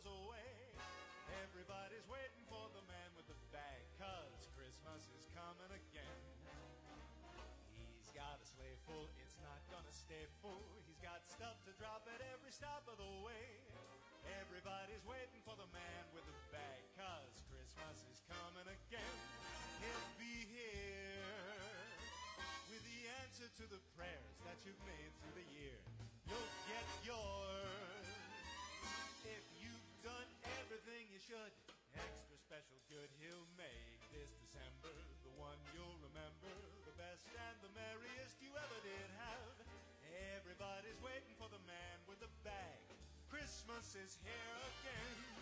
away. Everybody's waiting for the man with the bag, 'cause Christmas is coming again. He's got a sleigh full, it's not gonna stay full. He's got stuff to drop at every stop of the way. Everybody's waiting for the man with the bag, 'cause Christmas is coming again. He'll be here with the answer to the prayers that you've made through the year. You'll get yours if you've done everything you should. Extra special good he'll make this December, the one you'll remember, the best and the merriest you ever did have. Everybody's waiting for the man with the bag. Christmas is here again.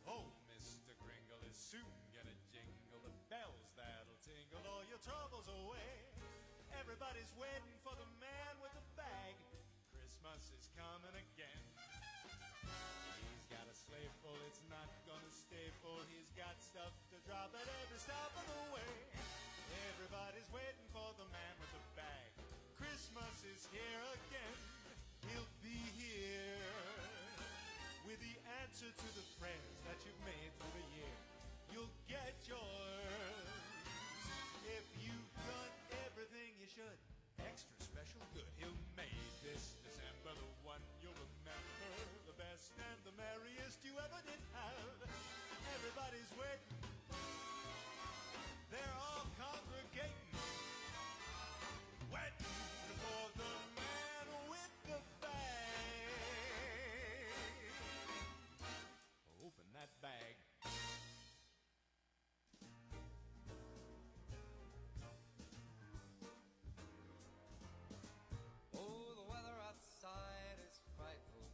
Oh, Mr. Kringle is soon gonna jingle the bells that'll tingle all your troubles away. Everybody's waiting for the man with the bag. Christmas is coming again. He's got a sleigh full, it's not gonna stay full. He's got stuff to drop at every stop of the way. Everybody's waiting for the man with the bag. Christmas is here again. He'll be here with the answer to the prayers that you've made through the year. You'll get yours if you've done everything you should. Extra special good he'll make this December, the one you'll remember, the best and the merriest you ever did have. Everybody's waiting, they're all congregating, waiting for the man with the bag. Open that bag. Oh, the weather outside is frightful,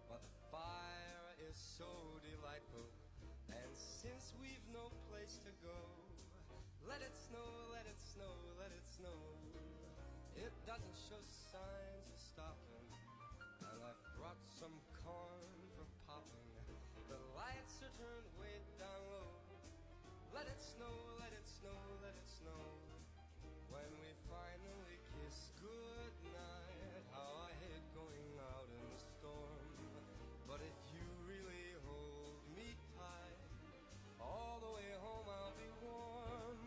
but the fire is so delightful. And since we've no place to go, let it snow, let it snow, let it snow. It doesn't show signs of stopping, and I've brought some corn for popping. The lights are turned way down low. Let it snow, let it snow, let it snow. When we finally kiss goodnight, how I hate going out in the storm. But if you really hold me tight, all the way home I'll be warm.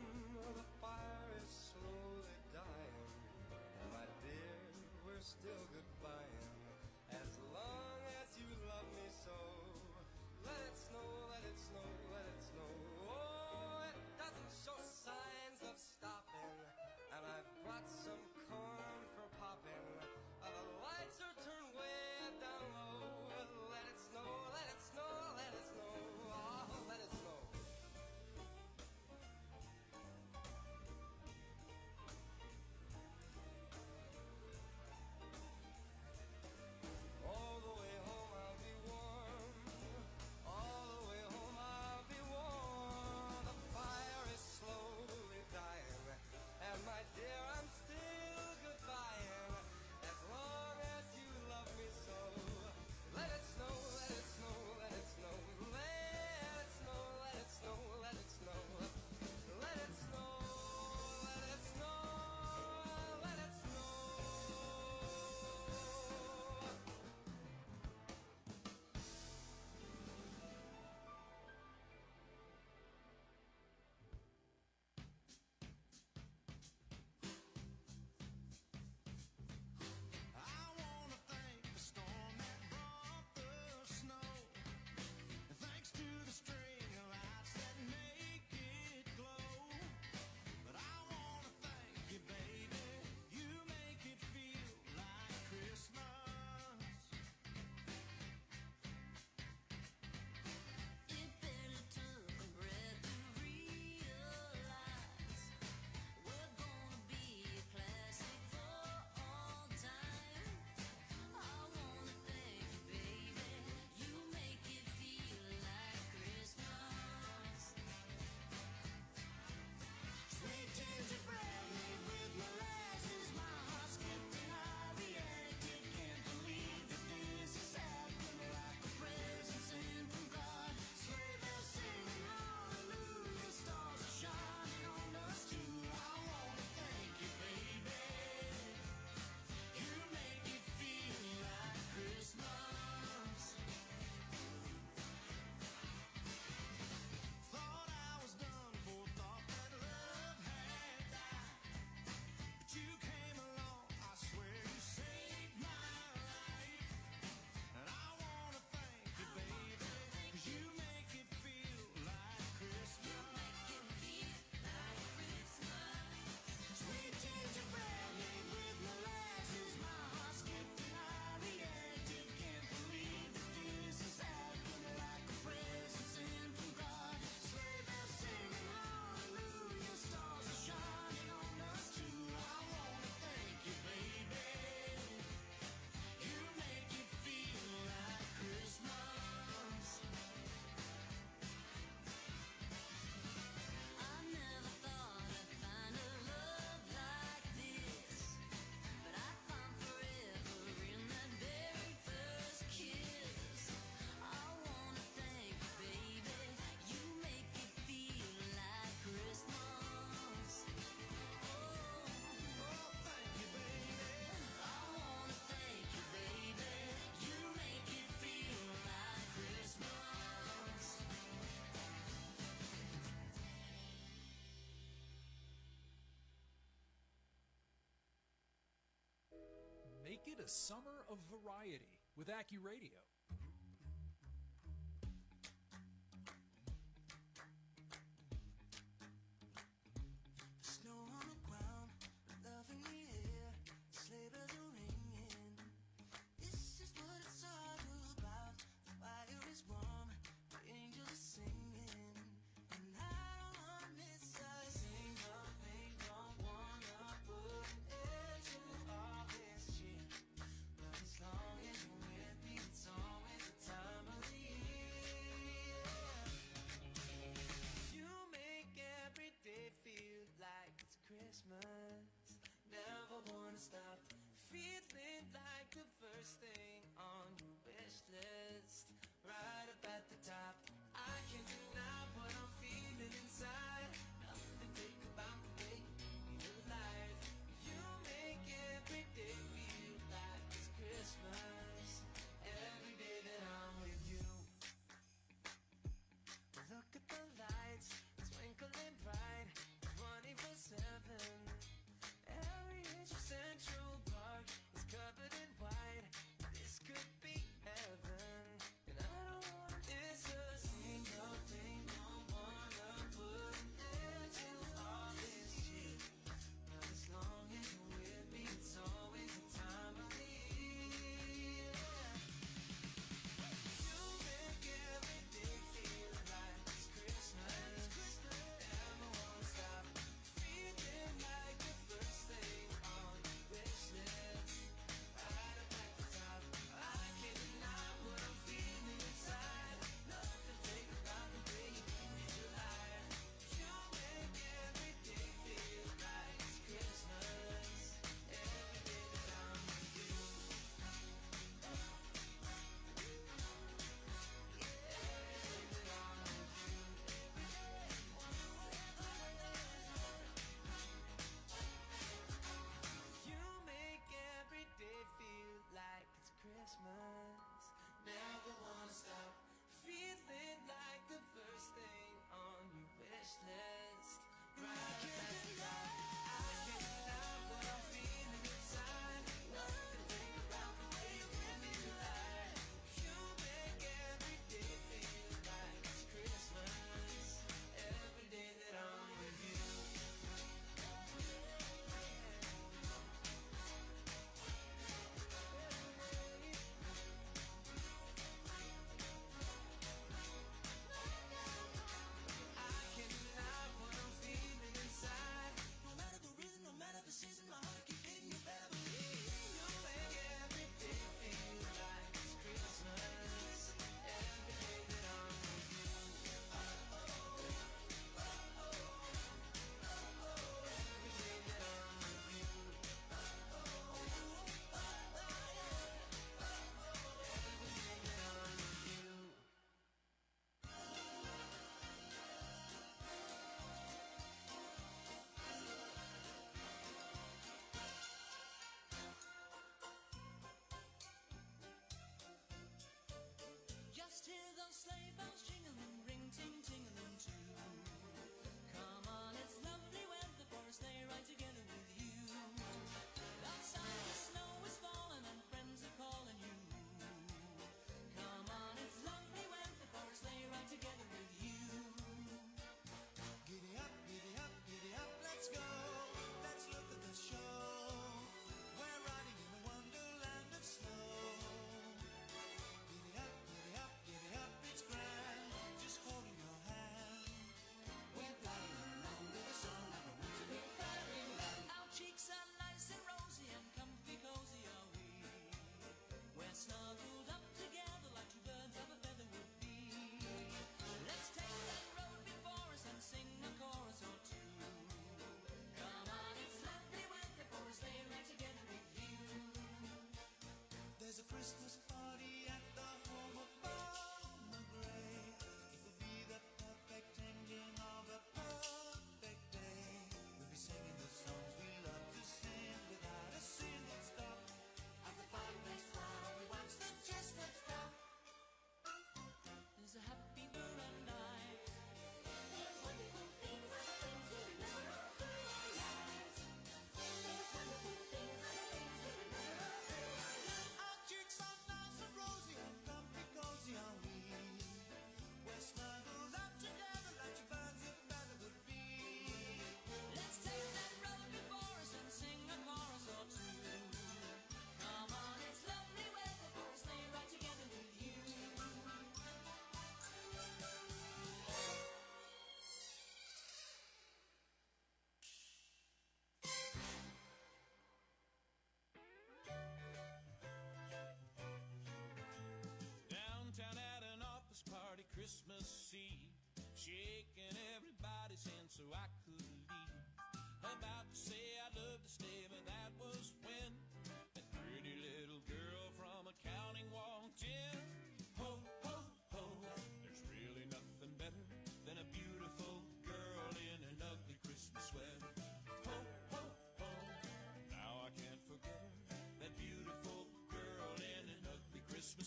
The fire is slowly dying, and my dear, we're still goodbying. As long as Make it a summer of variety with AccuRadio. Snow on the ground, love in the air, sleigh bells are ringing. This is what it's all about. The fire is warm, the angels are singing, and I don't wanna miss a single thing. Don't wanna put an end to all this cheer, but as long as you're with me, it's all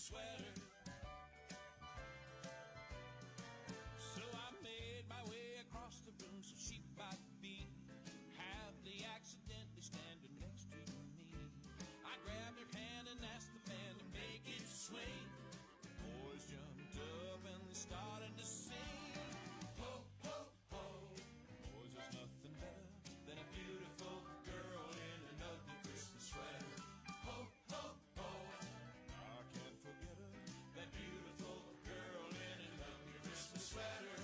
sweater. So I made my way across the room so she might be happily accidentally standing next to me. I grabbed her hand and asked the man to make it swing. The boys jumped up and they started to sing. Ho, ho, ho. Boys, there's nothing better than a beautiful girl in an ugly Christmas sweater. Ho, ho, ho. I can't forget her, that beautiful girl in an ugly Christmas sweater.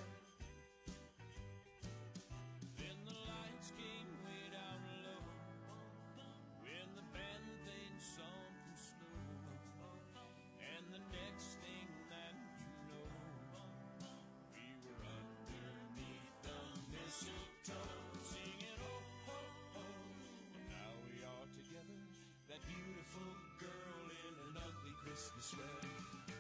Then the lights came way down low when the band played something slow. And the next thing that you know, we were underneath the mistletoe singing oh, ho, ho. And now we are together, that beautiful girl in an ugly Christmas sweater.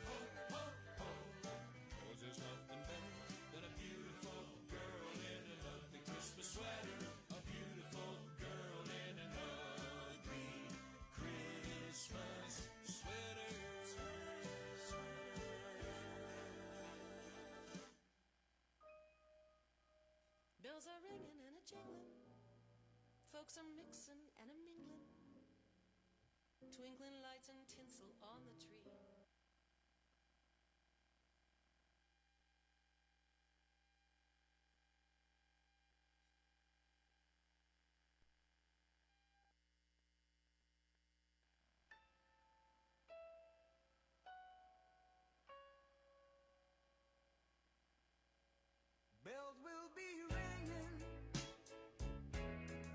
Ho, ho, ho. 'Cause there's nothing better than a beautiful girl in an ugly Christmas sweater. A beautiful girl in an ugly Christmas sweater. Bells are ringing and a jingling, folks are mixing and a mingling, twinkling lights and tinsel on the tree. Bells will be ringing,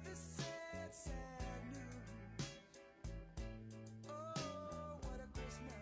this sad, sad news. Oh, what a Christmas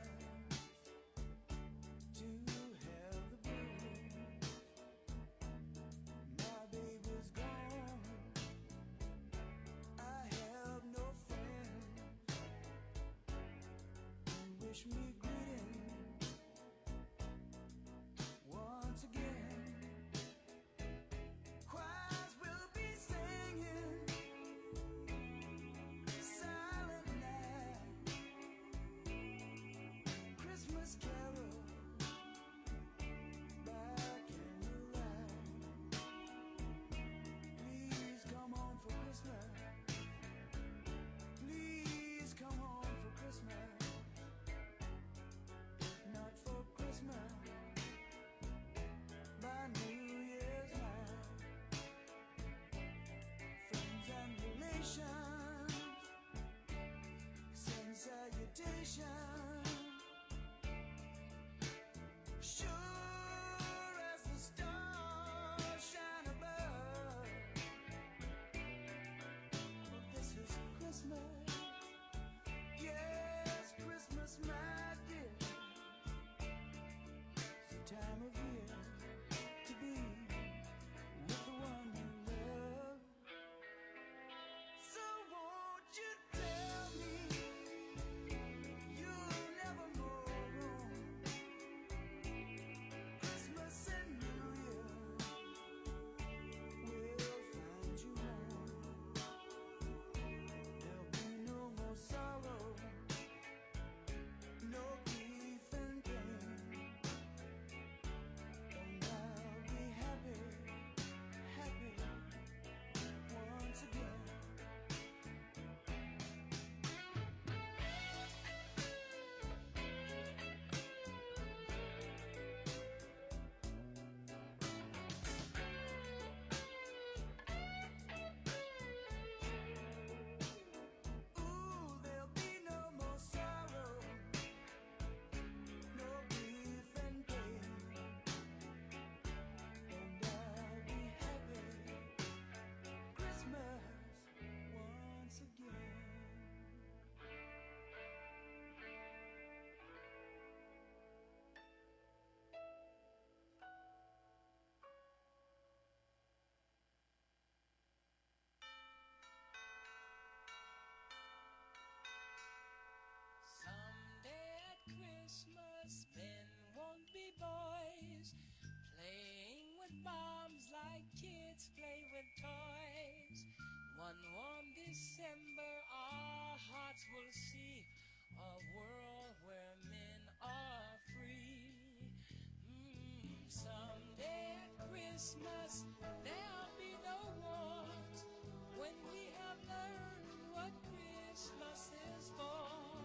Christmas, there'll be no wars. When we have learned what Christmas is for,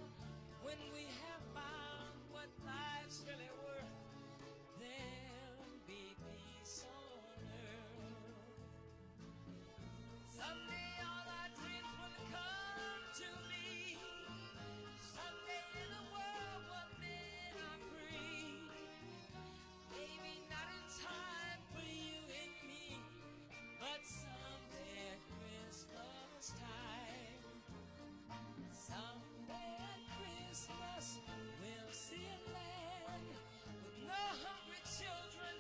when we have found what life's really worth, there'll be peace on earth. Someday all our dreams will come to me. Someday in a world where men are free. Maybe not in time for you and me, but someday at Christmas time. Someday at Christmas we'll see a land with no hungry children,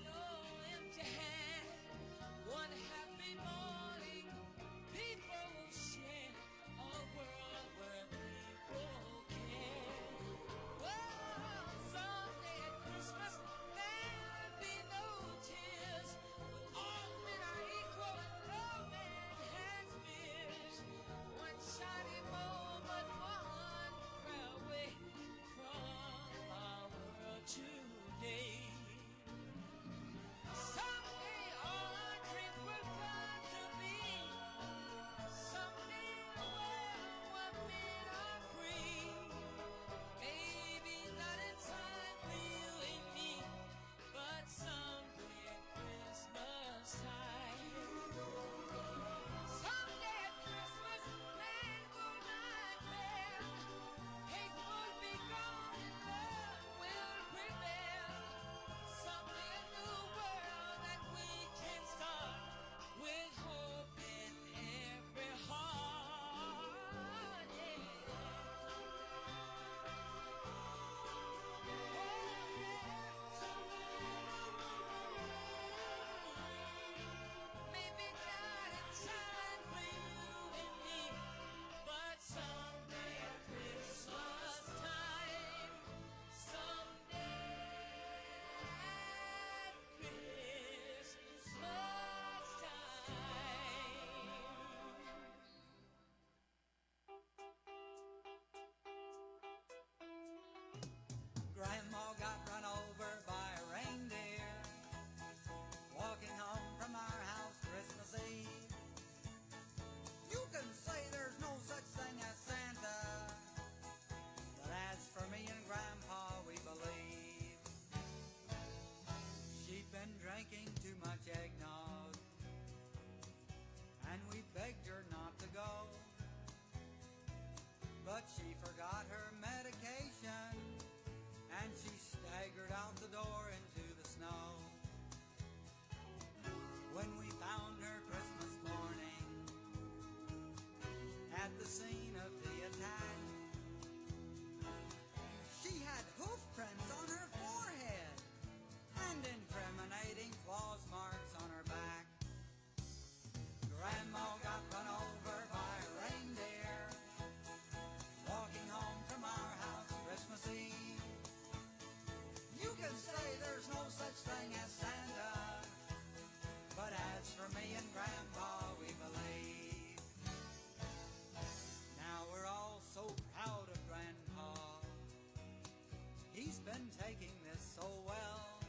no empty hand. One happy morning, people will share a world where people care. Well, someday at Christmas there'll be no tears. When all men are equal and no man has fears. One shiny moment, one prayer away from our world today. Someday all our dreams will come to be. Someday in a world where men are free. Maybe not in time for you and me, but someday at Christmas time. Someday at Christmas, man will not fail. Hate will be gone and love will prevail. Someday a new world that we can start with hope in every heart. Yeah. Maybe not in time for you and me, but someday at Christmas time. Someday at Christmas time. Grandma got run over by a reindeer walking home from our house Christmas Eve. You can say there's no such thing as Santa, but as for me and Grandpa, we believe. She'd been drinking too much eggnog, and we begged her not to go. But she forgot her medication, and she staggered out the door into the snow. When we found her Christmas morning at the scene of the attack, she had hoof prints on her forehead and incriminating claws marks on her back. Grandma got run over by a reindeer walking home from our house Christmas Eve. You can say there's no such thing as Santa, but as for me and Grandpa, we believe. Now we're all so proud of Grandpa. He's been taking this so well.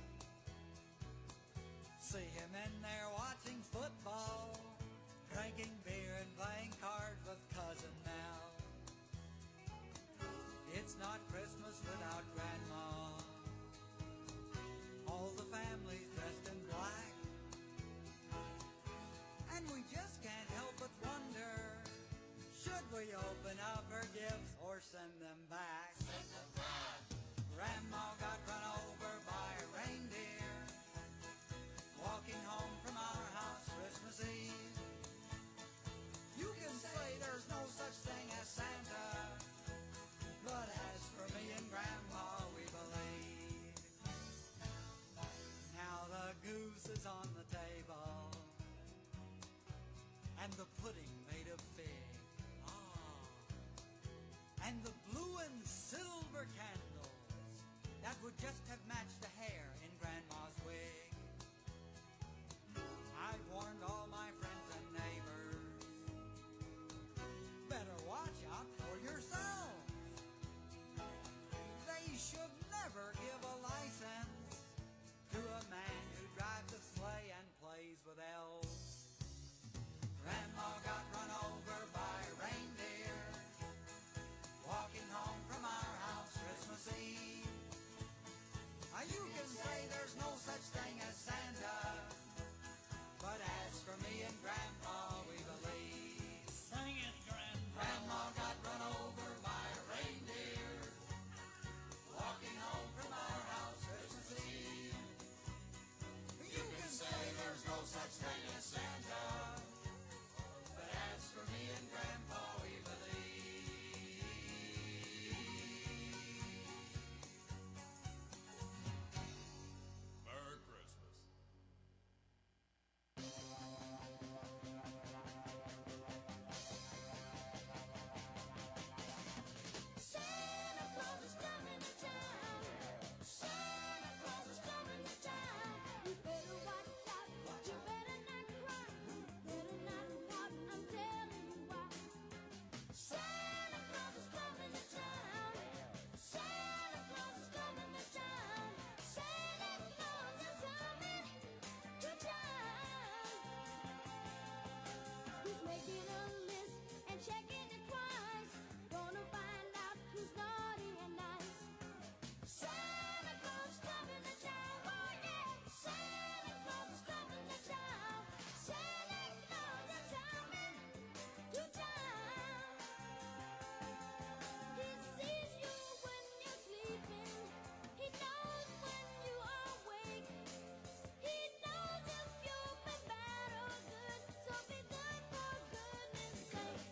See him in there watching football, drinking beer and playing cards with Cousin Mel. It's not Christmas without Grandma. All the family's dressed in black, and we just can't help but wonder, should we open up her gifts or send them back? Send them back. Grandma got run over by a reindeer walking home from our house Christmas Eve. You can say there's no such thing as Santa, but as for me and Grandpa, we believe. Now the goose is on the table, and the pudding made of fig. Ah, and the blue and You can say there's no such thing as Santa, but as for me and Grandpa, we believe. Sing it, Grandpa. Grandma got run over by a reindeer, walking home from our house Christmas Eve. You can say there's no such thing as Santa, but as for me and Grandpa, we believe. Merry Christmas. Santa Claus is coming to town. Santa Claus is coming to town. You better watch out. You better not cry. Better not pout. I'm telling you why. Santa Claus is coming to town. Santa Claus is coming to town. Santa Claus is coming to town. He's making a list and checking it twice. Gonna find out who's naughty and nice. Santa Claus coming to town. Oh yeah, Santa Claus is coming to town. Santa Claus is coming to town. He sees you when you're sleeping. He knows when you are awake. He knows if you've been bad or good. So be good for goodness sake.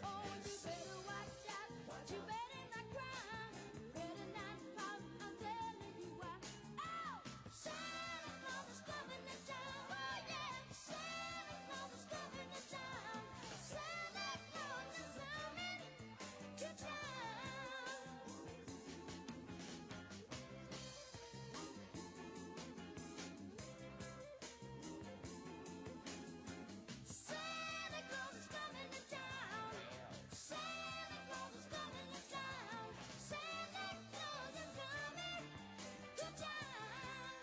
Oh, you better watch out. You better not cry. Better not pout. I'm telling you why. Oh, Santa Claus is coming to town. Oh yeah, Santa Claus is coming to town. Santa Claus is coming to town. Santa Claus is coming to town. Santa Claus is coming to town. Santa Claus is coming to town.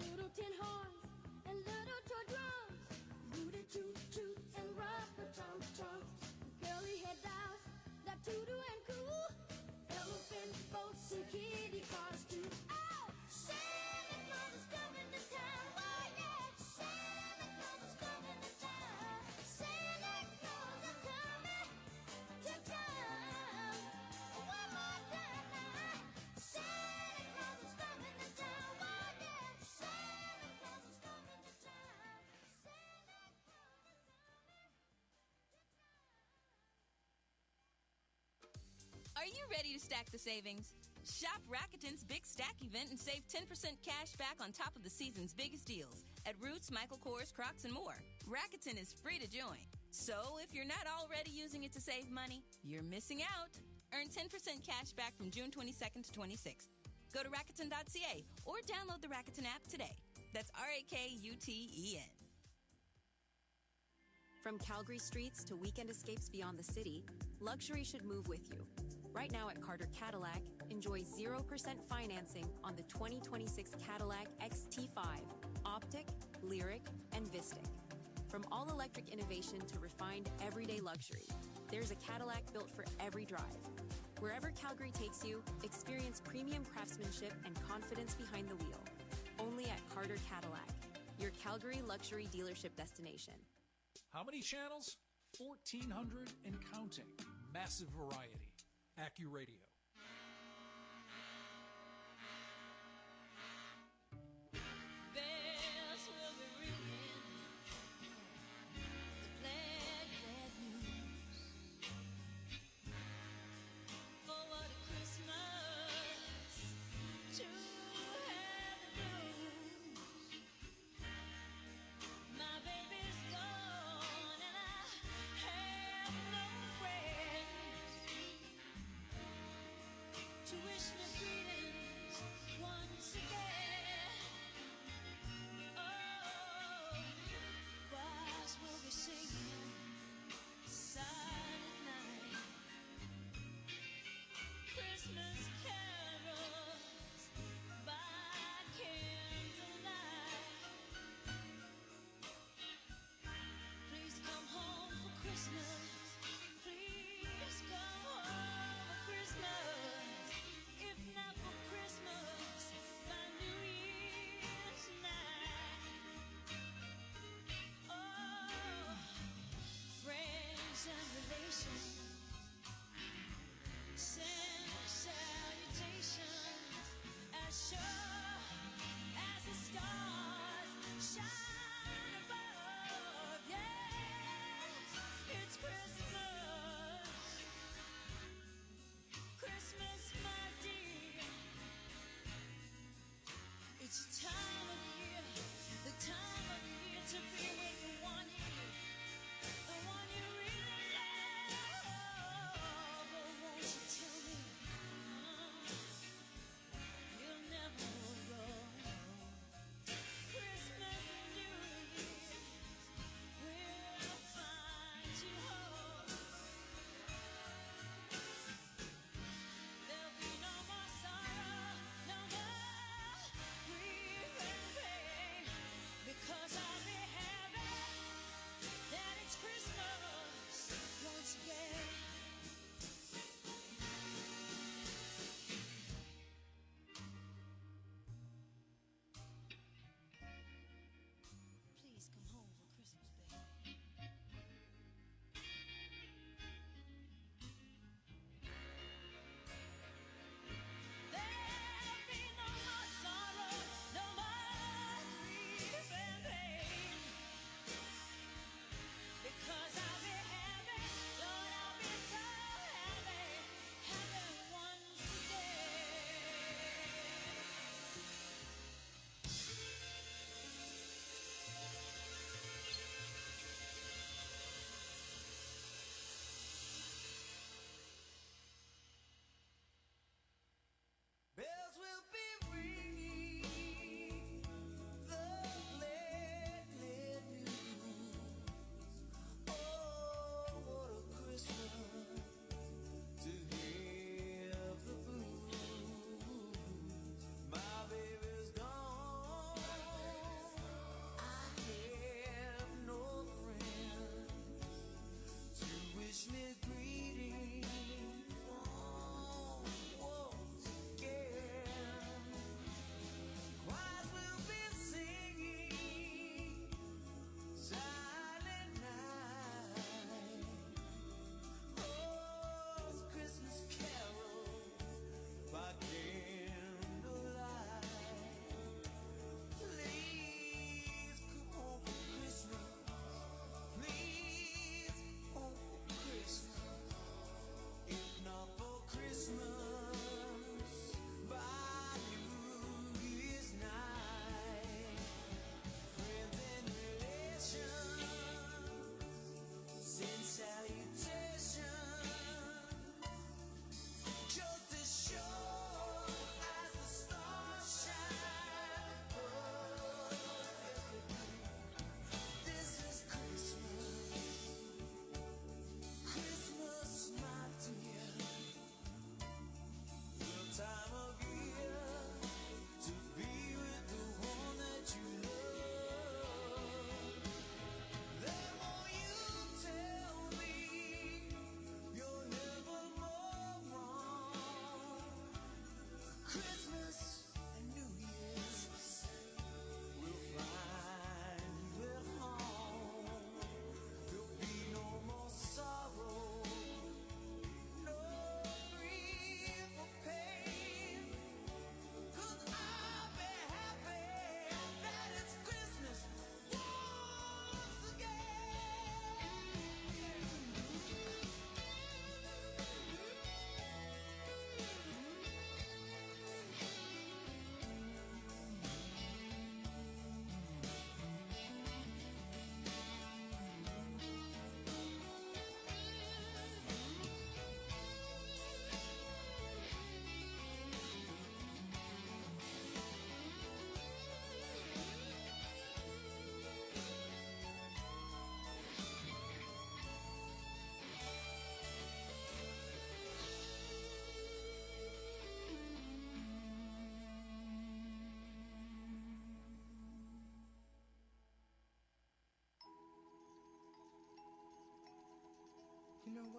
Little tin horns and little toy drums, rooty toot toot and rubber tum tum, curly head dolls that toodle and coo, elephant boats and kitty cars too. Oh, Santa Claus is coming to town. Oh yeah, Santa Claus is coming to town. Santa Claus is coming to town. One more time now. Santa Claus is coming to town. Oh yeah, Santa Claus is coming to town. Santa Claus is coming to town. Are you ready to stack the savings? Shop Rakuten's Big Stack event and save 10% cash back on top of the season's biggest deals at Roots, Michael Kors, Crocs, and more. Rakuten is free to join. So if you're not already using it to save money, you're missing out. Earn 10% cash back from June 22nd to 26th. Go to Rakuten.ca or download the Rakuten app today. That's Rakuten. From Calgary streets to weekend escapes beyond the city, luxury should move with you. Right now at Carter Cadillac, enjoy 0% financing on the 2026 Cadillac XT5, Optic, Lyric, and Vistic. From all-electric innovation to refined everyday luxury, there's a Cadillac built for every drive. Wherever Calgary takes you, experience premium craftsmanship and confidence behind the wheel. Only at Carter Cadillac, your Calgary luxury dealership destination. How many channels? 1,400 and counting. Massive variety. AccuRadio. Bells will be ringing. Glad, glad news. Oh, what a Christmas to have the blues. My baby's gone and I have no friends to wish me greetings once again. Oh, choirs will be singing silent night, Christmas carols by candlelight. Please come home for Christmas. Please come home for Christmas. If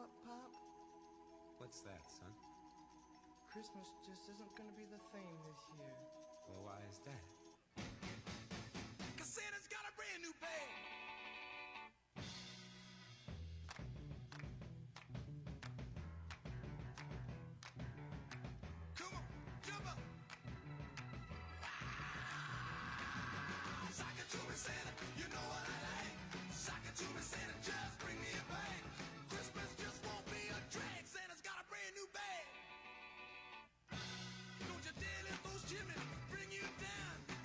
up, Pop. What's that, son? Christmas just isn't gonna be the theme this year. Well, why is that? 'Cause Santa's got a brand new bag. Come on, jump up. Sock it to me, Santa, you know what I like. Sock it to me, Santa, just bring me a bag. Christmas just won't be a drag. Santa's got a brand new bag. Don't you dare let those chimneys bring you down.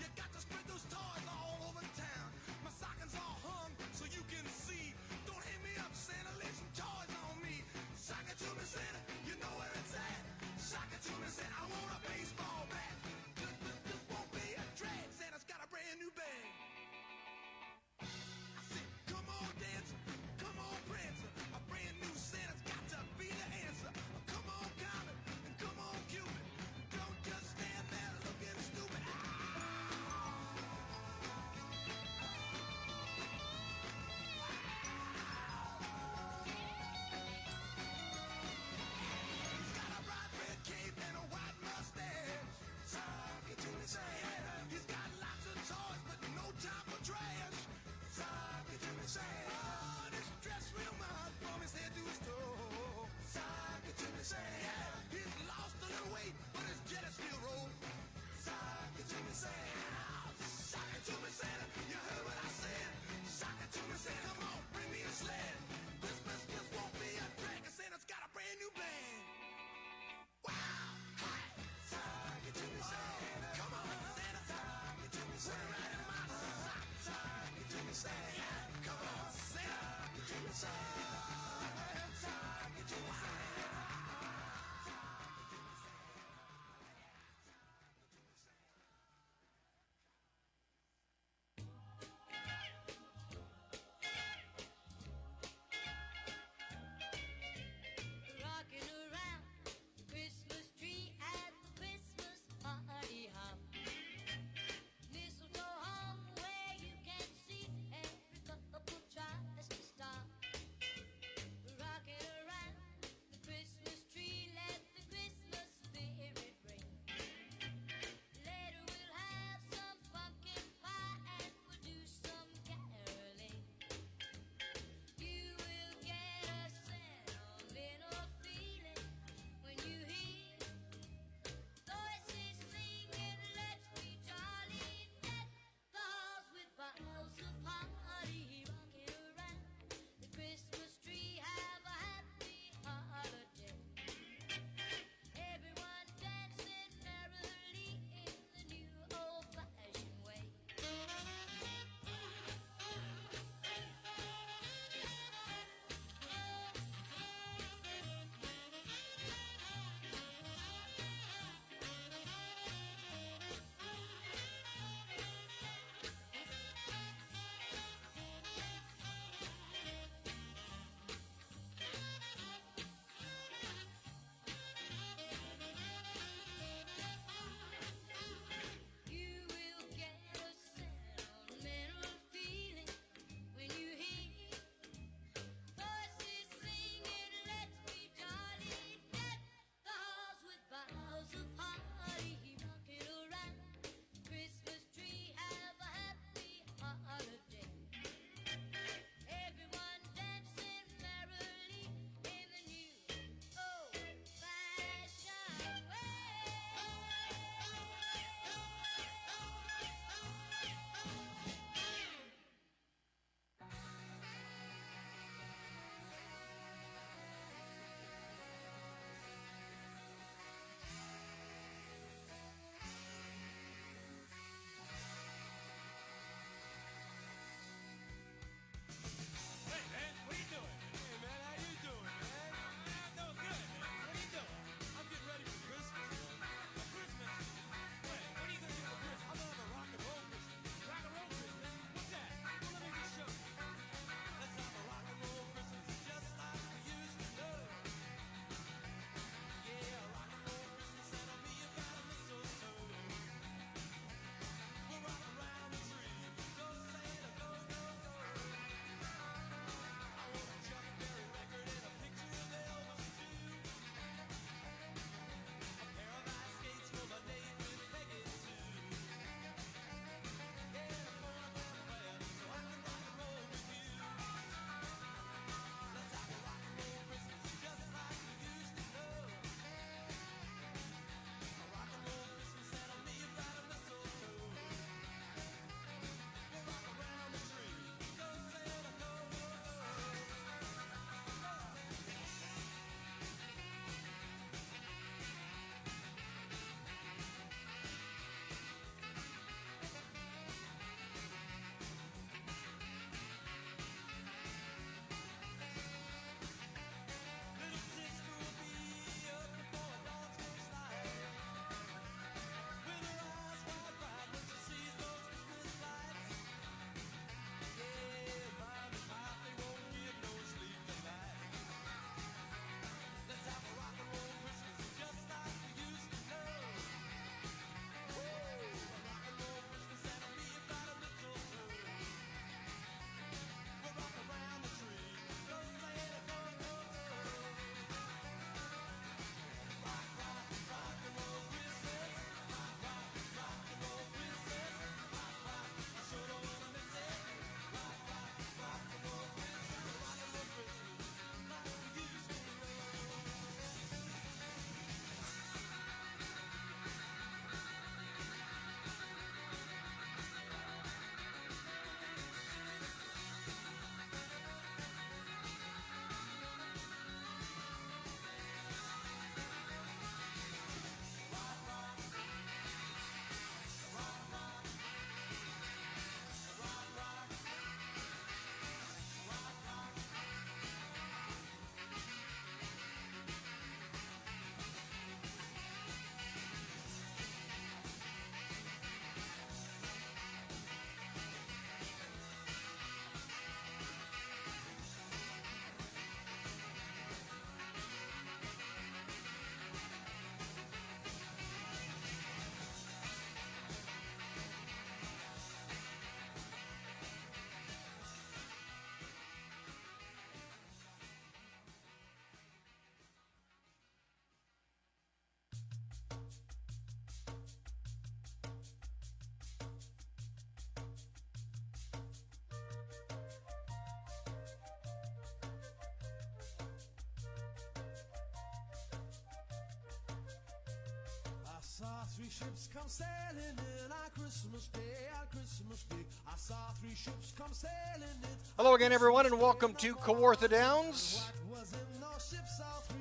three ships come sailing in on Christmas Day, on Christmas Day. I saw three ships come sailing in. Hello again, everyone, and welcome to Kawartha Downs.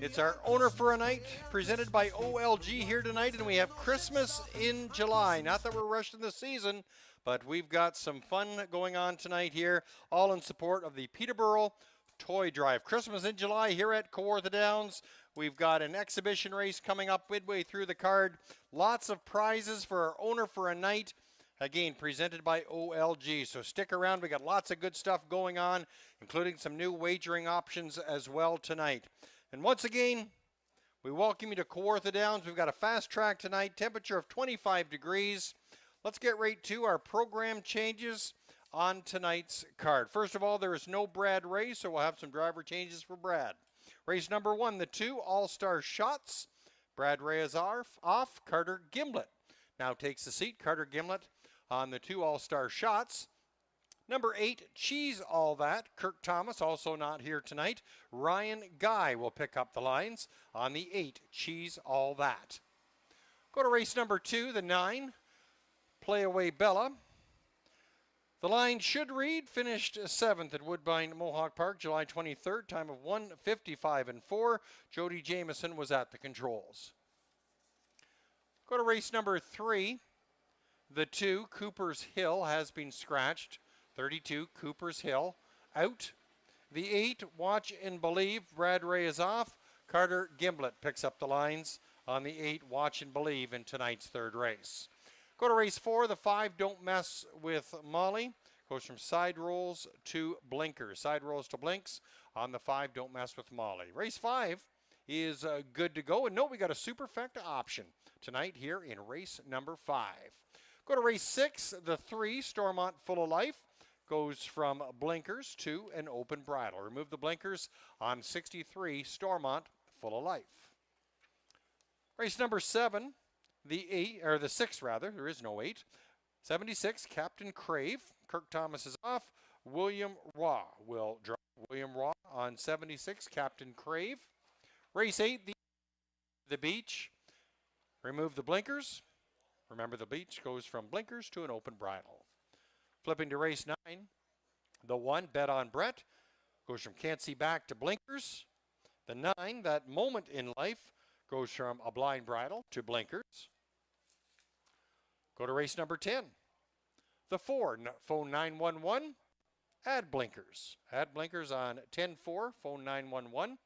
It's our Owner for a Night, presented by OLG here tonight, and we have Christmas in July. Not that we're rushing the season, but we've got some fun going on tonight here, all in support of the Peterborough Toy Drive. Christmas in July here at Kawartha Downs. We've got an exhibition race coming up midway through the card. Lots of prizes for our Owner for a Night. Again, presented by OLG. So stick around. We got lots of good stuff going on, including some new wagering options as well tonight. And once again, we welcome you to Kawartha Downs. We've got a fast track tonight, temperature of 25 degrees. Let's get right to our program changes on tonight's card. First of all, there is no Brad race, so we'll have some driver changes for Brad. Race number 1, the 2 All-Star Shots. Brad Ray is off. Carter Gimblett now takes the seat. Carter Gimblett on the 2 All-Star Shots. Number 8, Cheese All That. Kirk Thomas also not here tonight. Ryan Guy will pick up the lines on the 8, Cheese All That. Go to race number 2, the 9, Play Away Bella. The line should read, finished 7th at Woodbine Mohawk Park, July 23rd, time of 1:55.4. Jody Jameson was at the controls. Go to race number 3. The 2, Cooper's Hill, has been scratched. 32, Cooper's Hill, out. The 8, Watch and Believe, Brad Ray is off. Carter Gimblett picks up the lines on the 8, Watch and Believe, in tonight's third race. Go to race 4, the 5, Don't Mess with Molly. Goes from side rolls to blinkers. Side rolls to blinks on the 5, Don't Mess with Molly. Race 5 is good to go. And note, we got a superfecta option tonight here in race number 5. Go to race 6, the 3, Stormont Full of Life. Goes from blinkers to an open bridle. Remove the blinkers on 63, Stormont Full of Life. Race number 7. The 6 rather, there is no 8. 76, Captain Crave. Kirk Thomas is off. William Raw will drive. William Raw on 76, Captain Crave. Race 8, the Beach. Remove the blinkers. Remember, the Beach goes from blinkers to an open bridle. Flipping to race 9, the 1, Bet on Brett. Goes from Can't See Back to blinkers. The 9, That Moment in Life, goes from a blind bridle to blinkers. Go to race number 10. The 4, Phone 911, add blinkers. Add blinkers on 10-4, Phone 911.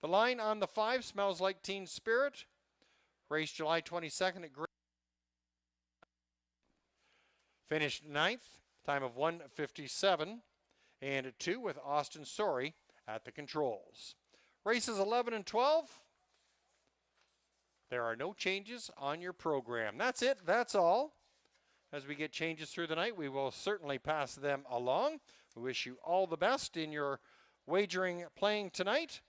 The line on the 5, Smells Like Teen Spirit. Race July 22nd at Great. Finished 9th, time of 1:57 and 2 with Austin Sorey at the controls. Races 11 and 12. There are no changes on your program. That's it. That's all. As we get changes through the night, we will certainly pass them along. We wish you all the best in your wagering playing tonight.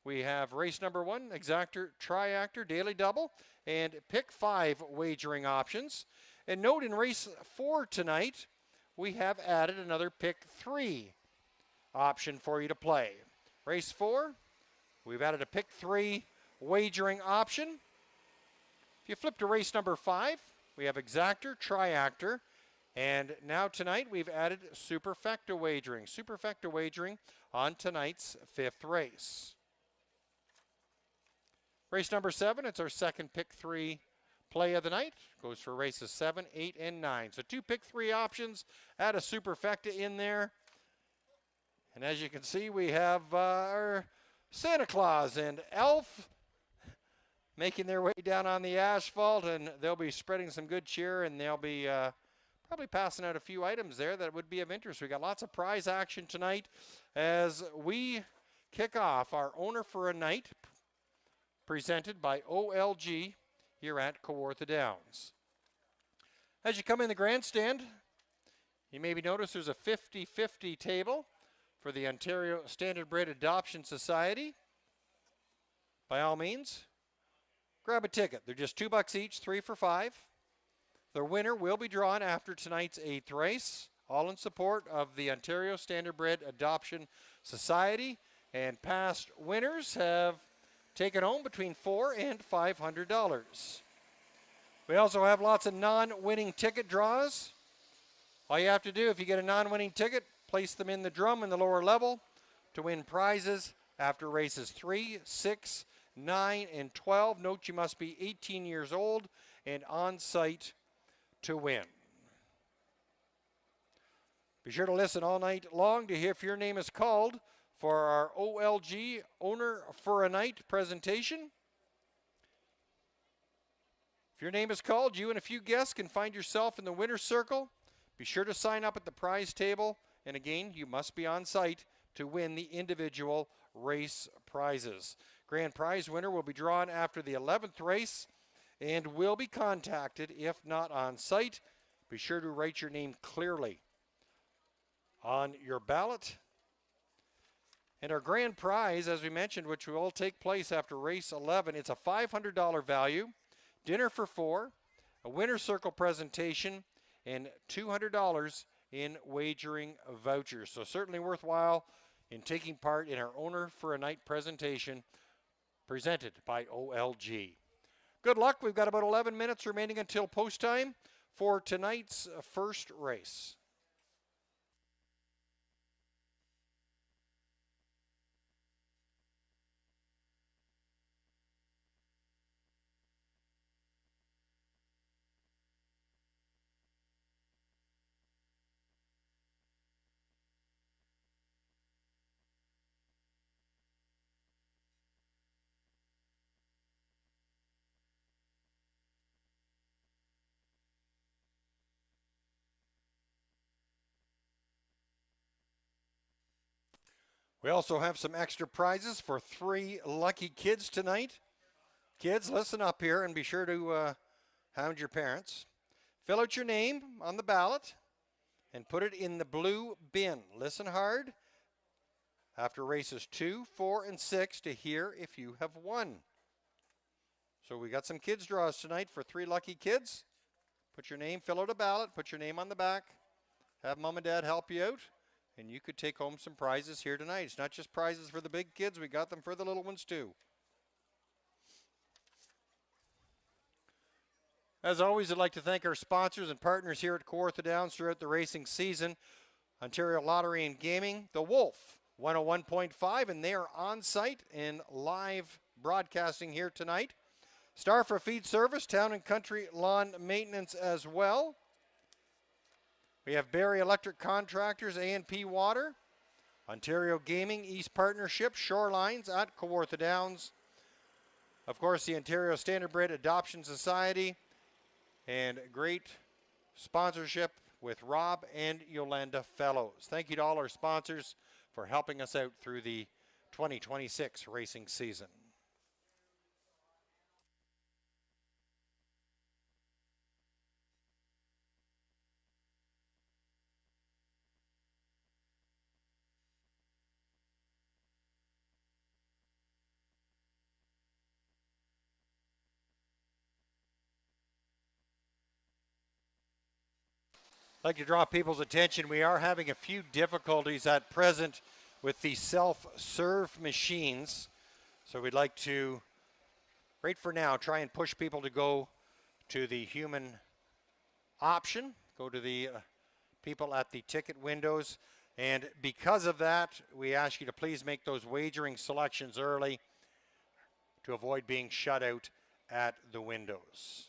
We have race number 1, Exactor, Triactor, Daily Double, and Pick 5 wagering options. And note, in race 4 tonight, we have added another Pick 3 option for you to play. Race 4, we've added a Pick 3 wagering option. If you flip to race number 5, we have Exactor, Triactor, and now tonight we've added Superfecta wagering. Superfecta wagering on tonight's 5th race. Race number 7, it's our second Pick 3 play of the night. Goes for races 7, 8, and 9. So 2 Pick 3 options, add a Superfecta in there. And as you can see, we have our Santa Claus and Elf making their way down on the asphalt, and they'll be spreading some good cheer, and they'll be probably passing out a few items there that would be of interest. We got lots of prize action tonight as we kick off our Owner for a Night, presented by OLG here at Kawartha Downs. As you come in the grandstand, you maybe notice there's a 50-50 table for the Ontario Standardbred Adoption Society. By all means, grab a ticket. They're just $2 each, 3 for $5. The winner will be drawn after tonight's 8th race, all in support of the Ontario Standardbred Adoption Society. And past winners have taken home between $400 and $500. We also have lots of non-winning ticket draws. All you have to do, if you get a non-winning ticket, place them in the drum in the lower level to win prizes after races 3, 6, 9, and 12. Note you must be 18 years old and on site to win. Be sure to listen all night long to hear if your name is called for our OLG Owner for a Night presentation. If your name is called, you and a few guests can find yourself in the winner's circle. Be sure to sign up at the prize table. And again, you must be on site to win the individual race prizes. Grand prize winner will be drawn after the 11th race and will be contacted if not on site. Be sure to write your name clearly on your ballot. And our grand prize, as we mentioned, which will take place after race 11, it's a $500 value, dinner for 4, a winner's circle presentation, and $200 in wagering vouchers. So certainly worthwhile in taking part in our Owner for a Night presentation presented by OLG. Good luck. We've got about 11 minutes remaining until post time for tonight's first race. We also have some extra prizes for 3 lucky kids tonight. Kids, listen up here and be sure to hound your parents. Fill out your name on the ballot and put it in the blue bin. Listen hard after races 2, 4, and 6 to hear if you have won. So we got some kids draws tonight for 3 lucky kids. Put your name, fill out a ballot, put your name on the back. Have mom and dad help you out. And you could take home some prizes here tonight. It's not just prizes for the big kids. We got them for the little ones too. As always, I'd like to thank our sponsors and partners here at Kawartha Downs throughout the racing season. Ontario Lottery and Gaming, The Wolf, 101.5, and they are on site and live broadcasting here tonight. Star for Feed Service, Town and Country Lawn Maintenance as well. We have Barrie Electric Contractors, A&P Water, Ontario Gaming, East Partnership, Shorelines at Kawartha Downs. Of course, the Ontario Standardbred Adoption Society, and great sponsorship with Rob and Yolanda Fellows. Thank you to all our sponsors for helping us out through the 2026 racing season. I'd like to draw people's attention. We are having a few difficulties at present with the self-serve machines. So we'd like to, right for now, try and push people to go to the human option, go to the people at the ticket windows. And because of that, we ask you to please make those wagering selections early to avoid being shut out at the windows.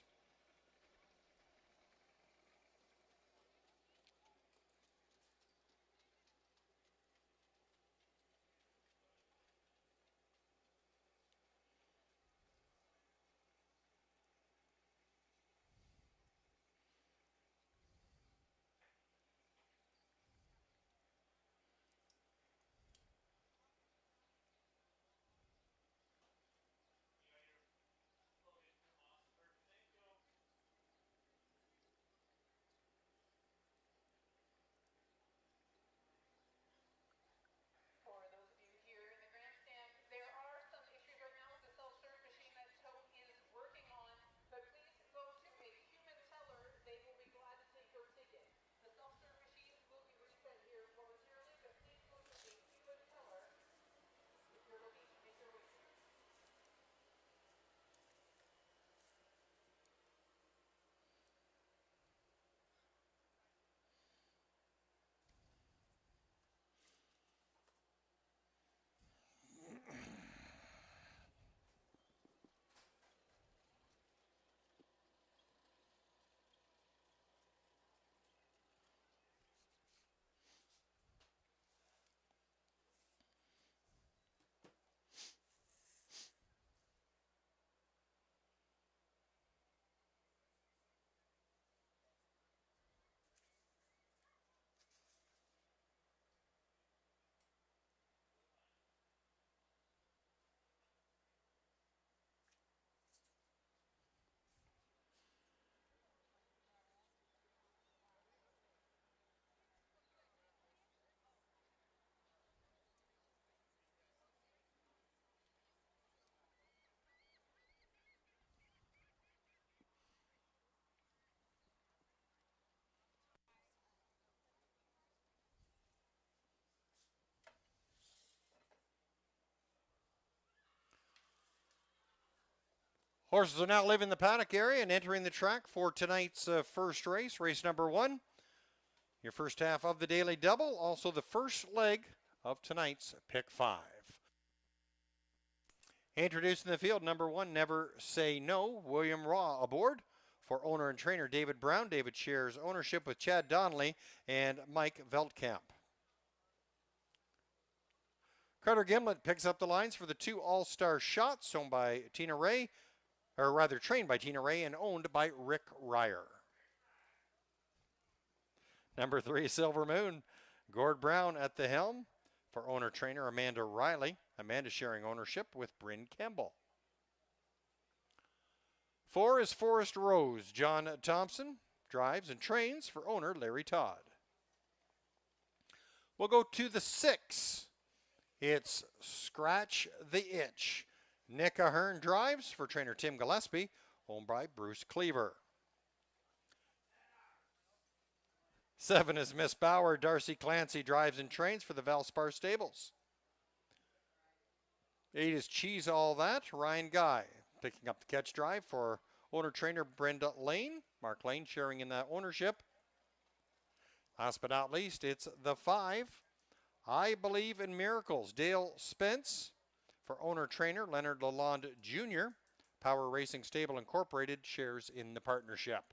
Horses are now leaving the paddock area and entering the track for tonight's first race, race number 1. Your first half of the daily double, also the first leg of tonight's pick 5. Introducing the field, number 1, Never Say No, William Raw aboard. For owner and trainer David Brown, David shares ownership with Chad Donnelly and Mike Veldkamp. Carter Gimlet picks up the lines for the 2 all-star shots, owned by Tina Ray, or rather trained by Tina Ray and owned by Rick Ryer. Number 3, Silver Moon, Gord Brown at the helm. For owner-trainer Amanda Riley, Amanda sharing ownership with Bryn Campbell. 4 is Forest Rose, John Thompson drives and trains for owner Larry Todd. We'll go to the 6. It's Scratch the Itch. Nick Ahern drives for trainer Tim Gillespie, owned by Bruce Cleaver. 7 is Miss Bauer. Darcy Clancy drives and trains for the Valspar Stables. 8 is Cheese All That. Ryan Guy picking up the catch drive for owner-trainer Brenda Lane. Mark Lane sharing in that ownership. Last but not least, it's the 5. I Believe in Miracles. Dale Spence for owner-trainer Leonard Lalonde Jr. Power Racing Stable Incorporated shares in the partnership.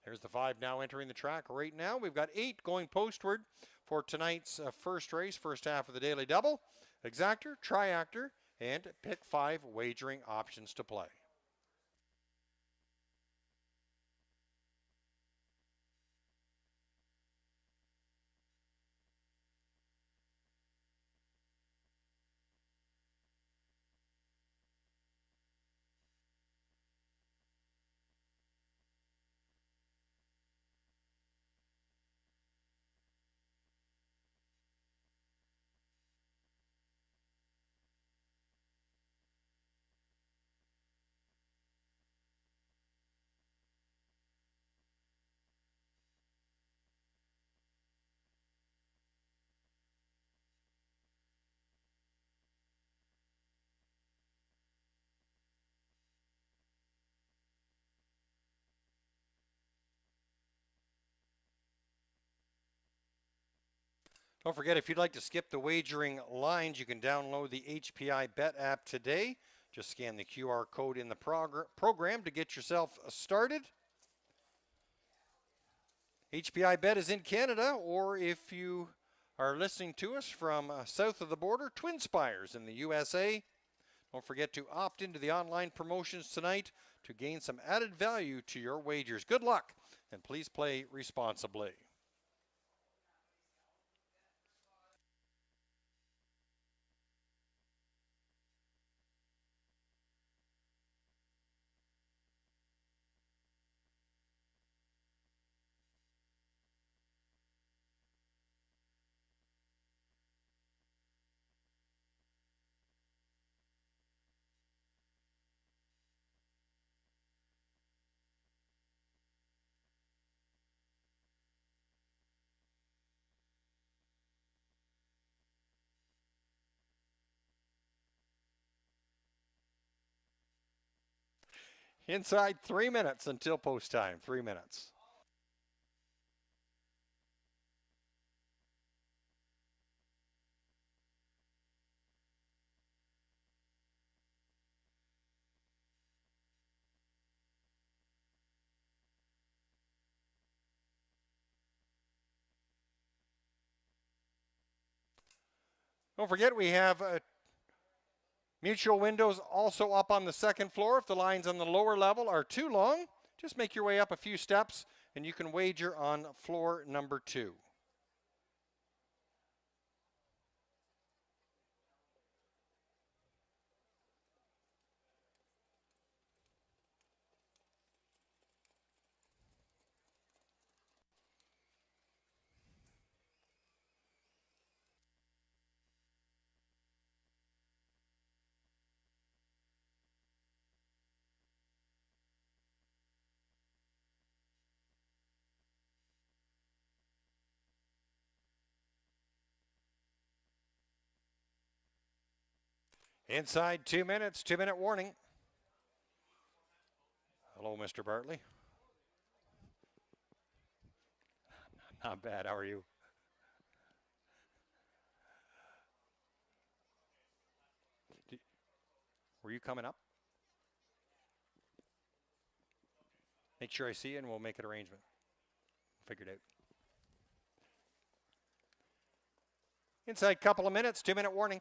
There's the 5 now entering the track right now. We've got 8 going postward for tonight's first race, first half of the daily double. Exactor, Triactor, and pick 5 wagering options to play. Don't forget, if you'd like to skip the wagering lines, you can download the HPI Bet app today. Just scan the QR code in the program to get yourself started. HPI Bet is in Canada, or if you are listening to us from south of the border, Twin Spires in the USA. Don't forget to opt into the online promotions tonight to gain some added value to your wagers. Good luck, and please play responsibly. Inside 3 minutes until post time. 3 minutes. Don't forget, we have mutual windows also up on the second floor. If the lines on the lower level are too long, just make your way up a few steps and you can wager on floor number 2. Inside 2 minutes, 2-minute warning. Hello, Mr. Bartley. Not bad. How are you? Were you coming up? Make sure I see you and we'll make an arrangement. Figure it out. Inside couple of minutes, 2-minute warning.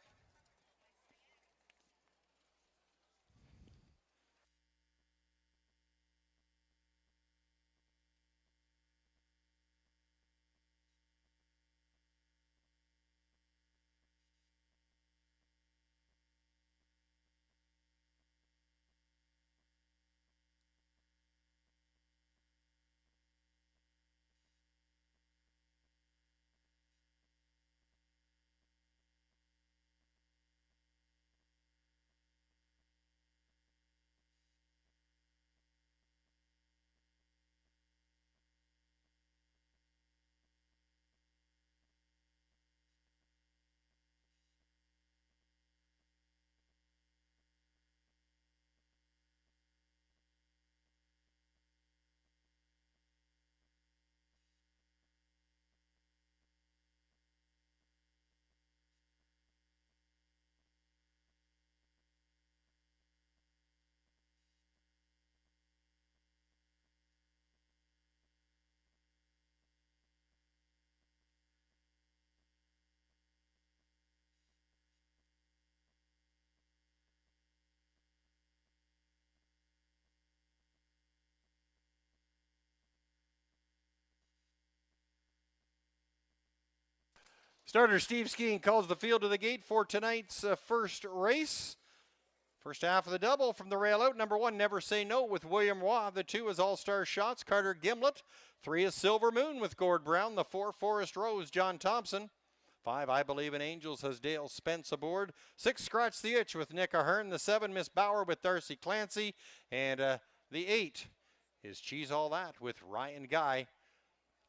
Starter Steve Skeen calls the field to the gate for tonight's first race. First half of the double from the rail out. Number 1, Never Say No with William Roy. The 2 is All-Star Shots, Carter Gimlet. 3 is Silver Moon with Gord Brown. The 4, Forest Rose, John Thompson. 5, I Believe in Angels, has Dale Spence aboard. 6, Scratch the Itch with Nick Ahern. The 7, Miss Bauer with Darcy Clancy. And the 8 is Cheese All That with Ryan Guy.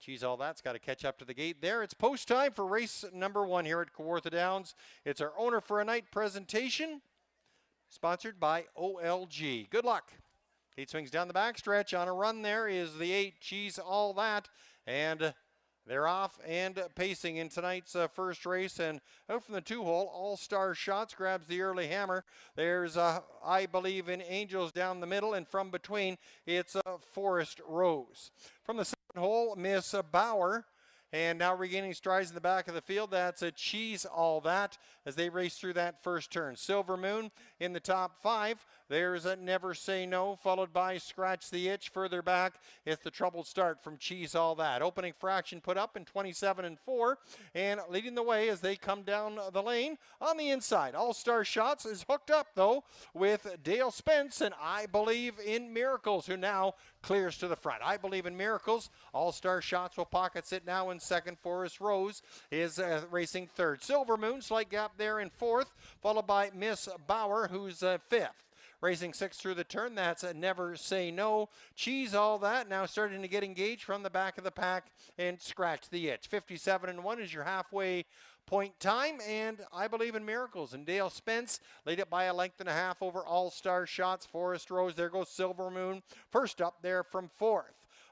Cheese All That's got to catch up to the gate there. It's post time for race number 1 here at Kawartha Downs. It's our Owner for a Night presentation, sponsored by OLG. Good luck. Gate swings down the backstretch. On a run there is the 8, Cheese All That. And they're off and pacing in tonight's first race. And out from the 2-hole, All-Star Shots grabs the early hammer. There's I Believe in Angels down the middle. And from between, it's Forest Rose. From the 2nd-hole, Miss Bauer. And now regaining strides in the back of the field, that's a Cheese All That as they race through that first turn. Silver Moon in the top 5. There's a Never Say No, followed by Scratch the Itch. Further back, it's the Troubled Start from Cheese All That. Opening fraction put up in 27 and 4. And leading the way as they come down the lane on the inside. All-Star Shots is hooked up, though, with Dale Spence and I Believe in Miracles, who now clears to the front. I Believe in Miracles. All-Star Shots will pockets it now in 2nd. Forest Rose is racing 3rd. Silver Moon, slight gap there in 4th, followed by Miss Bauer, who's 5th. Racing 6th through the turn, that's a Never Say No. Cheese All That now starting to get engaged from the back of the pack and Scratch the Itch. 57 and 1 is your halfway point time, and I Believe in Miracles. And Dale Spence lead it by a length and a half over All-Star Shots. Forest Rose, there goes Silver Moon. First up there from 4th.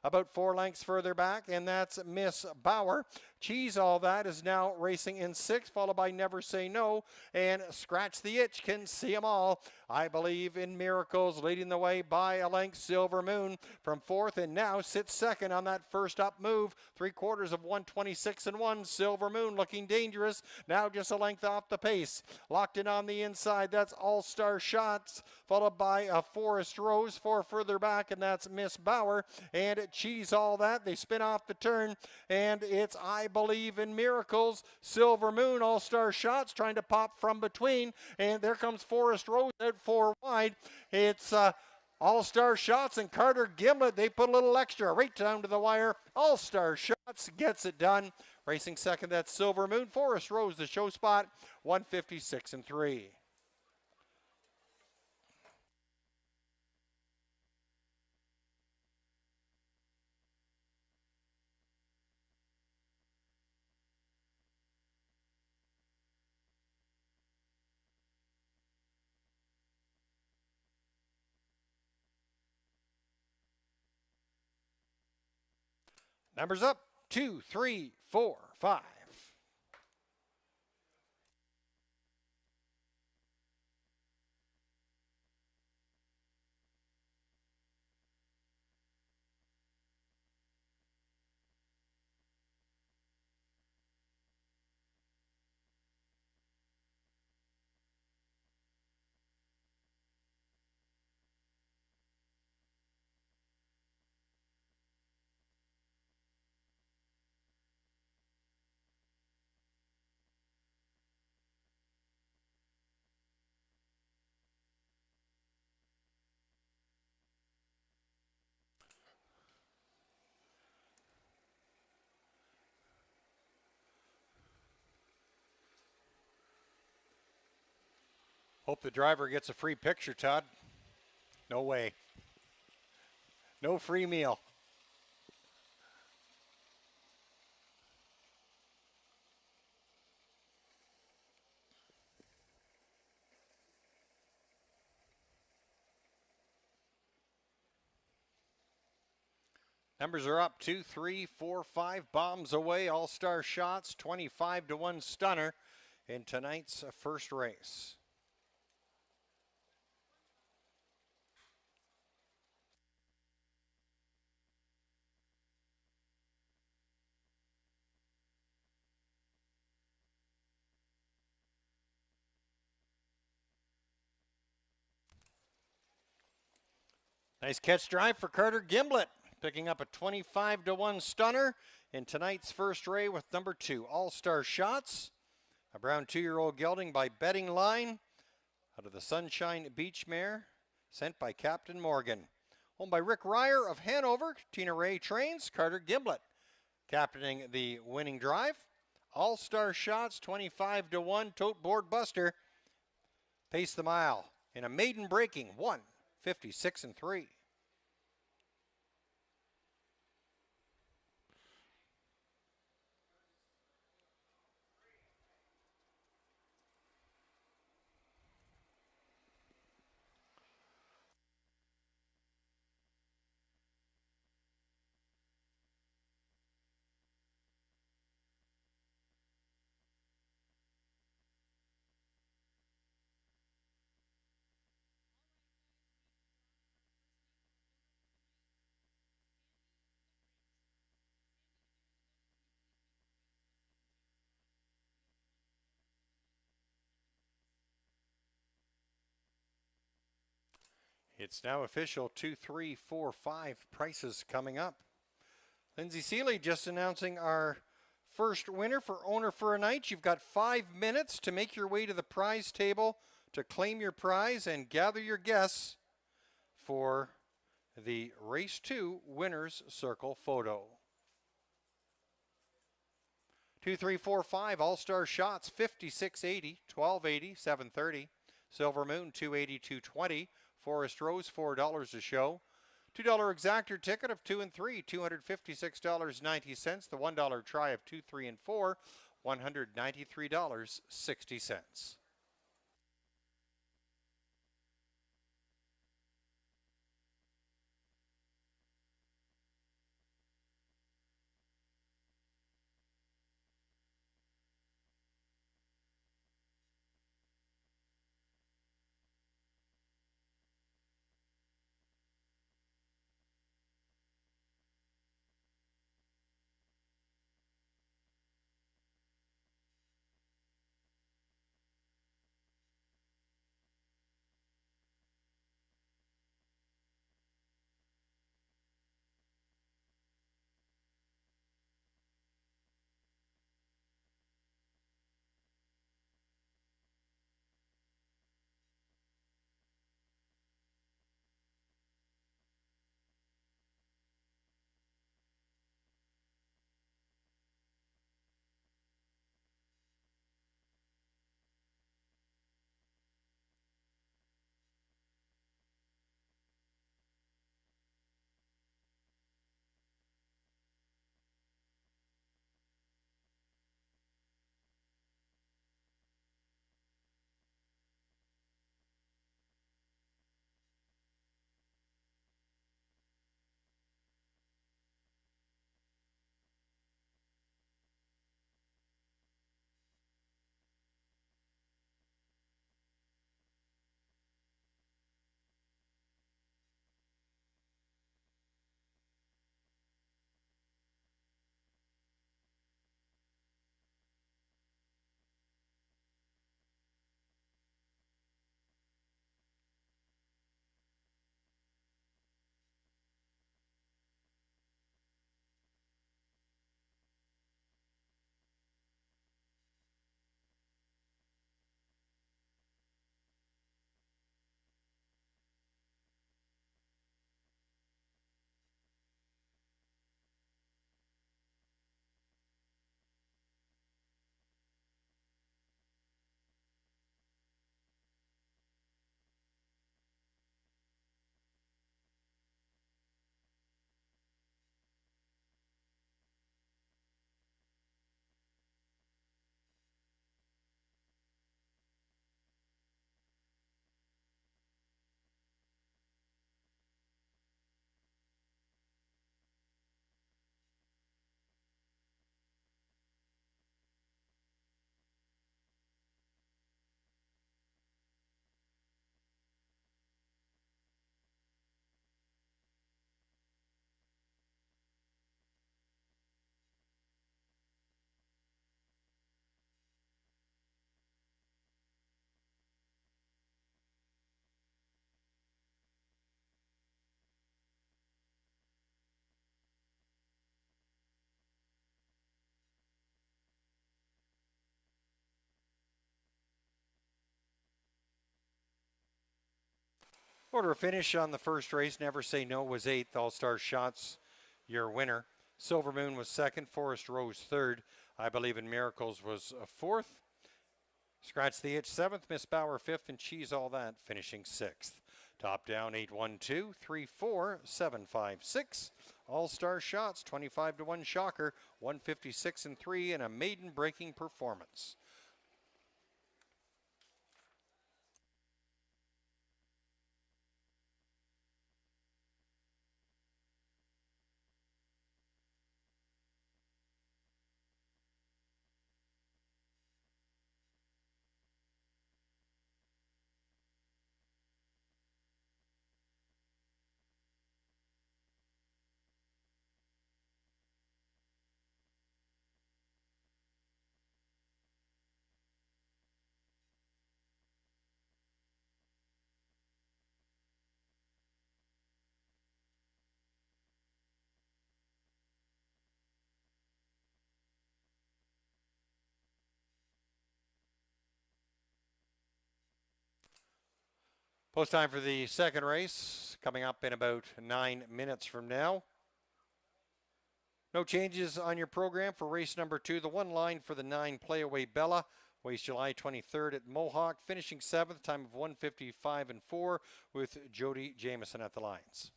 About 4 lengths further back, and that's Miss Bauer. Cheese All That is now racing in 6th, followed by Never Say No, and Scratch the Itch can see them all. I Believe in Miracles leading the way by a length. Silver Moon from 4th, and now sits 2nd on that first up move. 3/4 of 126 and 1. Silver Moon looking dangerous. Now just a length off the pace. Locked in on the inside, that's All-Star Shots, followed by a Forest Rose. 4 further back, and that's Miss Bauer. And Cheese All That, they spin off the turn, and it's I Believe in Miracles. Silver Moon, All-Star Shots trying to pop from between, and there comes Forest Rose out 4 wide. It's All-Star Shots and Carter Gimlet. They put a little extra right down to the wire. All-Star Shots gets it done. Racing 2nd, that's Silver Moon. Forest Rose, the show spot, 156 and 3. Numbers up, 2, 3, 4, 5. Hope the driver gets a free picture, Todd. No way. No free meal. Numbers are up, 2, 3, 4, 5. Bombs away, all-star shots, 25-1 stunner in tonight's first race. Nice catch drive for Carter Gimblett, picking up a 25-1 stunner in tonight's first ray with number 2, All-Star Shots. A brown 2-year-old gelding by Betting Line out of the Sunshine Beach Mare, sent by Captain Morgan. Owned by Rick Ryer of Hanover, Tina Ray trains, Carter Gimblett captaining the winning drive. All-Star Shots, 25-1, tote board buster. Pace the mile in a maiden breaking 1:56.3. It's now official, 2, 3, 4, 5 prices coming up. Lindsay Seeley just announcing our first winner for Owner for a Night. You've got 5 minutes to make your way to the prize table to claim your prize and gather your guests for the Race 2 Winner's Circle photo. 2, 3, 4, 5 All-Star Shots, 56.80, 12.80, 7.30. Silver Moon, 2.80, 2.20. Forest Rose, $4 a show. $2 exactor ticket of 2 and 3, $256.90. The $1 try of 2, 3, and 4, $193.60. Order of finish on the first race, Never Say No was 8th. All-Star Shots, your winner. Silver Moon was 2nd. Forest Rose 3rd. I Believe in Miracles was 4th. Scratch the Itch 7th. Miss Bauer 5th. And Cheese All That finishing 6th. Top down 8-1-2, 3-4, 7-5-6. All-Star Shots, 25-1 shocker, 156-3 and a maiden breaking performance. Post time for the second race coming up in about 9 minutes from now. No changes on your program for race number 2. The one line for the 9 Playaway Bella weighs July 23rd at Mohawk, finishing 7th, time of 1:55.4 with Jody Jameson at the lines.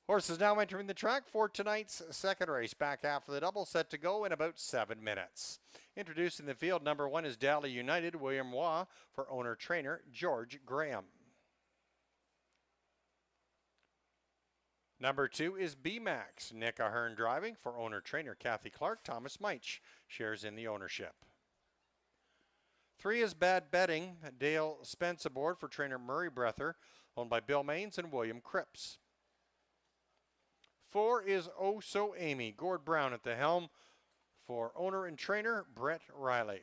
Horses now entering the track for tonight's second race. Back half of the double set to go in about 7 minutes. Introducing the field, number 1 is Dally United, William Waugh, for owner-trainer George Graham. Number 2 is B-Max, Nick Ahern driving, for owner-trainer Kathy Clark. Thomas Meich shares in the ownership. 3 is Bad Betting, Dale Spence aboard for trainer Murray Breather, owned by Bill Maines and William Cripps. 4 is Oh So Amy, Gord Brown at the helm for owner and trainer Brett Riley.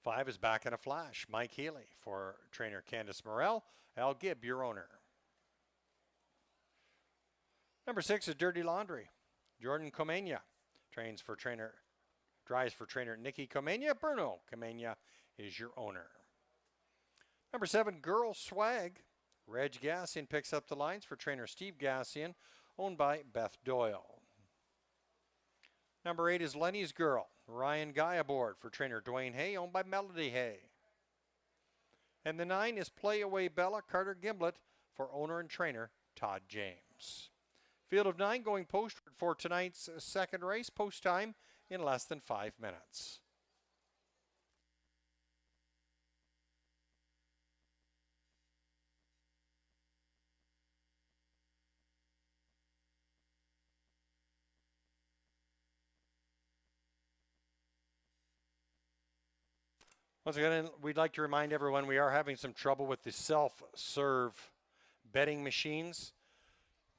5 is Back in a Flash, Mike Healy for trainer Candice Morrell. Al Gibb, your owner. Number 6 is Dirty Laundry, Jordan Comenia drives for trainer Nikki Comenia. Bruno Comenia is your owner. Number 7, Girl Swag, Reg Gassian picks up the lines for trainer Steve Gassian, owned by Beth Doyle. Number 8 is Lenny's Girl, Ryan Guy aboard for trainer Dwayne Hay, owned by Melody Hay. And the 9 is Play Away Bella, Carter Gimblett for owner and trainer Todd James. Field of 9 going postward for tonight's second race. Post time in less than 5 minutes. Once again, we'd like to remind everyone we are having some trouble with the self-serve betting machines.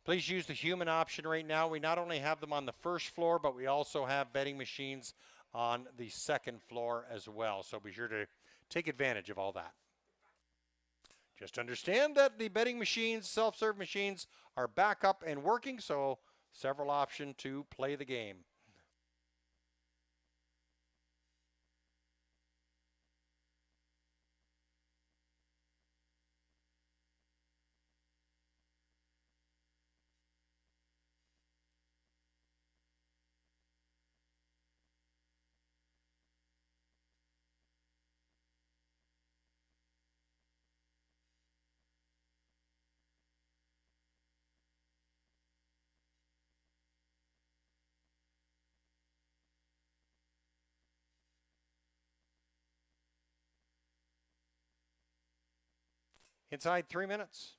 Please use the human option right now. We not only have them on the first floor, but we also have betting machines on the second floor as well. So be sure to take advantage of all that. Just understand that the betting machines, self-serve machines, are back up and working, so several options to play the game. Inside 3 minutes.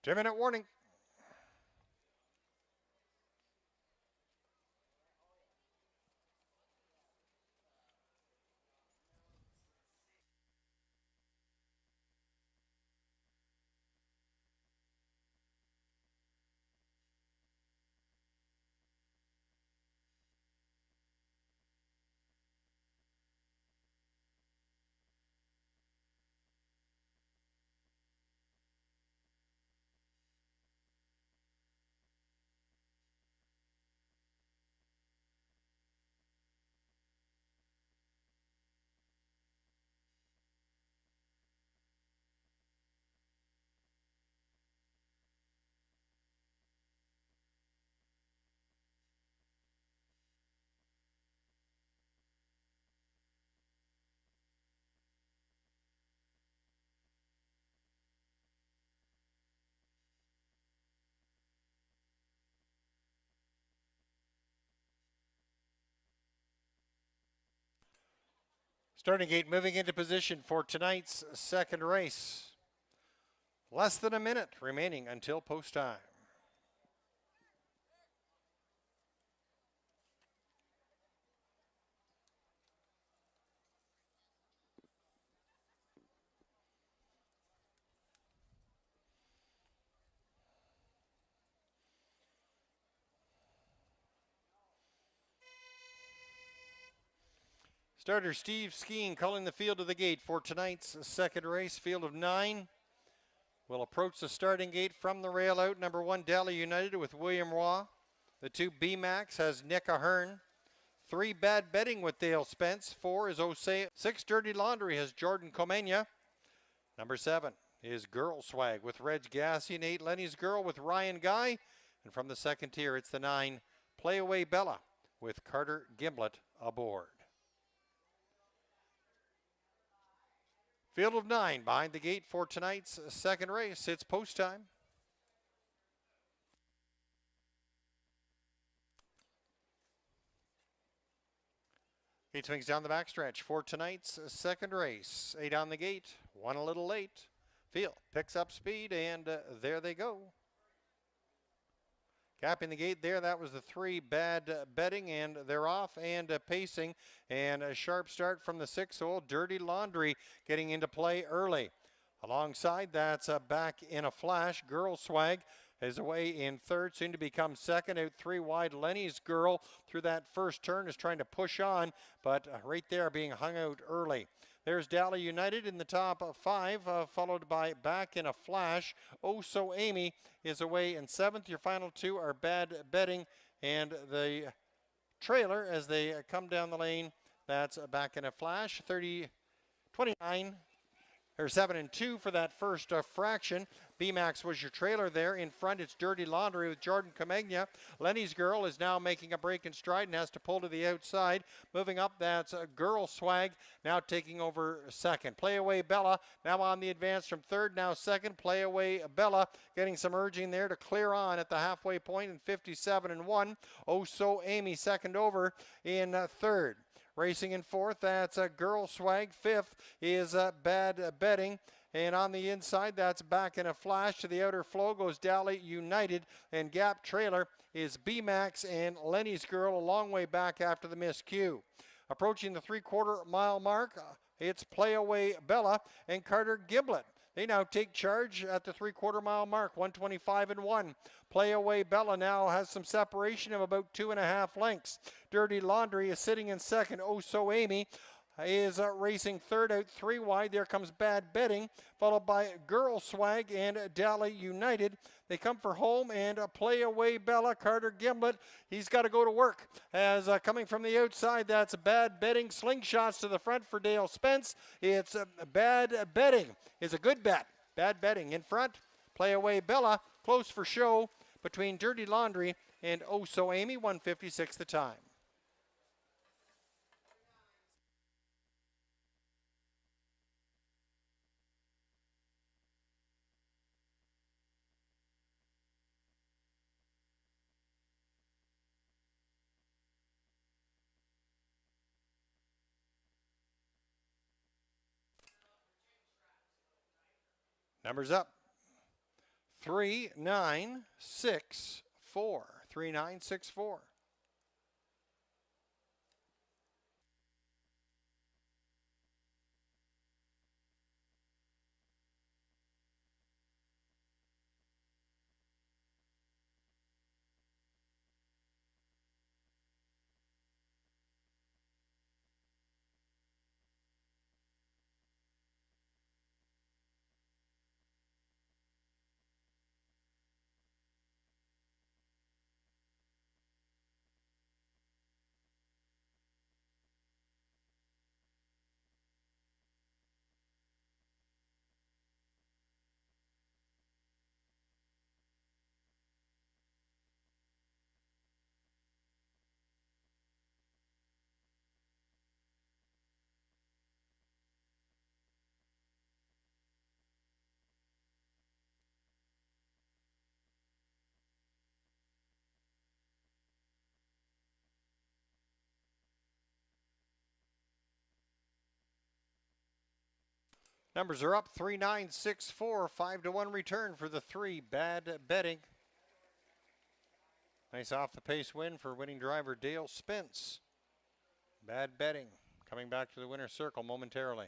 Two-minute warning. Starting gate moving into position for tonight's second race. Less than a minute remaining until post time. Starter Steve Skeen calling the field to the gate for tonight's second race. Field of 9 will approach the starting gate from the rail out. Number 1, Delhi United with William Roy. The 2, B-Max has Nick Ahern. 3, Bad Betting with Dale Spence. 4 is Osei. 6, Dirty Laundry has Jordan Comenia. Number 7 is Girl Swag with Reg Gassi. And 8, Lenny's Girl with Ryan Guy. And from the second tier, it's the 9, Play Away Bella with Carter Gimblett aboard. Field of 9 behind the gate for tonight's second race. It's post time. Gate swings down the backstretch for tonight's second race. 8 on the gate, 1 a little late. Field picks up speed, and there they go. Capping the gate there, that was the 3 bad betting, and they're off and pacing, and a sharp start from the 6-hole. Dirty Laundry getting into play early. Alongside, that's back in a flash. Girl Swag is away in third, soon to become second. Out 3 wide. Lenny's Girl through that first turn is trying to push on, but right there being hung out early. There's Dally United in the top 5, followed by Back in a Flash. Oh So Amy is away in 7th. Your final 2 are Bad Betting, and the trailer as they come down the lane, that's Back in a Flash. 29 or 7 and 2 for that first fraction. BMAX was your trailer there. In front, it's Dirty Laundry with Jordan Comegna. Lenny's Girl is now making a break in stride and has to pull to the outside. Moving up, that's Girl Swag, now taking over second. Play Away Bella, now on the advance from third, now second. Play Away Bella getting some urging there to clear on at the halfway point in 57 and 1. Oh So Amy second over in third. Racing in fourth, that's Girl Swag. Fifth is Bad Betting. And on the inside, that's Back in a Flash. To the outer flow goes Dally United. And Gap Trailer is BMAX and Lenny's Girl a long way back after the miscue. Approaching the 3/4 mile mark, it's Play Away Bella and Carter Giblet. They now take charge at the 3/4 mile mark, 125 and 1. Play Away Bella now has some separation of about 2.5 lengths. Dirty Laundry is sitting in second. Oh So Amy is racing third out 3 wide. There comes Bad Betting, followed by Girl Swag and Dally United. They come for home and Play Away Bella. Carter Gimlet, he's got to go to work. As coming from the outside, that's Bad Betting. Slingshots to the front for Dale Spence. It's Bad Betting is a good bet. Bad Betting in front. Play Away Bella, close for show between Dirty Laundry and Oh So Amy, 156 the time. Numbers up. 3964. 3964. Numbers are up. 3964. 5-1 return for the 3 Bad Betting. Nice off the pace win for winning driver Dale Spence. Bad Betting coming back to the winner's circle momentarily.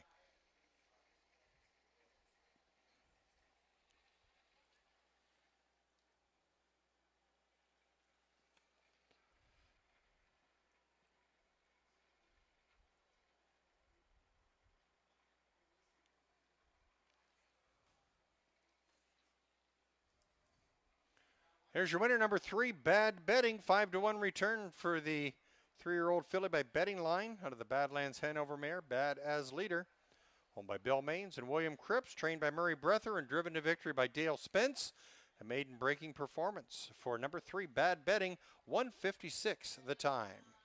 Here's your winner, number 3, Bad Betting. 5-1 return for the 3-year-old filly by Betting Line out of the Badlands Hanover mare, Bad as Leader. Owned by Bill Maines and William Cripps, trained by Murray Breather and driven to victory by Dale Spence. A maiden-breaking performance for number 3, Bad Betting, 156 the time.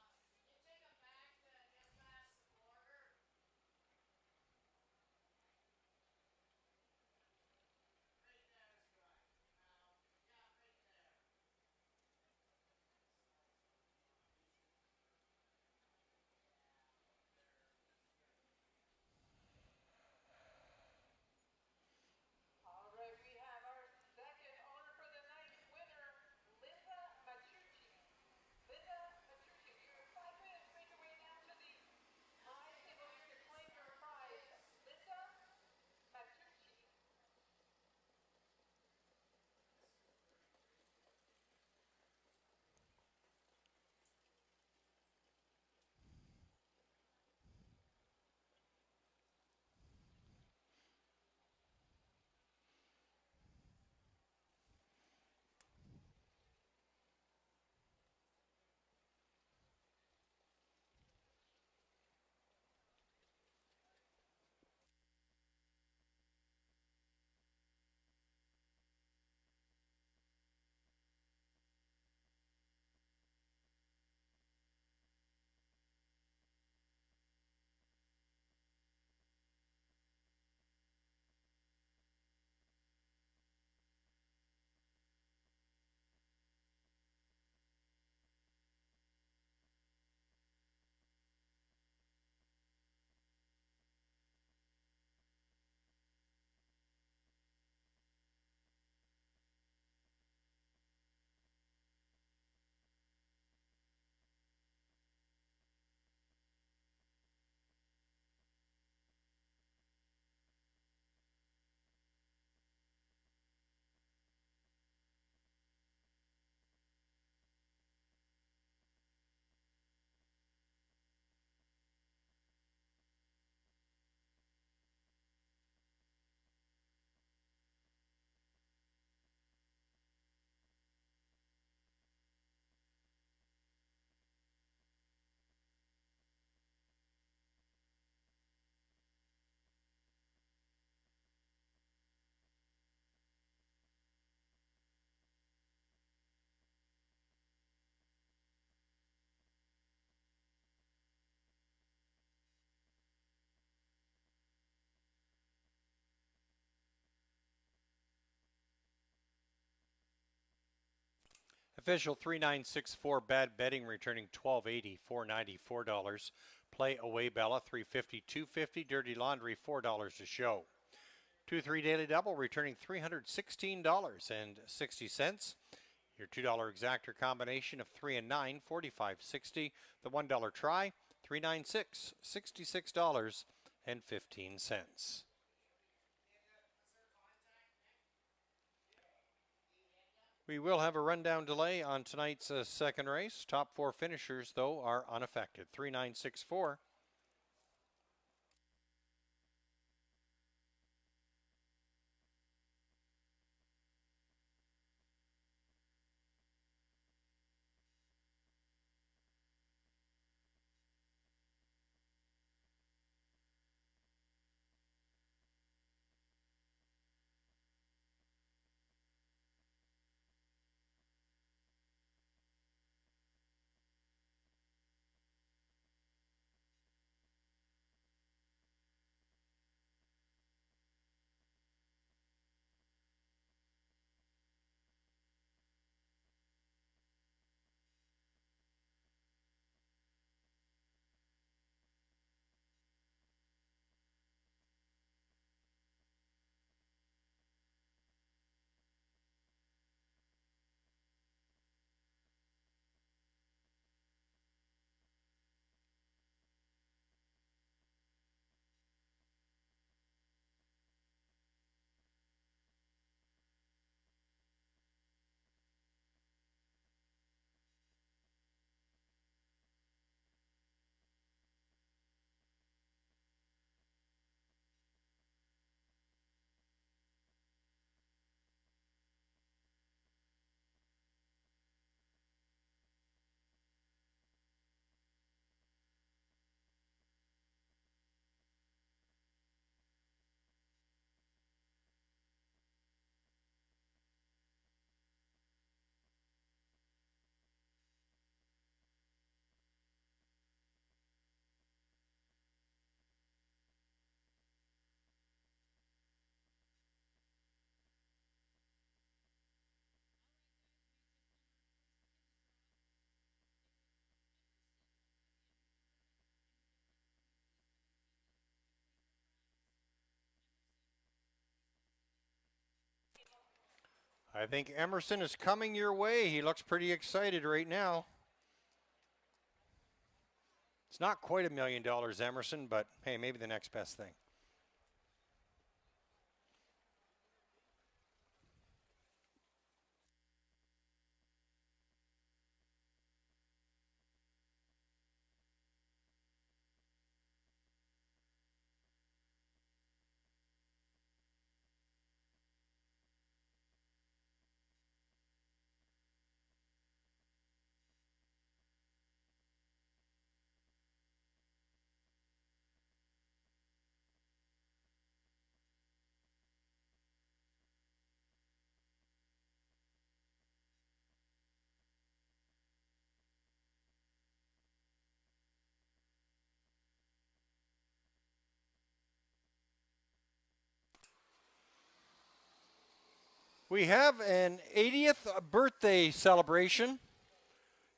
Official 3964 bad betting returning $12.80, $4.94. Play away Bella 350, $2.50. Dirty Laundry $4 a show. 2-3 daily double returning $316.60. Your $2 exactor combination of 3 and 9, $45.60. The $1 try, $396, $66.15. We will have a rundown delay on tonight's second race. Top 4 finishers, though, are unaffected. 3964. I think Emerson is coming your way. He looks pretty excited right now. It's not quite $1 million, Emerson, but hey, maybe the next best thing. We have an 80th birthday celebration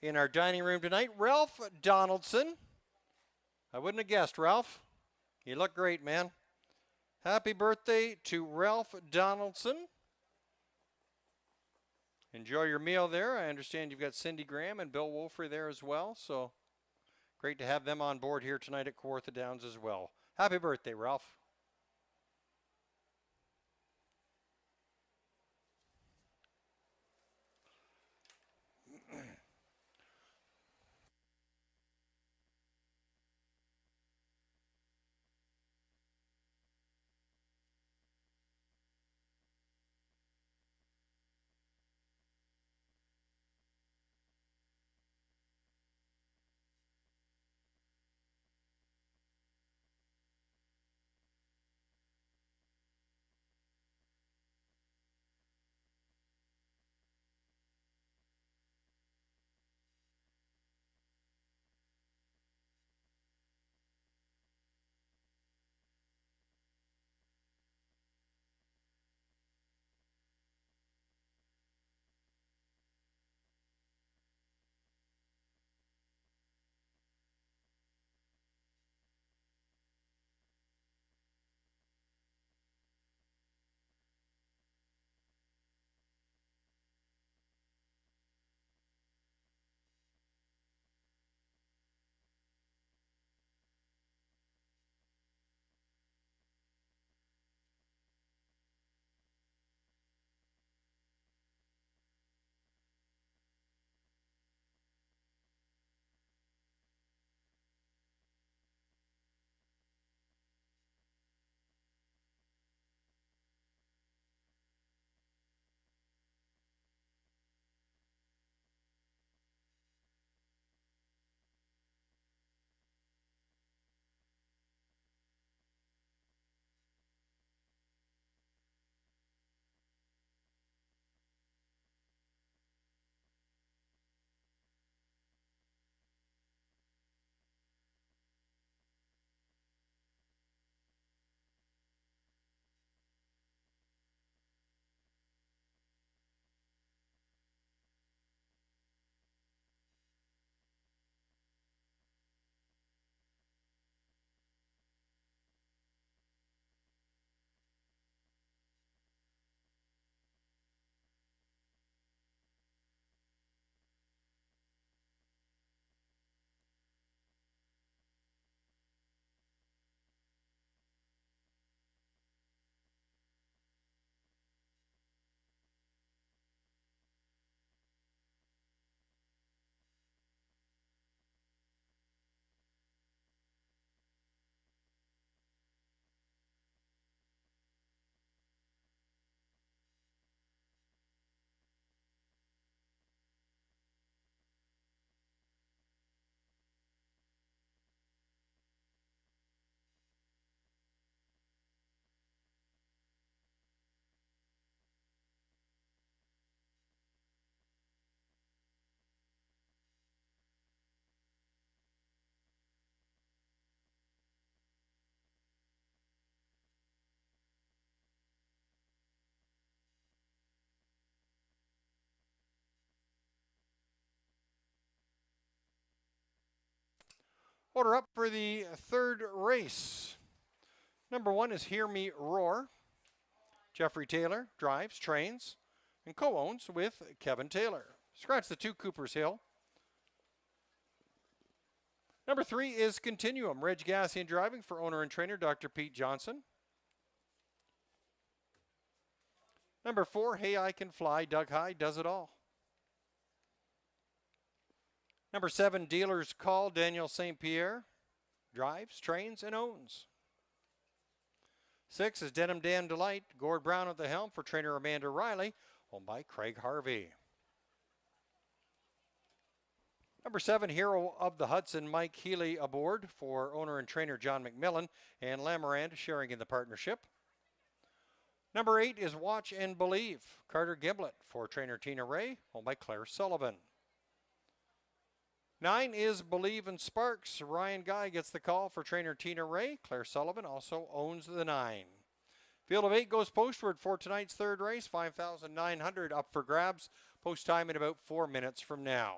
in our dining room tonight. Ralph Donaldson. I wouldn't have guessed, Ralph. You look great, man. Happy birthday to Ralph Donaldson. Enjoy your meal there. I understand you've got Cindy Graham and Bill Wolfer there as well, so great to have them on board here tonight at Kawartha Downs as well. Happy birthday, Ralph. Order up for the third race. Number 1 is Hear Me Roar. Jeffrey Taylor drives, trains, and co-owns with Kevin Taylor. Scratch the 2 Cooper's Hill. Number 3 is Continuum. Reg Gassian driving for owner and trainer Dr. Pete Johnson. Number 4, Hey I Can Fly. Doug High does it all. Number 7, Dealer's Call. Daniel St. Pierre drives, trains, and owns. 6 is Denim Dan Delight. Gord Brown at the helm for trainer Amanda Riley, owned by Craig Harvey. Number 7, Hero of the Hudson, Mike Healy aboard for owner and trainer John McMillan, and Lamarand sharing in the partnership. Number 8 is Watch and Believe. Carter Gimblett for trainer Tina Ray, owned by Claire Sullivan. 9 is Believe in Sparks. Ryan Guy gets the call for trainer Tina Ray. Claire Sullivan also owns the 9. Field of 8 goes postward for tonight's third race. 5,900 up for grabs. Post time in about 4 minutes from now.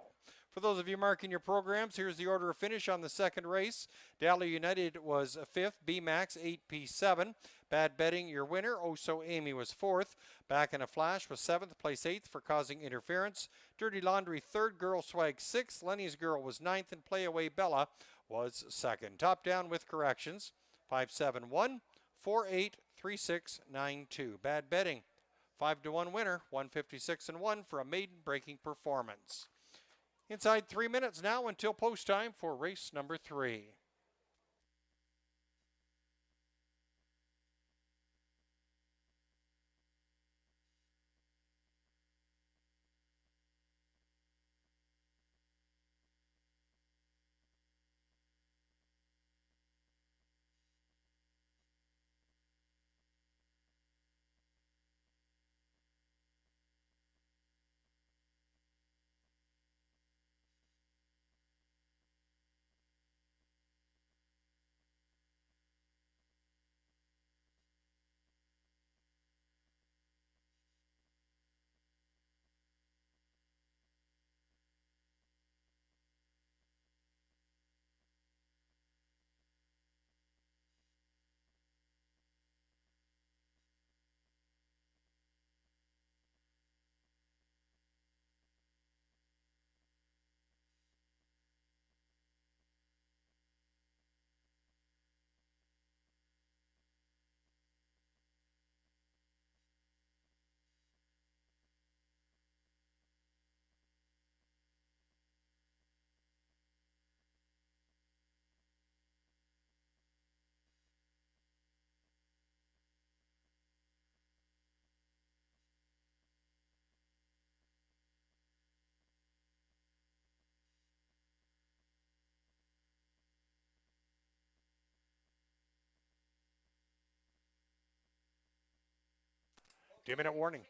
For those of you marking your programs, here's the order of finish on the second race. Dally United was 5th, B-Max 8P7. Bad Betting, your winner. Oh So Amy was 4th. Back in a Flash was 7th, place 8th for causing interference. Dirty Laundry 3rd, Girl Swag 6th. Lenny's Girl was 9th, and Play Away Bella was 2nd. Top down with corrections. 571 483692. Bad Betting 5-1 winner, 156-1 for a maiden breaking performance. Inside 3 minutes now until post time for race number 3. Two-minute warning.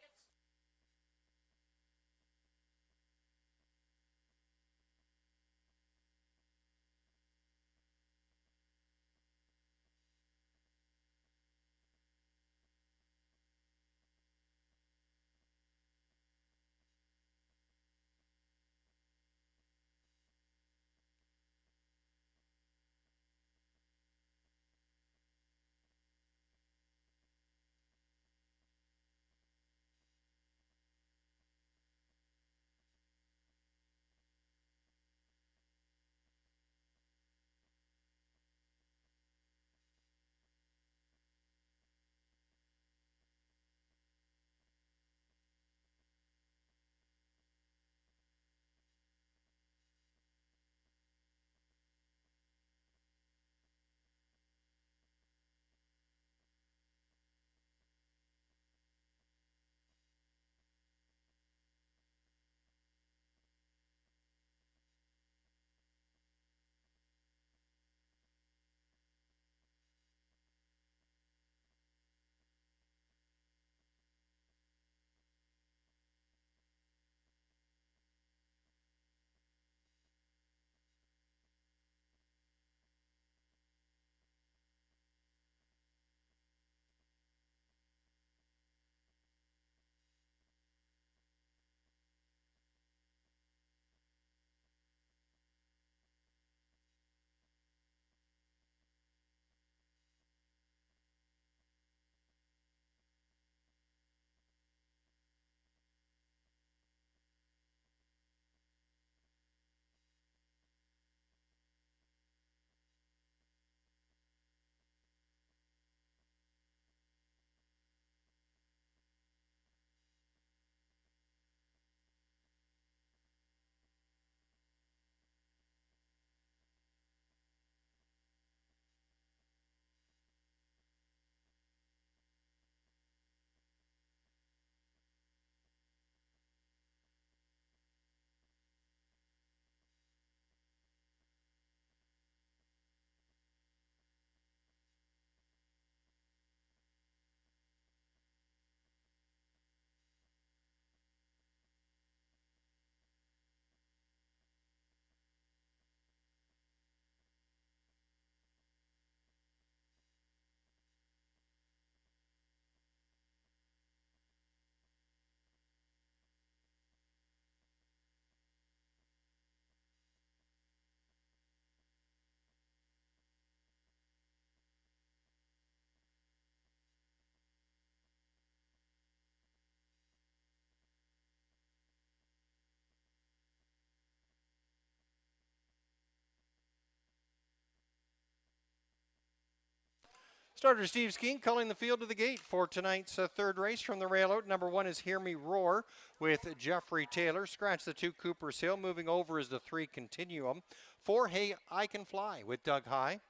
Starter Steve Skeen calling the field to the gate for tonight's third race from the rail out. Number 1 is Hear Me Roar with Jeffrey Taylor. Scratch the 2 Cooper's Hill. Moving over is the 3 Continuum. 4 Hey I Can Fly with Doug High.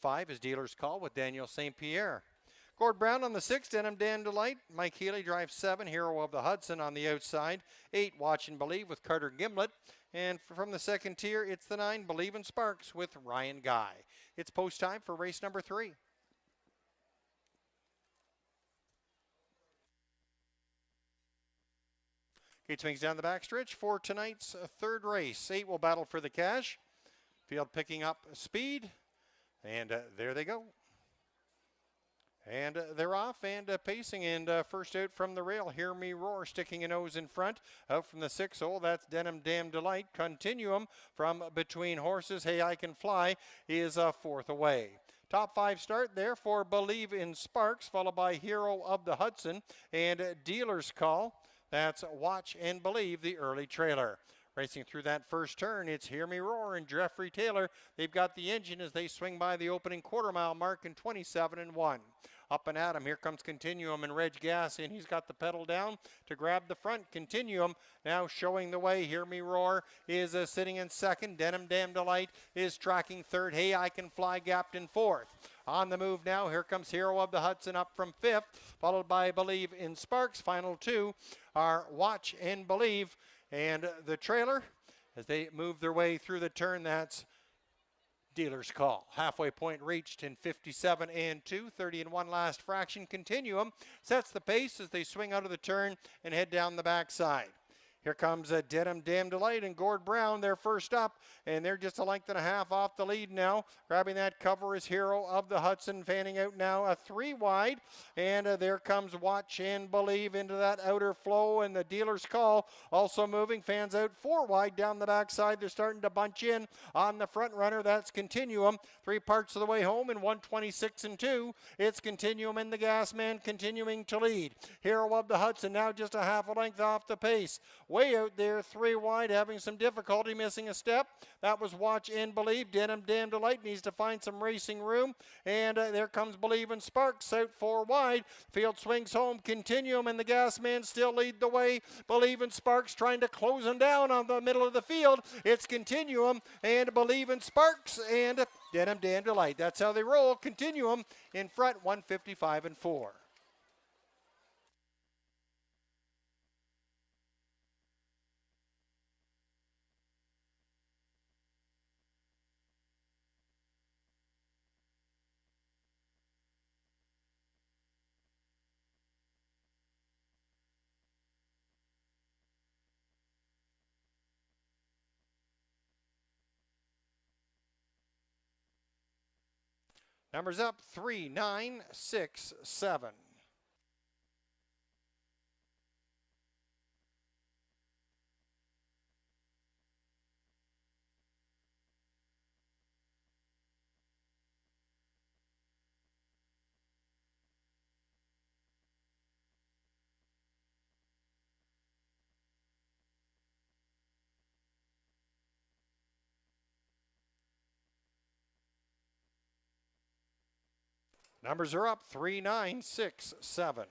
5 is Dealer's Call with Daniel St. Pierre. Gord Brown on the 6, Denim Dan Delight. Mike Healy drives 7, Hero of the Hudson on the outside. 8, Watch and Believe with Carter Gimlet. And from the second tier, it's the 9, Believe in Sparks with Ryan Guy. It's post time for race number 3. Gate swings down the backstretch for tonight's third race. 8 will battle for the cash. Field picking up speed. And there they go. And they're off and pacing. And first out from the rail, Hear Me Roar, sticking a nose in front. Out from the 6 hole, that's Denim Dam Delight. Continuum from between horses, Hey I Can Fly, is fourth away. Top 5 start there for Believe in Sparks, followed by Hero of the Hudson and Dealer's Call. That's Watch and Believe, the early trailer. Racing through that first turn, it's Hear Me Roar and Jeffrey Taylor. They've got the engine as they swing by the opening quarter-mile mark in 27-1. Up and at him, here comes Continuum and Reg Gas in. He's got the pedal down to grab the front. Continuum now showing the way. Hear Me Roar is sitting in second. Denim Dam Delight is tracking third. Hey I Can Fly gapped in fourth. On the move now, here comes Hero of the Hudson up from fifth, followed by Believe in Sparks. Final 2 are Watch and Believe. And the trailer, as they move their way through the turn, that's Dealer's Call. Halfway point reached in 57-2, 30-1 last fraction. Continuum sets the pace as they swing out of the turn and head down the backside. Here comes Denim Dam Delight and Gord Brown. They're first up, and they're just a length and a half off the lead now. Grabbing that cover is Hero of the Hudson, fanning out now a 3 wide. And there comes Watch and Believe into that outer flow, and the Dealer's Call also moving. Fans out 4 wide down the backside. They're starting to bunch in on the front runner. That's Continuum. 3 parts of the way home in 126-2. It's Continuum and the Gas Man continuing to lead. Hero of the Hudson now just a half a length off the pace. Way out there, 3 wide, having some difficulty, missing a step. That was Watch and Believe. Denim Dam Delight needs to find some racing room. And there comes Believe in Sparks out 4 wide. Field swings home. Continuum and the Gas Man still lead the way. Believe in Sparks trying to close them down on the middle of the field. It's Continuum and Believe in Sparks and Denim Dam Delight. That's how they roll. Continuum in front, 155-4. Numbers up 3, 9, 6, 7. Numbers are up 3, 9, 6, 7.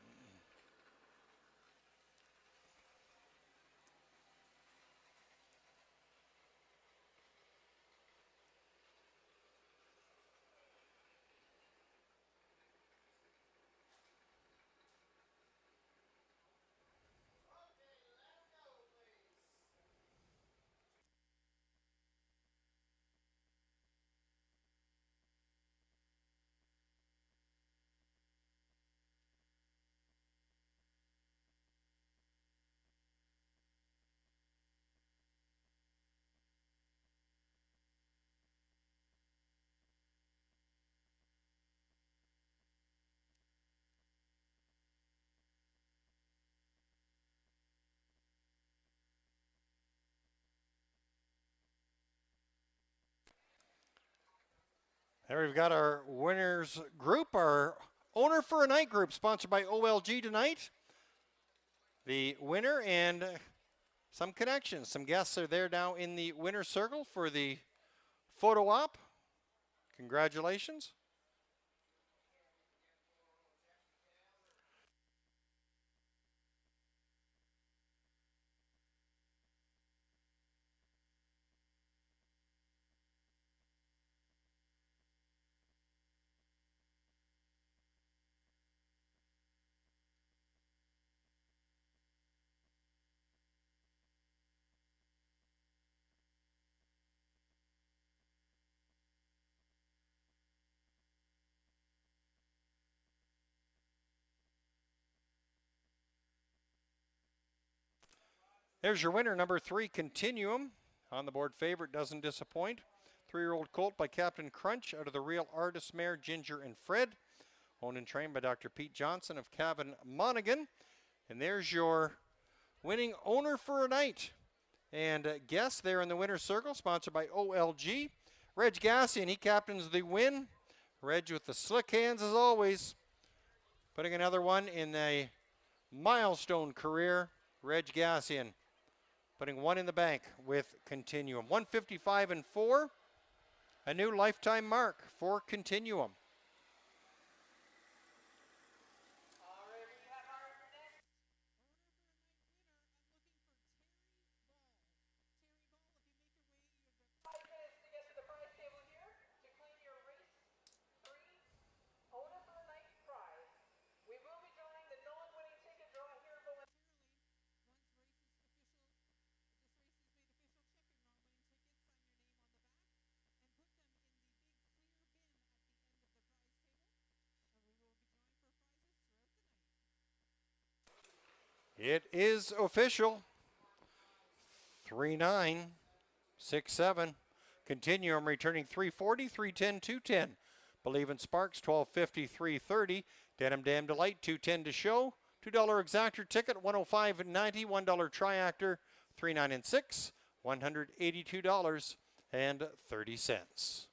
There we've got our winners group, our owner for a night group, sponsored by OLG tonight. The winner and some connections. Some guests are there now in the winner's circle for the photo op. Congratulations. There's your winner, number 3, Continuum. On the board favorite, doesn't disappoint. 3-year-old colt by Captain Crunch out of the Real Artist mare Ginger and Fred. Owned and trained by Dr. Pete Johnson of Cavan Monaghan. And there's your winning owner for a night. And guest there in the winner's circle, sponsored by OLG. Reg Gassian, he captains the win. Reg with the slick hands as always. Putting another one in a milestone career. Reg Gassian putting one in the bank with Continuum. 155 and 4. A new lifetime mark for Continuum. It is official. 3-9, 6-7. Continuum returning 340, 310, 210. Believe in Sparks, 1250, 330. Denim Dam Delight, 210 to show. $2 exactor ticket, 105.90. $1 triactor, 3, 9, and 6. $182.30.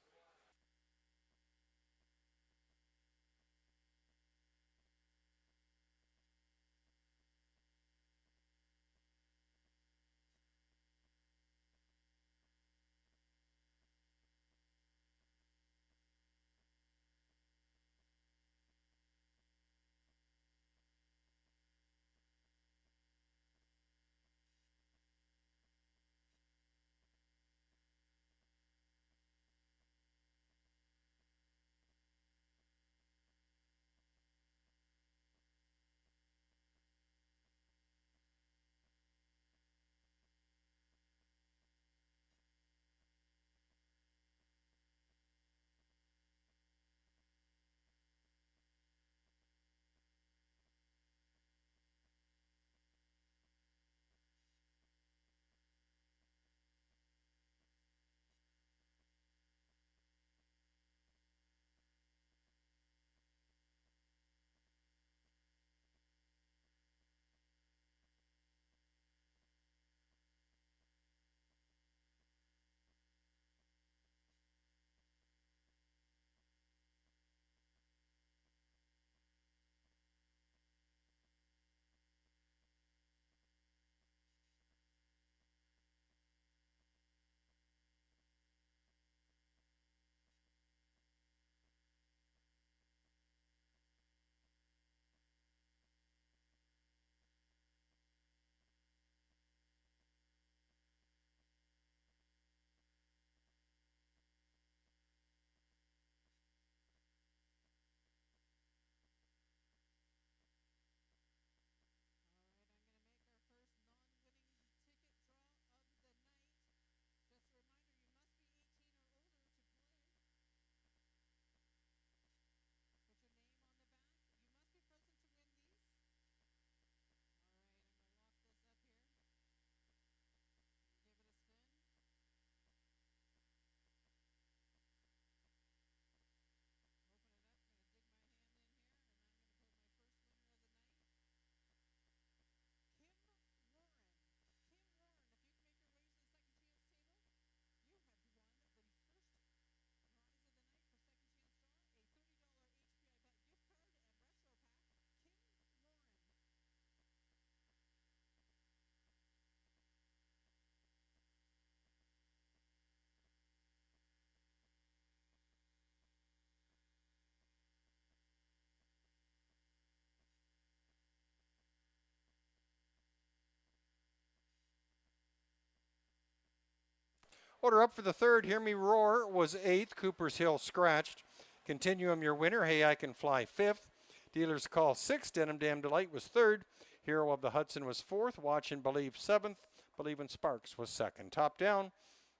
Order up for the third. Hear Me Roar was 8th. Cooper's Hill scratched. Continuum your winner. Hey, I Can Fly 5th. Dealer's Call 6th. Denim Dam Delight was 3rd. Hero of the Hudson was 4th. Watch and Believe 7th. Believe in Sparks was 2nd. Top down.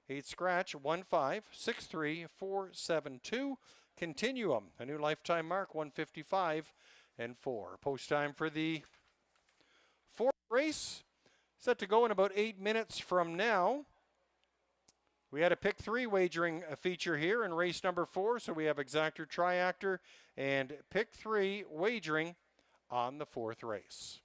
8 scratch. 1-5. 6-3. 4-7-2. Continuum. A new lifetime mark. 155 and 4. Post time for the fourth race. Set to go in about 8 minutes from now. We had a pick 3 wagering feature here in race number 4, so we have exactor, triactor, and pick 3 wagering on the 4th race.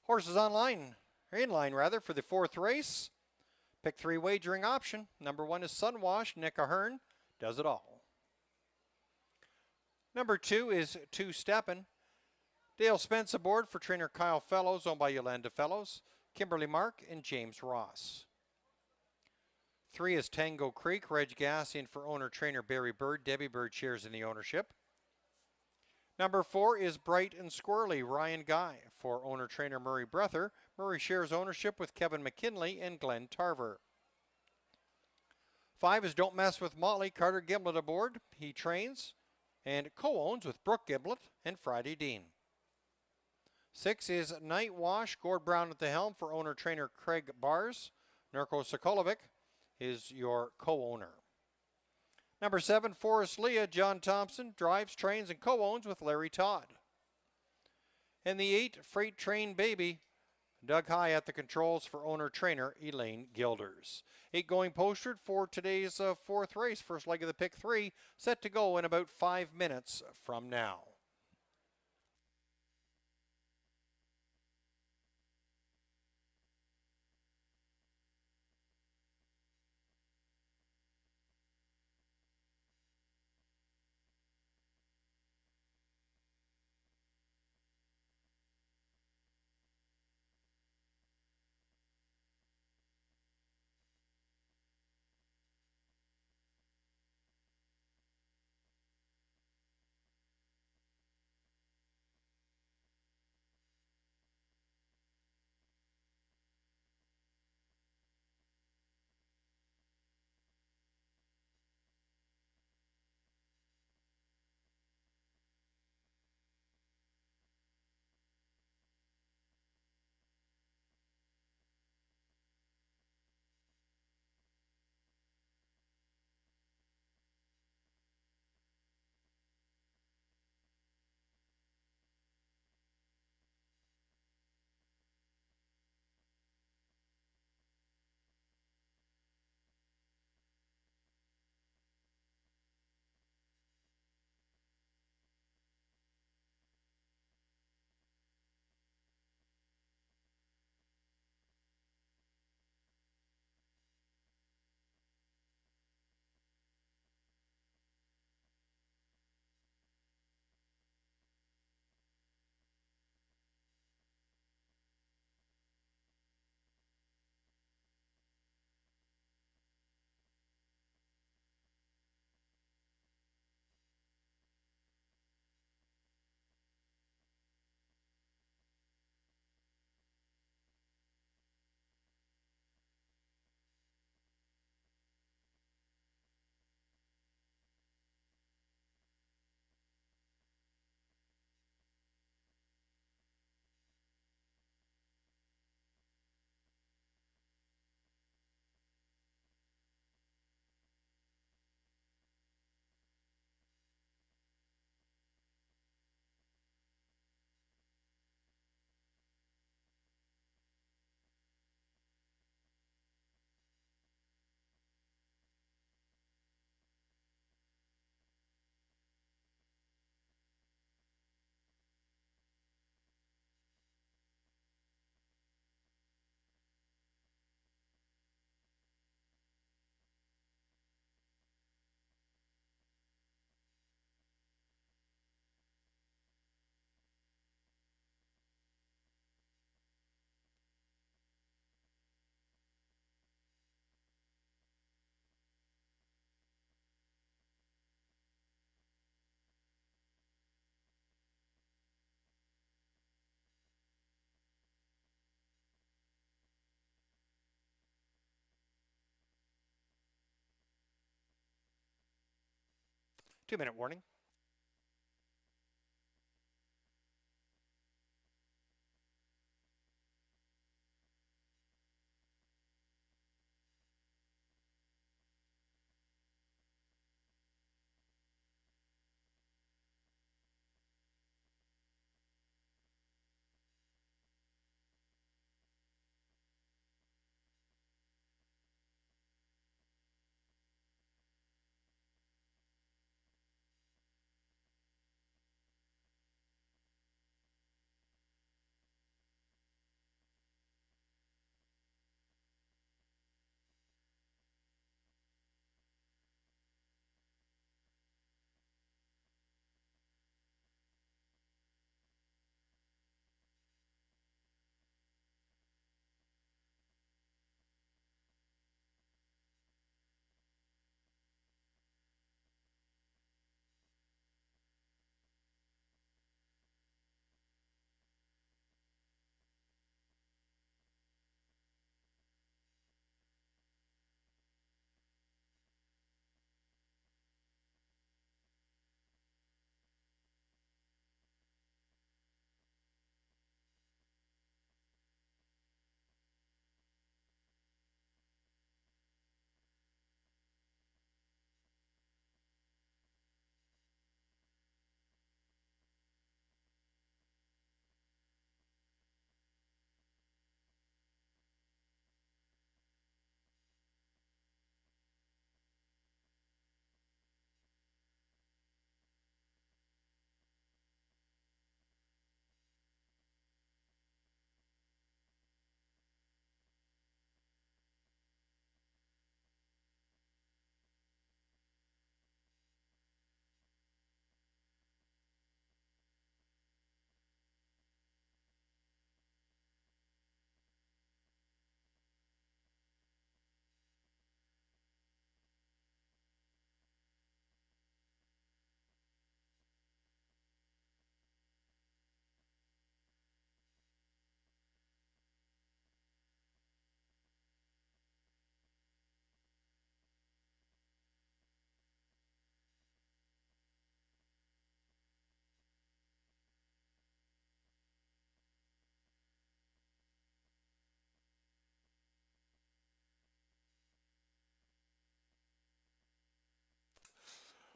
Horses online, in line rather, for the 4th race. Pick 3 wagering option. Number 1 is Sunwash. Nick Ahern does it all. Number 2 is Two Steppin'. Dale Spence aboard for trainer Kyle Fellows, owned by Yolanda Fellows, Kimberly Mark, and James Ross. 3 is Tango Creek. Reg Gassian for owner-trainer Barry Bird. Debbie Bird shares in the ownership. Number 4 is Bright and Squirrely. Ryan Guy for owner-trainer Murray Breather. Murray shares ownership with Kevin McKinley and Glenn Tarver. 5 is Don't Mess with Molly. Carter Gimblett aboard. He trains and co-owns with Brooke Gimblett and Friday Dean. 6 is Night Wash. Gord Brown at the helm for owner-trainer Craig Bars. Nurko Sokolovic is your co-owner. Number 7, Forest Leah. John Thompson drives, trains, and co-owns with Larry Todd. And the 8, Freight Train Baby. Doug High at the controls for owner-trainer Elaine Gilders. 8 going postured for today's 4th race. First leg of the pick 3 set to go in about 5 minutes from now. 2-minute warning.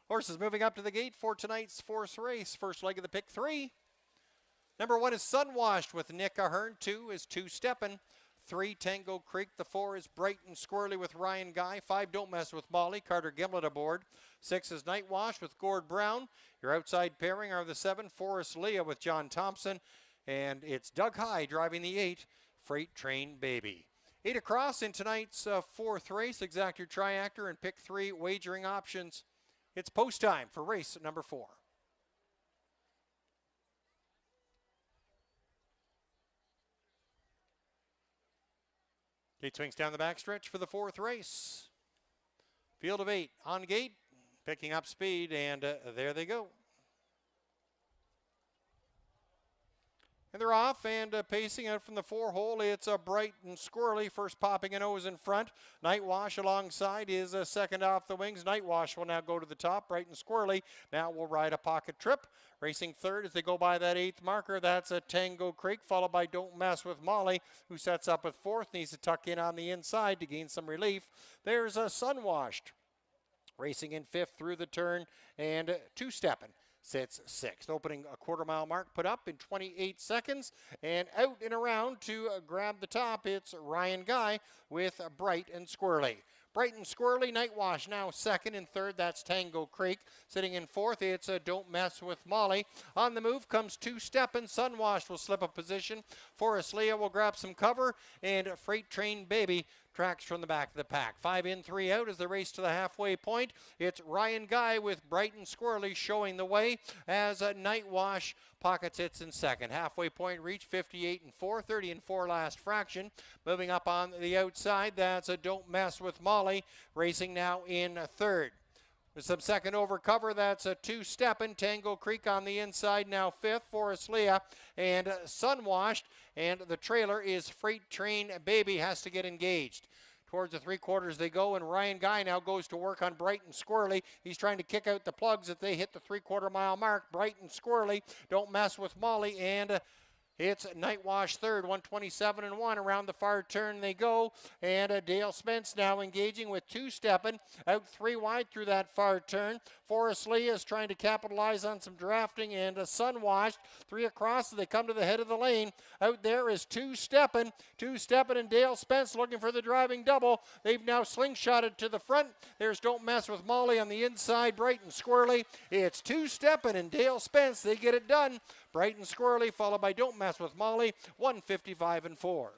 Horses moving up to the gate for tonight's fourth race. First leg of the pick 3. Number 1 is Sunwashed with Nick Ahern. 2 is Two Steppin'. 3, Tango Creek. The 4 is Bright and Squirrely with Ryan Guy. 5, Don't Mess with Molly. Carter Gimlet aboard. 6 is Night Wash with Gord Brown. Your outside pairing are the 7, Forest Leah with John Thompson. And it's Doug High driving the 8, Freight Train Baby. 8 across in tonight's fourth race. Exact your triactor and pick 3 wagering options. It's post time for race number 4. Gate swings down the backstretch for the fourth race. Field of 8 on gate, picking up speed, and there they go. And they're off and pacing out from the 4-hole. It's a Bright and Squirrely, first popping a nose in front. Night Wash alongside is a second off the wings. Night Wash will now go to the top. Bright and Squirrely now will ride a pocket trip. Racing third as they go by that 8th marker. That's a Tango Creek, followed by Don't Mess with Molly, who sets up with 4th. Needs to tuck in on the inside to gain some relief. There's a Sunwashed. Racing in 5th through the turn, and Two Steppin' sits 6th. Opening a quarter-mile mark put up in 28 seconds. And out and around to grab the top, it's Ryan Guy with Bright and Squirrely. Bright and Squirrely, Night Wash now 2nd, and 3rd, that's Tango Creek. Sitting in 4th, it's Don't Mess with Molly. On the move comes Two Steppin'. Sunwash will slip a position. Forest Leah will grab some cover, and Freight Train Baby tracks from the back of the pack. 5 in, 3 out as they race to the halfway point. It's Ryan Guy with Bright and Squirrely showing the way as Night Wash pockets hits in 2nd. Halfway point reached, 58 and 4, 30 and 4 last fraction. Moving up on the outside, that's a Don't Mess with Molly, racing now in 3rd. With some second over cover, that's a Two Steppin'. Tango Creek on the inside, now 5th. Forest Leah and Sunwashed. And the trailer is Freight Train Baby, has to get engaged. Towards the three-quarters they go, and Ryan Guy now goes to work on Brighton Squirrely. He's trying to kick out the plugs if they hit the three-quarter-mile mark. Brighton Squirrely, don't mess with Molly, and it's Nightwash third, 127 and 1. Around the far turn they go, and Dale Spence now engaging with two-stepping out three wide through that far turn. Forrest Lee is trying to capitalize on some drafting, and Sunwashed three across as they come to the head of the lane. Out there is two-stepping, and Dale Spence looking for the driving double. They've now slingshotted to the front. There's Don't Mess with Molly on the inside. Brighton Squirrely. It's two-stepping and Dale Spence. They get it done. Brighton Squirrely followed by Don't Mess with Molly, 155 and 4.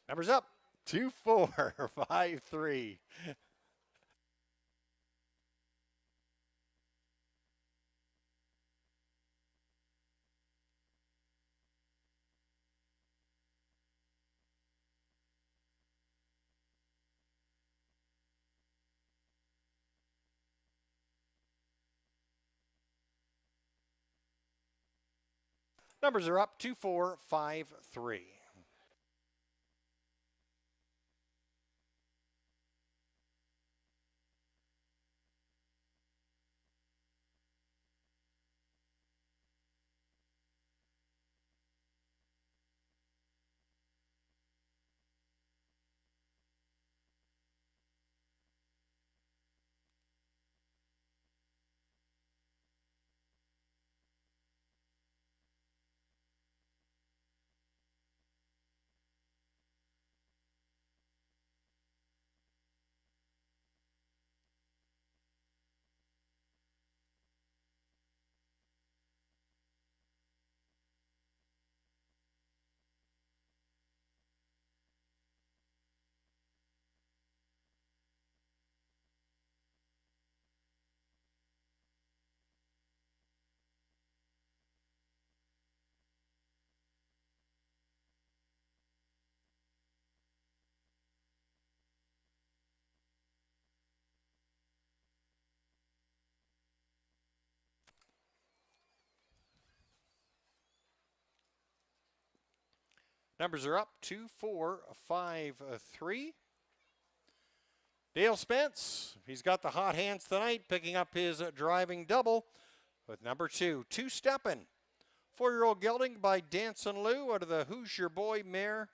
Numbers up, 2, 4, 5, 3. Numbers are up, 2, 4, 5, 3. Numbers are up, 2, 4, 5, 3. Dale Spence, he's got the hot hands tonight, picking up his driving double with number 2, two-stepping. 4-year-old gelding by Danson Lou out of the Who's Your Boy mare,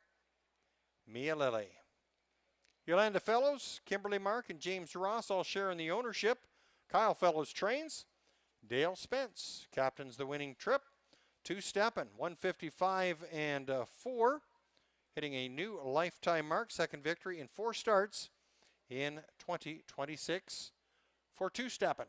Mia Lily. Yolanda Fellows, Kimberly Mark, and James Ross all share in the ownership. Kyle Fellows trains. Dale Spence captains the winning trip. Two-stepping, 155 and 4. Hitting a new lifetime mark, second victory in 4 starts in 2026 for two-stepping.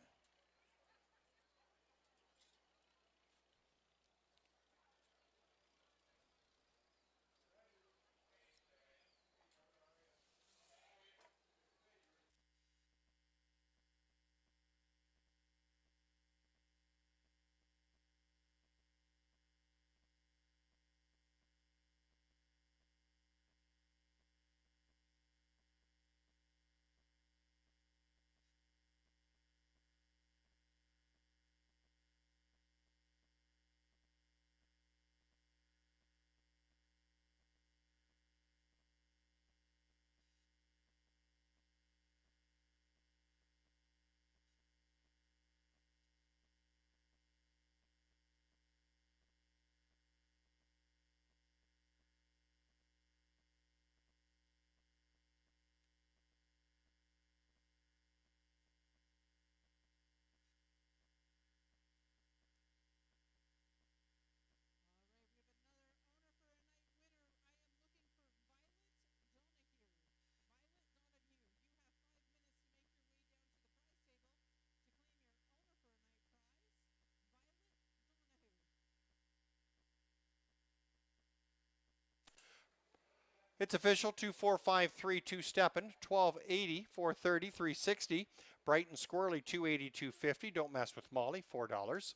It's official, 245-3 two-steppin', 1280, 430, 360. Bright and Squirrely, 280, 250. Don't mess with Molly, $4. 2-4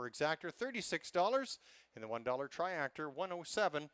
Exactor, $36. And the $1 Triactor, 107.05.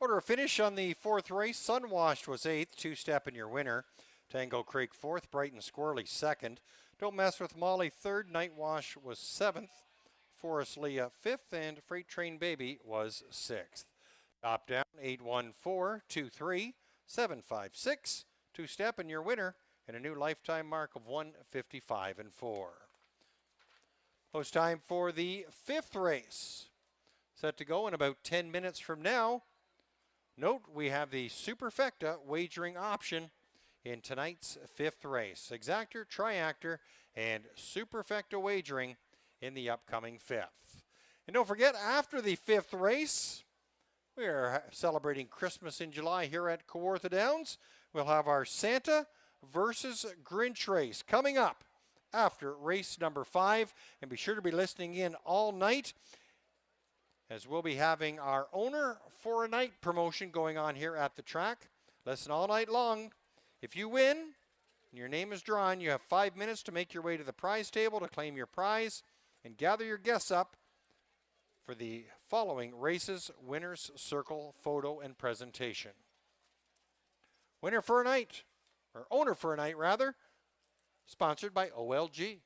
Order of finish on the fourth race. Sunwashed was eighth, two-step in your winner. Tango Creek fourth, Bright and Squirrely second. Don't Mess with Molly third, Night Wash was seventh. Forest Leah fifth, and Freight Train Baby was sixth. Top down, 814-23, 756. Two-step in your winner, and a new lifetime mark of 155 and 4. Post time for the fifth race. Set to go in about 10 minutes from now. Note, we have the Superfecta wagering option in tonight's fifth race. Exactor, Triactor, and Superfecta wagering in the upcoming fifth. And don't forget, after the fifth race, we are celebrating Christmas in July here at Kawartha Downs. We'll have our Santa versus Grinch race coming up after race number 5. And be sure to be listening in all night, as we'll be having our Owner for a Night promotion going on here at the track. Listen all night long. If you win and your name is drawn, you have 5 minutes to make your way to the prize table to claim your prize and gather your guests up for the following races, Winner's Circle photo and presentation. Winner for a Night, or Owner for a Night rather, sponsored by OLG.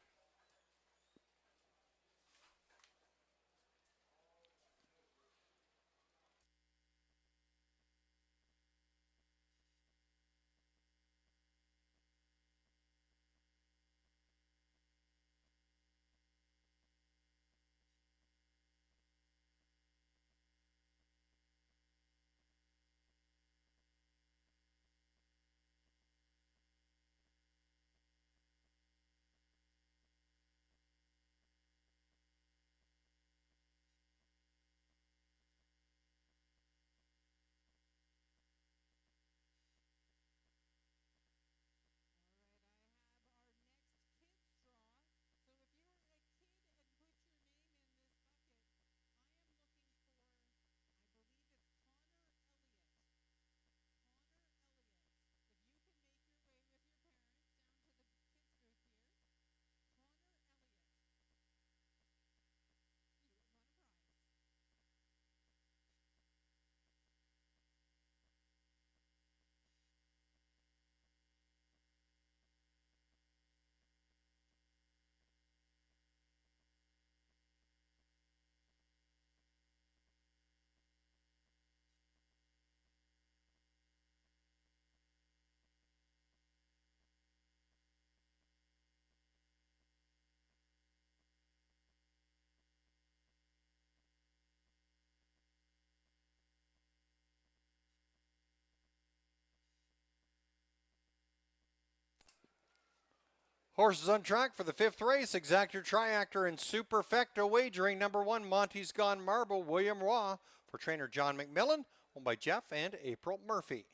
Horses on track for the 5th race. Exactor, Triactor, and Superfecta wagering. Number 1, Monty's Gone Marble, William Roy for trainer John McMillan, owned by Jeff and April Murphy.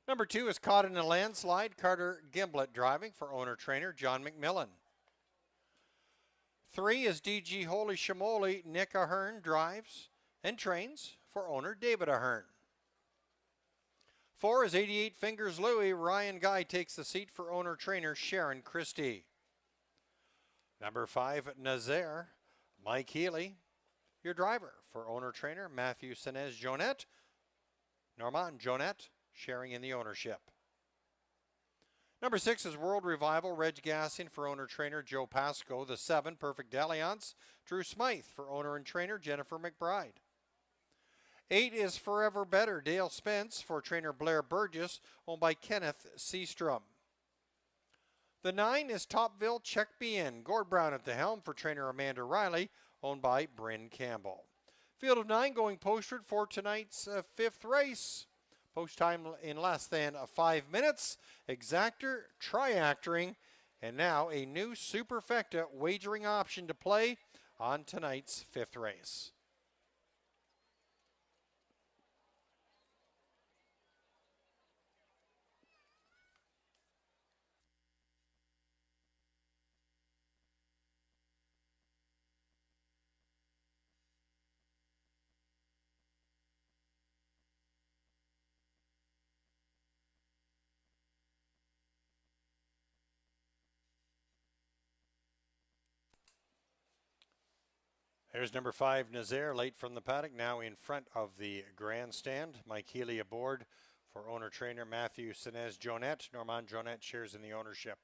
Number 2 is Caught in a Landslide, Carter Gimblett driving for owner-trainer John McMillan. 3 is DG Holy Shamoli, Nick Ahern drives and trains for owner David Ahern. 4 is 88 Fingers Louie, Ryan Guy takes the seat for owner-trainer Sharon Christie. Number 5, Nazaire, Mike Healy, your driver for owner-trainer Matthew Senez Jonette, Normand Jonette sharing in the ownership. Number 6 is World Revival, Reg Gassing for owner-trainer Joe Pasco. The 7, Perfect Dalliance, Drew Smythe for owner and trainer Jennifer McBride. 8 is Forever Better, Dale Spence for trainer Blair Burgess, owned by Kenneth Seastrom. The 9 is Topville, Check Me In, Gord Brown at the helm for trainer Amanda Riley, owned by Bryn Campbell. Field of 9 going postward for tonight's 5th race. Post time in less than 5 minutes. Exactor, Triactoring, and now a new Superfecta wagering option to play on tonight's 5th race. There's number 5, Nazaire, late from the paddock, now in front of the grandstand. Mike Healy aboard for owner-trainer Matthew Senez Jonette. Normand Jonette shares in the ownership.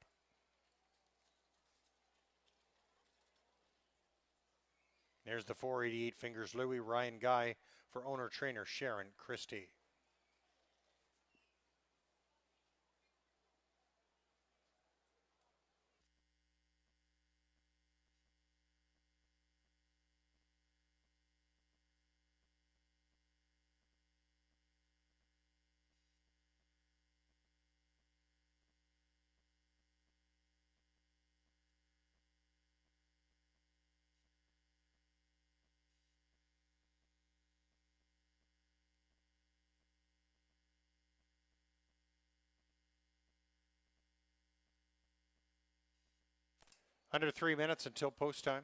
There's the 488 Fingers Louie, Ryan Guy for owner-trainer Sharon Christie. Under 3 minutes until post time.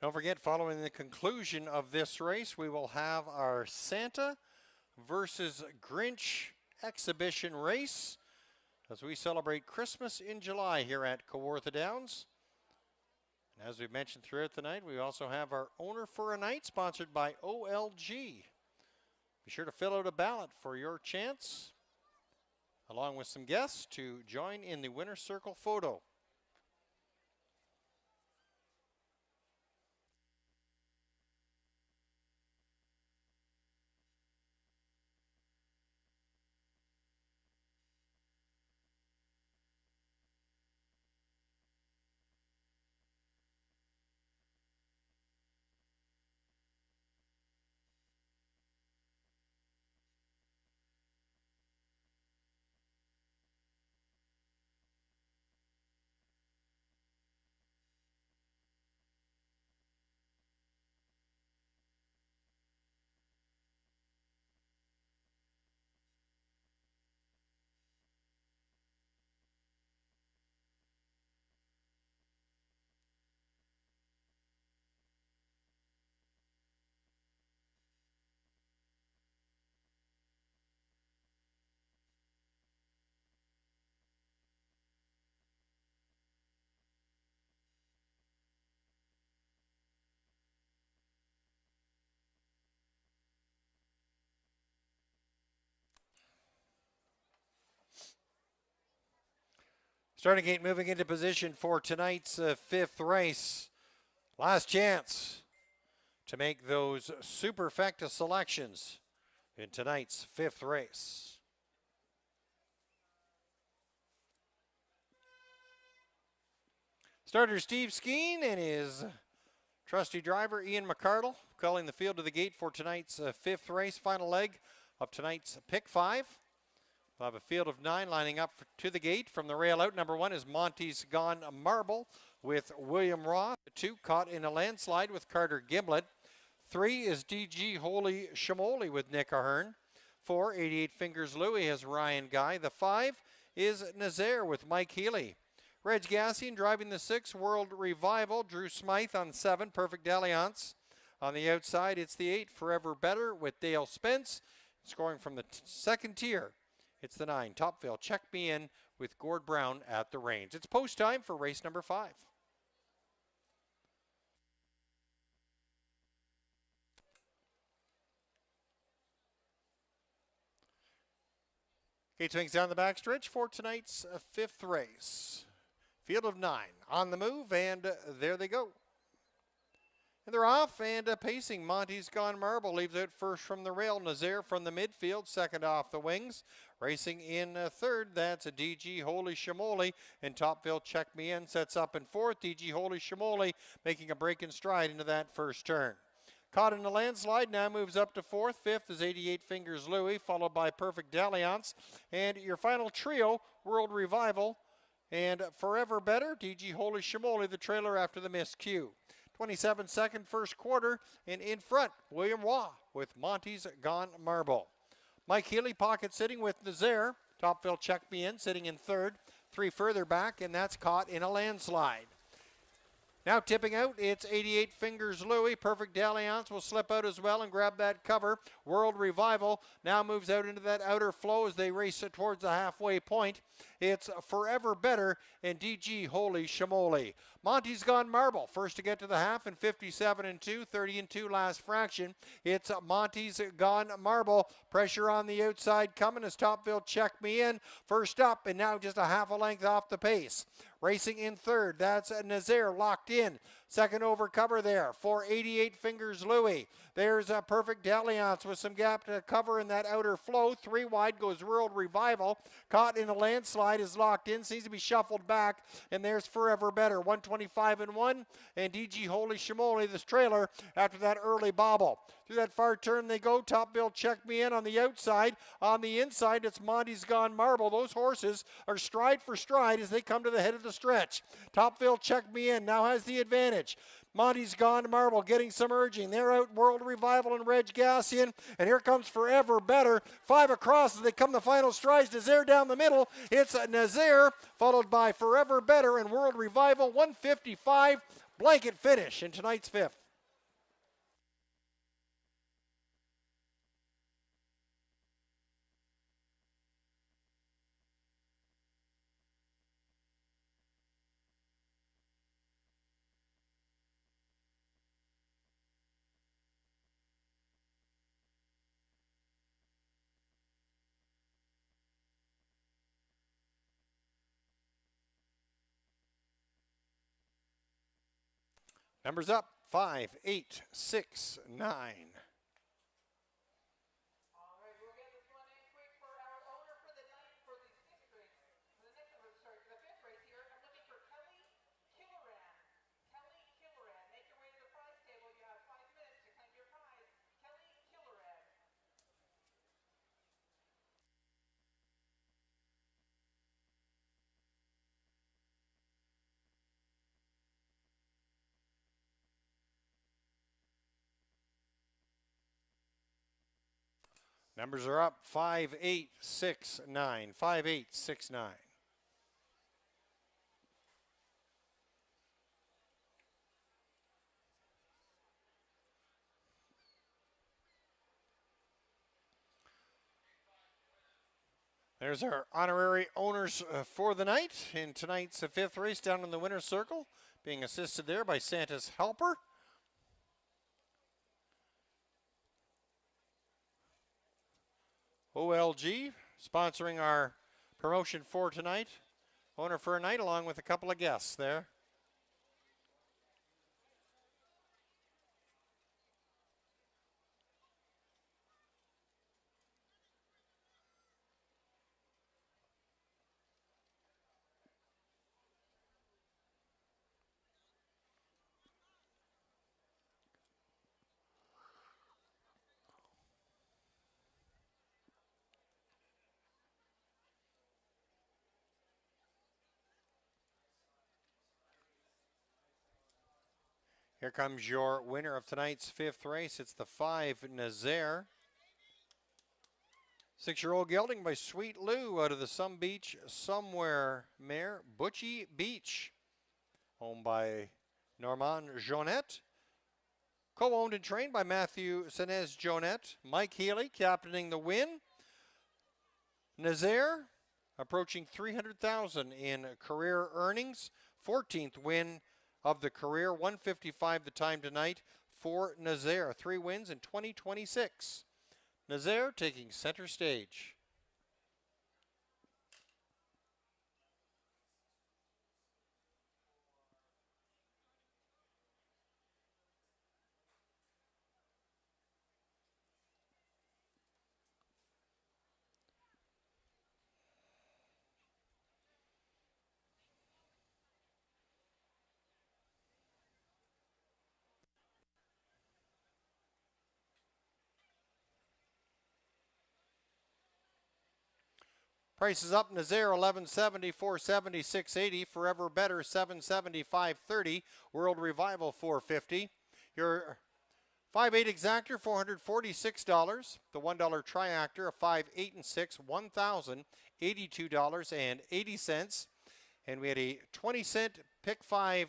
Don't forget, following the conclusion of this race, we will have our Santa versus Grinch exhibition race as we celebrate Christmas in July here at Kawartha Downs. And as we mentioned throughout the night, we also have our Owner for a Night, sponsored by OLG. Be sure to fill out a ballot for your chance, along with some guests, to join in the winner's circle photo. Starting gate moving into position for tonight's fifth race. Last chance to make those superfecta selections in tonight's fifth race. Starter Steve Skeen and his trusty driver Ian McCardle calling the field to the gate for tonight's fifth race, final leg of tonight's pick 5. We'll have a field of 9 lining up to the gate. From the rail out, number 1 is Monty's Gone Marble with William Roth. 2, Caught in a Landslide with Carter Gimlet. 3 is DG Holy Shamoli with Nick Ahern. 4, 88 Fingers Louie has Ryan Guy. The 5 is Nazaire with Mike Healy. Reg Gassian driving the 6, World Revival. Drew Smythe on 7, Perfect Alliance. On the outside, it's the 8, Forever Better with Dale Spence. Scoring from the second tier, it's the 9, Topville Check Me In with Gord Brown at the reins. It's post time for race number 5. Gate swings down the backstretch for tonight's fifth race. Field of 9 on the move, and there they go. And they're off and pacing. Monty's Gone Marble leaves out first from the rail. Nazaire from the midfield, second off the wings. Racing in third, that's a DG Holy Shamoli. And Topville Check Me In sets up in fourth. DG Holy Shamoli making a break in stride into that first turn. Caught in a Landslide now moves up to fourth. Fifth is 88 Fingers Louie, followed by Perfect Dalliance. And your final trio, World Revival and Forever Better. DG Holy Shamoli, the trailer after the missed cue. 27-second first quarter, and in front, William Waugh with Monty's Gone Marble. Mike Healy pocket sitting with Nazaire. Topville Check Me In sitting in third. 3 further back, and that's Caught in a Landslide. Now tipping out, it's 88 Fingers Louie. Perfect Dalliance will slip out as well and grab that cover. World Revival now moves out into that outer flow as they race towards the halfway point. It's Forever Better and DG Holy Shamoli. Monty's Gone Marble, first to get to the half in 57-2, 30-2 last fraction. It's Monty's Gone Marble. Pressure on the outside coming as Topville Check Me In. First up, and now just a half a length off the pace. Racing in third, that's Nazaire locked in. Second over cover there for 88 Fingers Louie. There's a Perfect Dalliance with some gap to cover in that outer flow. 3 wide goes World Revival. Caught in a Landslide is locked in, seems to be shuffled back. And there's Forever Better, 125-1. And DG Holy Shamoli, this trailer, after that early bobble. Through that far turn they go. Topville Check Me In on the outside. On the inside, it's Monty's Gone Marble. Those horses are stride for stride as they come to the head of the stretch. Topville Check Me In now has the advantage. Monty's Gone Marble getting some urging. They're out World Revival and Reg Gassian. And here comes Forever Better. 5 across as they come the final strides. Nazaire down the middle. It's Nazaire followed by Forever Better and World Revival. 155 blanket finish in tonight's fifth. Numbers up, 5, 8, 6, 9. Numbers are up, 5, 8, 6, 9. 5, 8, 6, 9. There's our honorary owners for the night in tonight's fifth race down in the winner's circle, being assisted there by Santa's helper. OLG sponsoring our promotion for tonight. Owner for a night along with a couple of guests there. Here comes your winner of tonight's fifth race. It's the 5 Nazaire. 6-year-old gelding by Sweet Lou out of the Some Beach Somewhere mare, Butchie Beach. Owned by Normand Jonette. Co-owned and trained by Matthew Senez Jonette. Mike Healy captaining the win. Nazaire approaching $300,000 in career earnings. 14th win of the career, 155 the time tonight for Nazaire. 3 wins in 2026. Nazaire taking center stage. Prices up, Nazaire 1170, 470, 680. Forever Better 770, 530. World Revival 450. Your 5/8 exactor $446. The $1 triactor, a 5, 8, and 6, $1,082.80. And we had a 20-cent pick 5,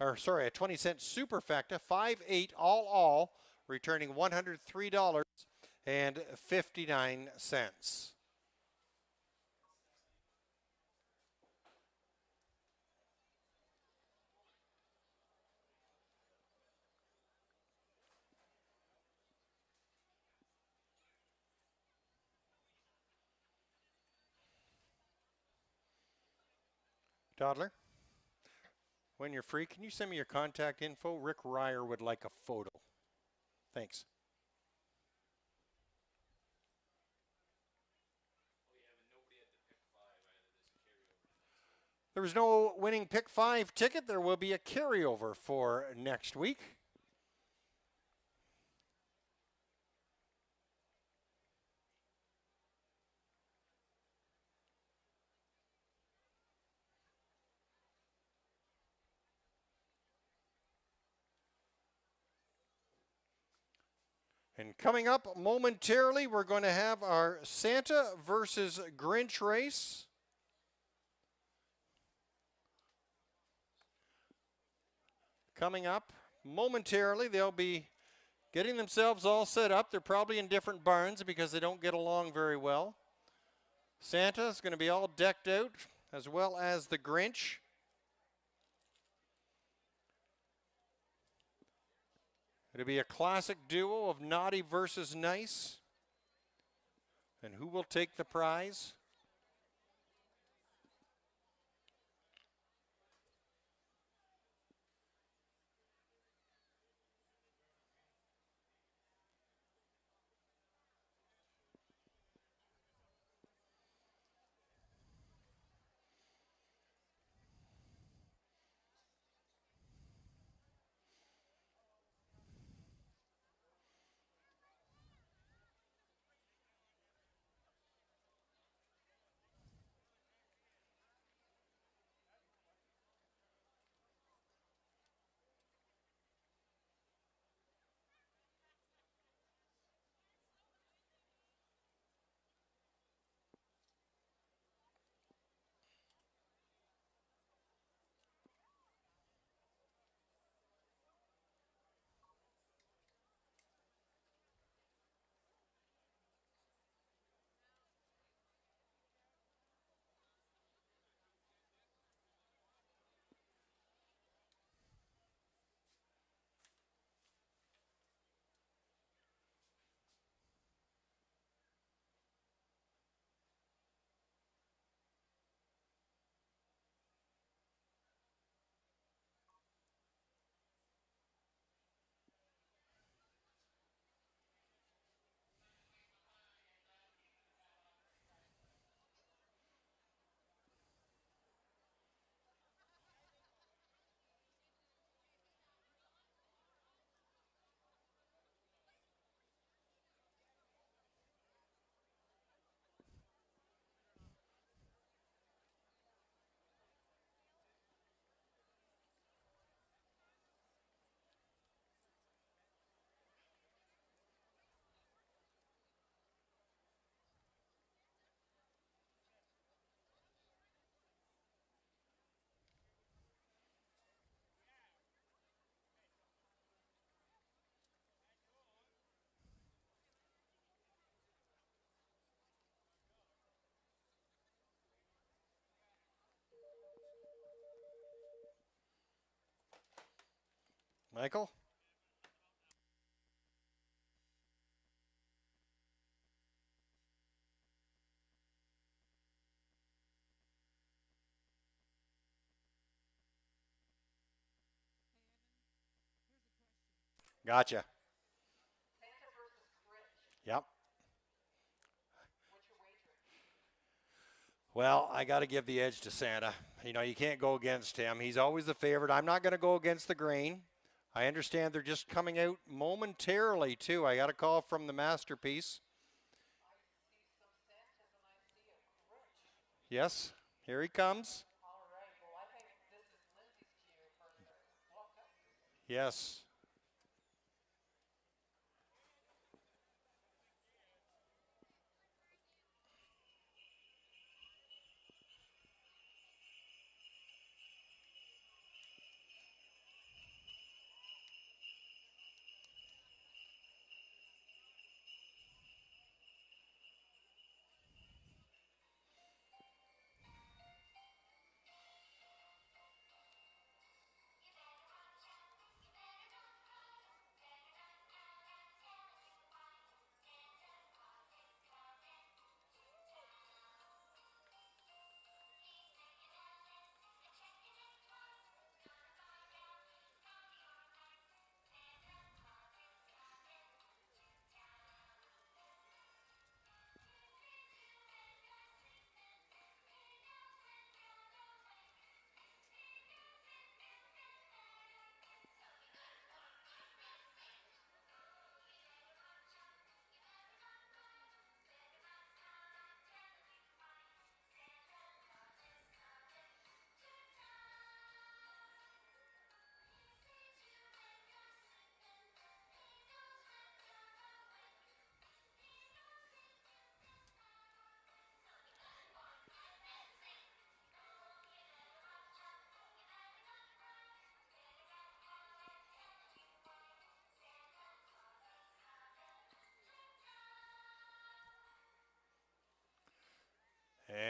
or sorry, a 20-cent superfecta 5/8 all, returning $103.59. Toddler, when you're free, can you send me your contact info? Rick Ryer would like a photo. Thanks. There was no winning pick 5 ticket. There will be a carryover for next week. And coming up momentarily, we're going to have our Santa versus Grinch race. coming up momentarily. They'll be getting themselves all set up. They're probably in different barns because they don't get along very well. Santa is going to be all decked out, as well as the Grinch. It'll be a classic duo of naughty versus nice. And who will take the prize? Michael? Gotcha. Yep. Well, I got to give the edge to Santa. You know, you can't go against him. He's always the favorite. I'm not going to go against the grain. I understand they're just coming out momentarily, too. I got a call from the Masterpiece. Yes, here he comes. Yes.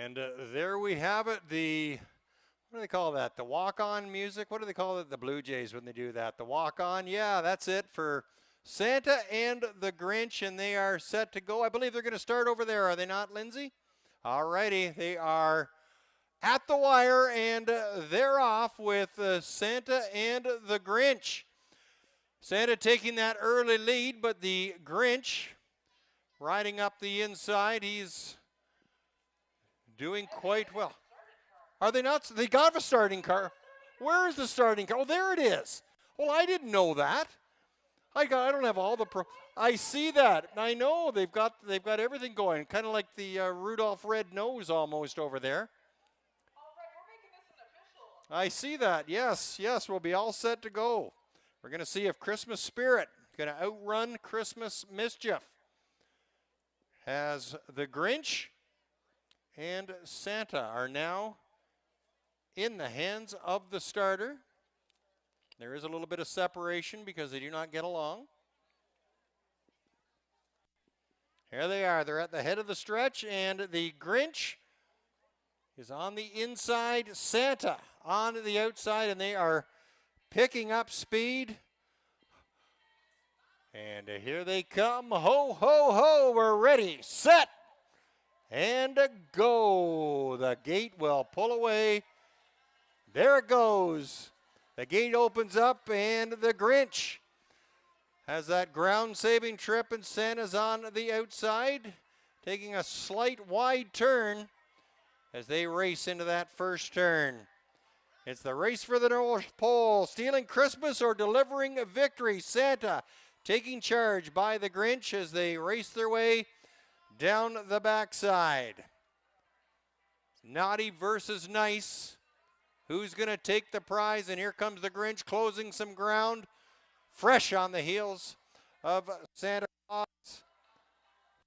And there we have it. What do they call that? The walk-on music? What do they call it? The Blue Jays when they do that. The walk-on. Yeah, that's it for Santa and the Grinch, and they are set to go. I believe they're going to start over there. Are they not, Lindsay? All righty. They are at the wire, and they're off with Santa and the Grinch. Santa taking that early lead, but the Grinch riding up the inside. He's doing quite well. Are they not? They got a starting car. Where is the starting car? Oh, there it is. Well, I didn't know that. I don't have all the I see that. I know they've got everything going, kind of like the Rudolph red nose almost over there. I see that. Yes, we'll be all set to go. We're going to see if Christmas spirit going to outrun Christmas mischief. As the Grinch and Santa are now in the hands of the starter. There is a little bit of separation because they do not get along. Here they are. They're at the head of the stretch, and the Grinch is on the inside. Santa on the outside, and they are picking up speed. And here they come. Ho, ho, ho. We're ready, set, and go. The gate will pull away. There it goes. The gate opens up, and the Grinch has that ground-saving trip, and Santa's on the outside, taking a slight wide turn as they race into that first turn. It's the race for the North Pole, stealing Christmas or delivering a victory. Santa taking charge by the Grinch as they race their way down the backside. Naughty versus nice. Who's going to take the prize? And here comes the Grinch closing some ground, fresh on the heels of Santa Claus.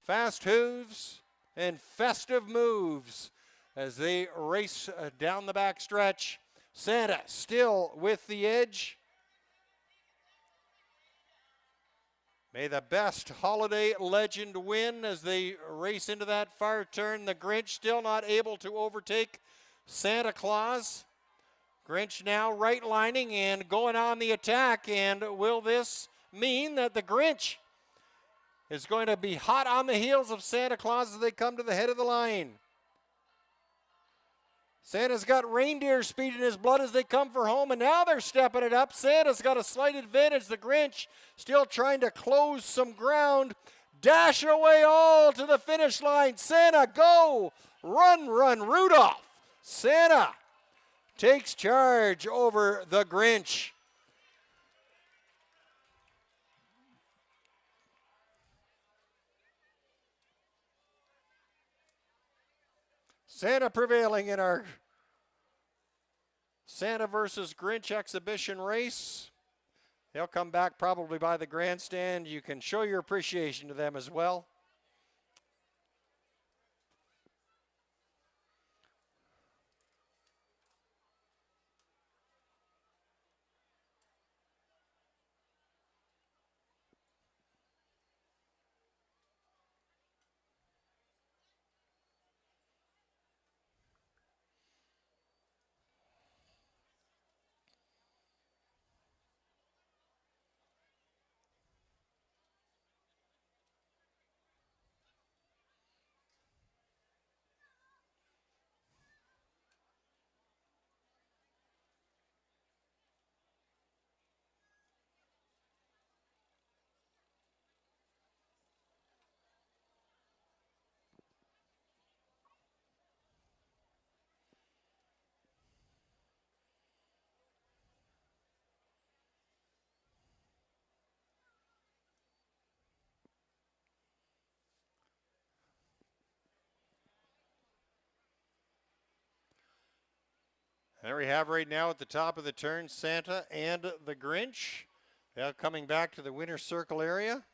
Fast hooves and festive moves as they race down the back stretch. Santa still with the edge. May the best holiday legend win as they race into that far turn. The Grinch still not able to overtake Santa Claus. Grinch now right lining and going on the attack. And will this mean that the Grinch is going to be hot on the heels of Santa Claus as they come to the head of the line? Santa's got reindeer speed in his blood as they come for home, and now they're stepping it up. Santa's got a slight advantage. The Grinch still trying to close some ground. Dashing away all to the finish line. Santa, go! Run, Rudolph! Santa takes charge over the Grinch. Santa prevailing in our Santa versus Grinch exhibition race. They'll come back probably by the grandstand. You can show your appreciation to them as well. There we have right now at the top of the turn, Santa and the Grinch. Now coming back to the winner's circle area.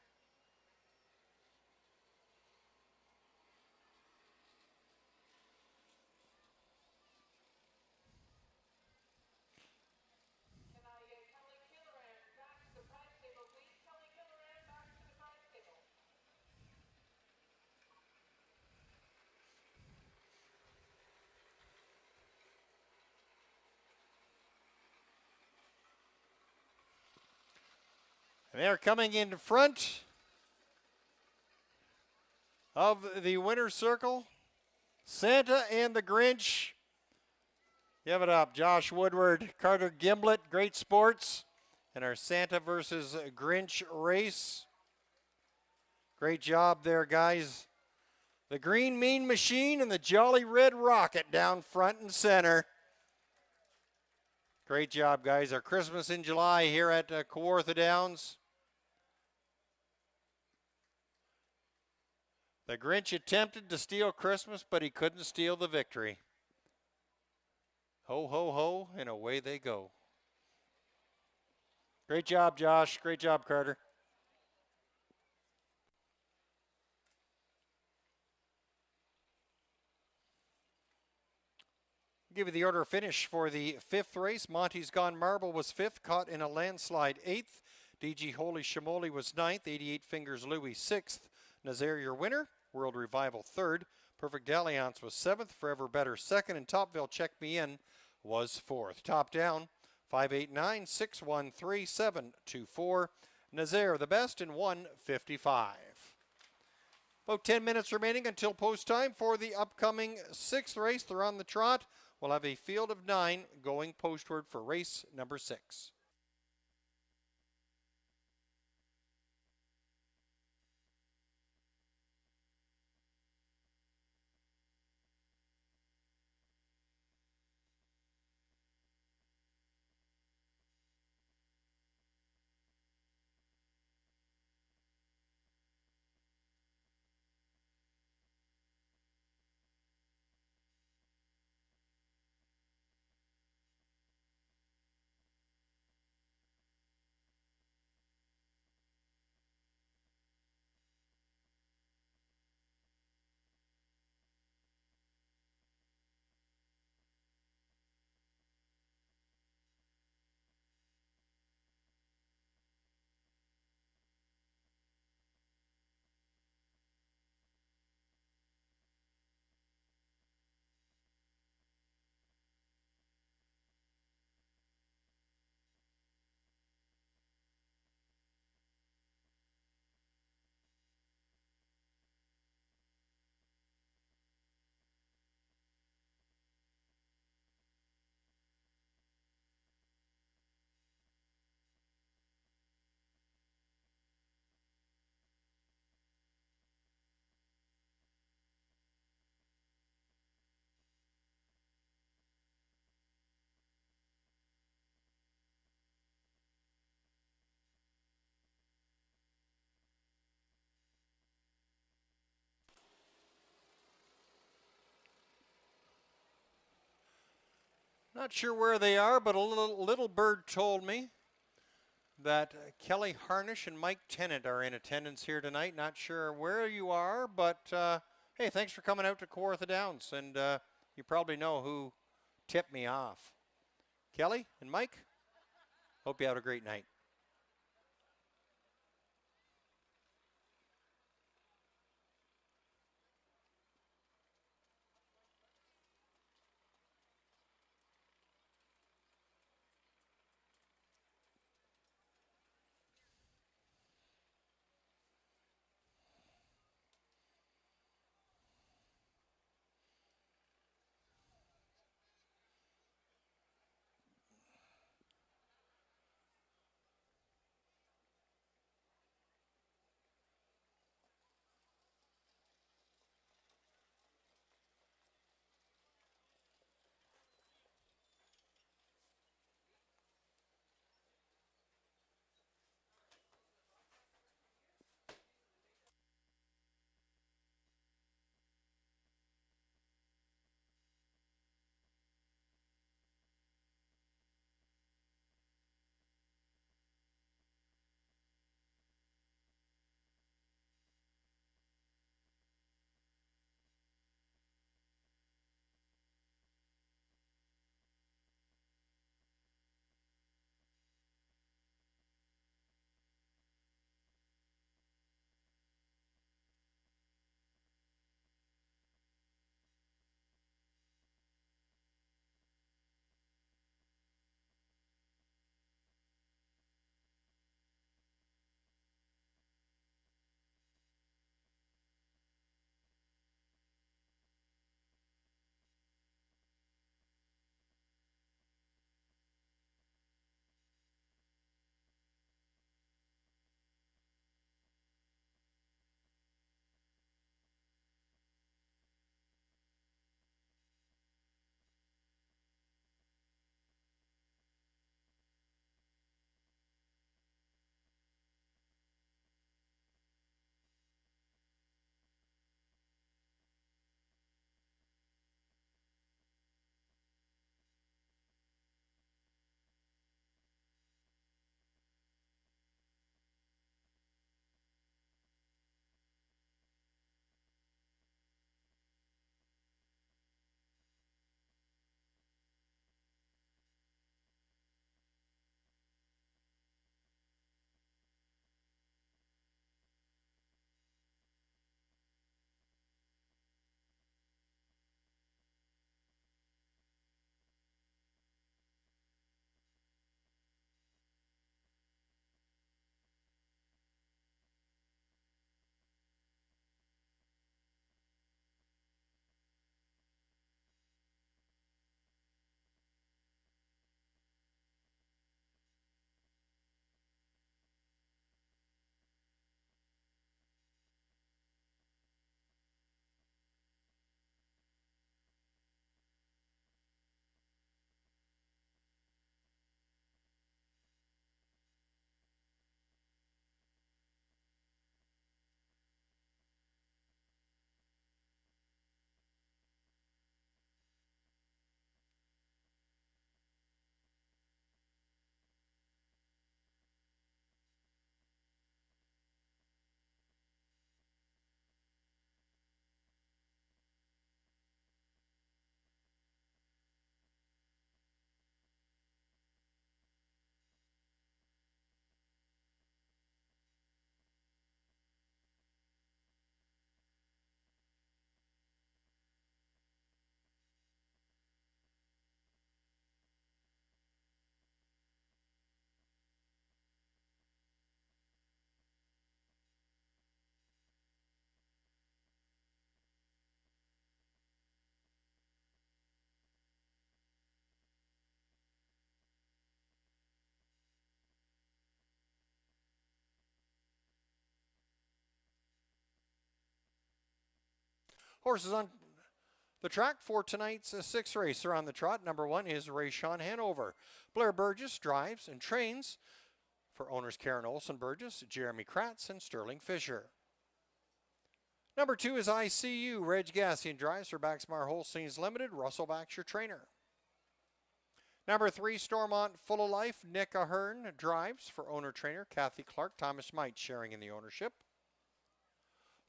And they're coming in front of the winner's circle. Santa and the Grinch. Give it up. Josh Woodward, Carter Gimblett, great sports. And our Santa versus Grinch race. Great job there, guys. The Green Mean Machine and the Jolly Red Rocket down front and center. Great job, guys. Our Christmas in July here at Kawartha Downs. The Grinch attempted to steal Christmas, but he couldn't steal the victory. Ho, ho, ho, and away they go. Great job, Josh. Great job, Carter. Give you the order of finish for the fifth race. Monty's Gone Marble was fifth, caught in a landslide eighth. DG Holy Shamoli was ninth. 88 Fingers Louie sixth. Nazaire, your winner. World Revival third. Perfect Dalliance was seventh. Forever Better second. And Topville Check Me In was fourth. Top down 589-613-724. Nazaire the best in 1:55. About 10 minutes remaining until post time for the upcoming sixth race. They're on the trot. We'll have a field of 9 going postward for race number 6. Not sure where they are, but a little bird told me that Kelly Harnish and Mike Tennant are in attendance here tonight. Not sure where you are, but hey, thanks for coming out to Kawartha Downs. And you probably know who tipped me off. Kelly and Mike, hope you had a great night. Horses on the track for tonight's sixth race are on the trot. Number 1 is Rayshawn Hanover. Blair Burgess drives and trains for owners Karen Olson Burgess, Jeremy Kratz, and Sterling Fisher. Number 2 is ICU. Reg Gassian drives for Baxmar Holsteins Limited. Russell Baxter trainer. Number 3, Stormont Full of Life. Nick Ahern drives for owner trainer Kathy Clark. Thomas Might sharing in the ownership.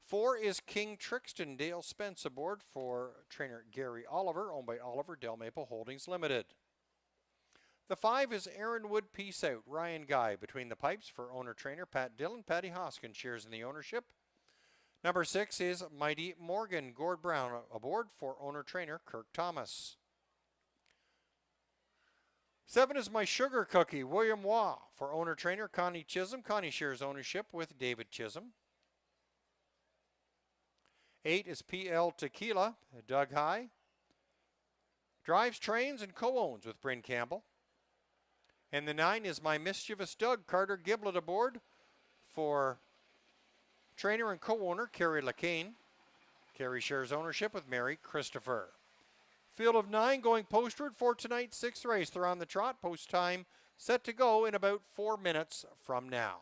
4 is King Trixton. Dale Spence aboard for trainer Gary Oliver, owned by Oliver Del Maple Holdings Limited. The 5 is Aaron Wood Peace Out. Ryan Guy between the pipes for owner trainer Pat Dillon. Patty Hoskin shares in the ownership. Number 6 is Mighty Morgan. Gord Brown aboard for owner trainer Kirk Thomas. 7 is My Sugar Cookie. William Waugh for owner trainer Connie Chisholm. Connie shares ownership with David Chisholm. 8 is PL Tequila. Doug High drives, trains, and co-owns with Bryn Campbell. And the 9 is My Mischievous Doug. Carter Giblet aboard for trainer and co-owner Kerry Lacane. Kerry shares ownership with Mary Christopher. Field of 9 going postward for tonight's sixth race. They're on the trot. Post time set to go in about 4 minutes from now.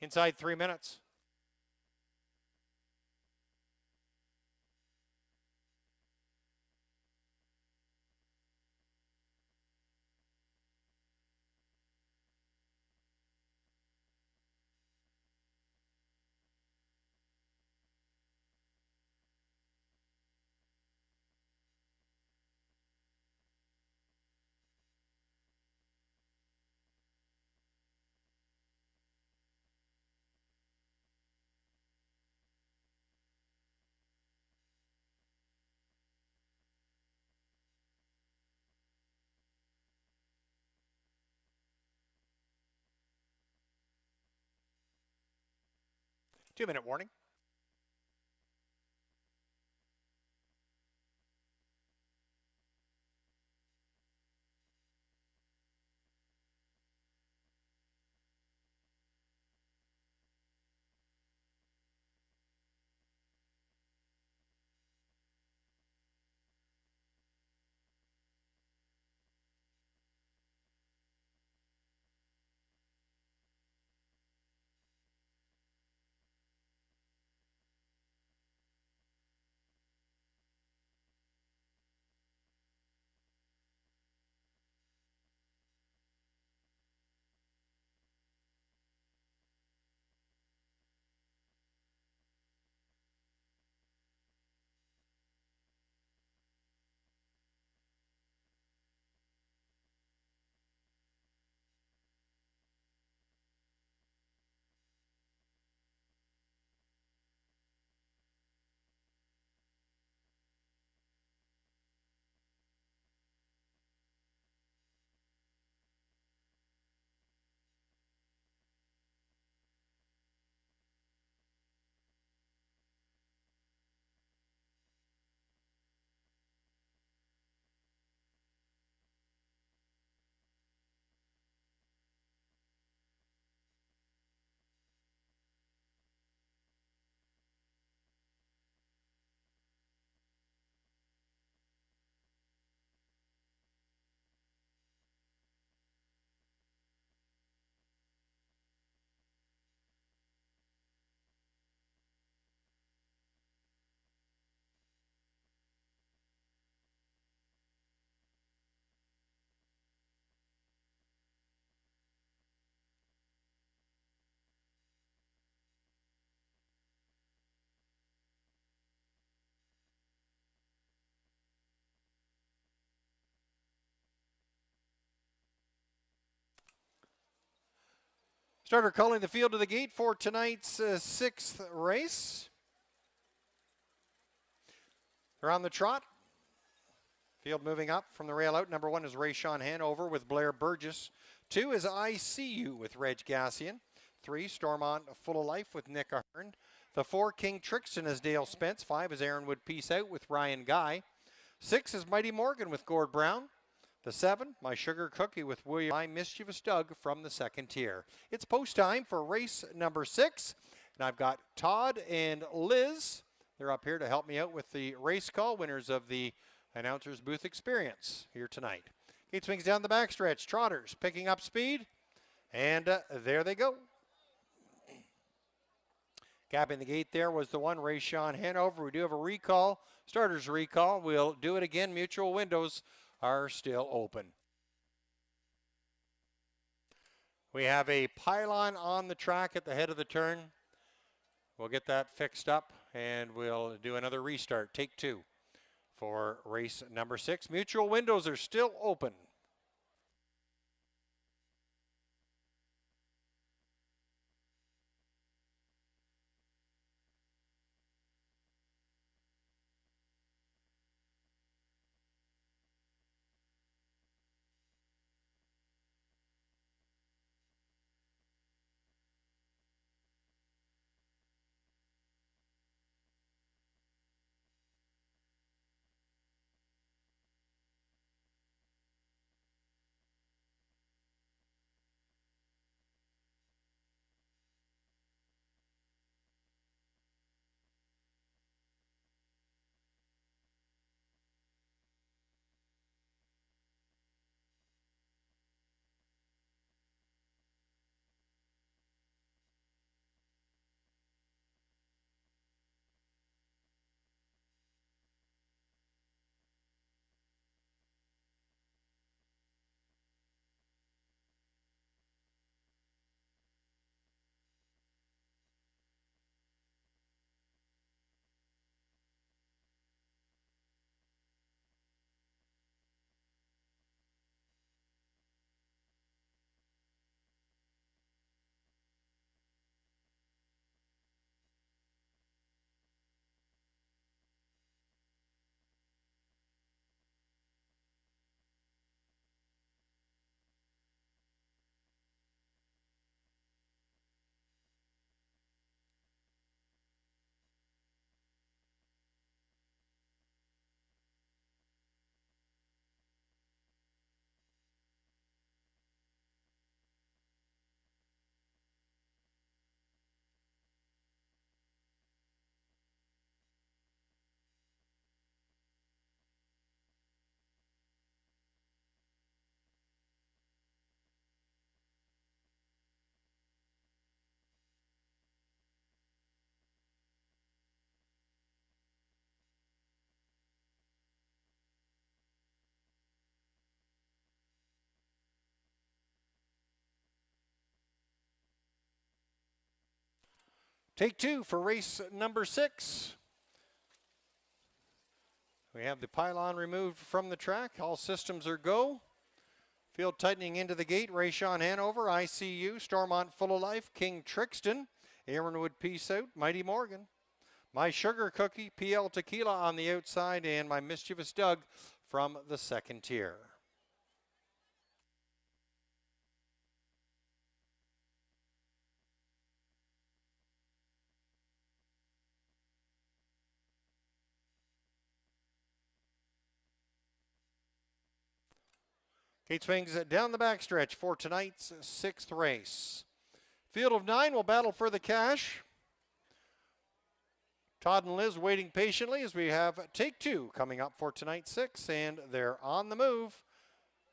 Inside 3 minutes. Two-minute warning. Starter calling the field to the gate for tonight's sixth race. They're on the trot. Field moving up from the rail out. Number 1 is Rayshawn Hanover with Blair Burgess. 2 is I See You with Reg Gassian. 3, Stormont Full of Life with Nick Ahern. The 4, King Trixton is Dale Spence. 5 is Aaronwood Peace Out with Ryan Guy. 6 is Mighty Morgan with Gord Brown. The 7, My Sugar Cookie with William My Mischievous Doug from the second tier. It's post time for race number 6. And I've got Todd and Liz. They're up here to help me out with the race call, winners of the announcer's booth experience here tonight. Gate swings down the backstretch. Trotters picking up speed. And there they go. Capping the gate there was the 1, Rayshawn Hanover. We do have a recall, starter's recall. We'll do it again. Mutual windows are still open. We have a pylon on the track at the head of the turn. We'll get that fixed up and we'll do another restart. Take 2 for race number 6. Mutual windows are still open. Take 2 for race number 6. We have the pylon removed from the track. All systems are go. Field tightening into the gate. Rayshawn Hanover, I See You, Stormont Full of Life, King Trixton, Aaronwood Peace Out, Mighty Morgan, My Sugar Cookie, PL Tequila on the outside, and My Mischievous Doug from the second tier. Gate swings down the backstretch for tonight's 6th race. Field of 9 will battle for the cash. Todd and Liz waiting patiently as we have Take 2 coming up for tonight's 6, and they're on the move.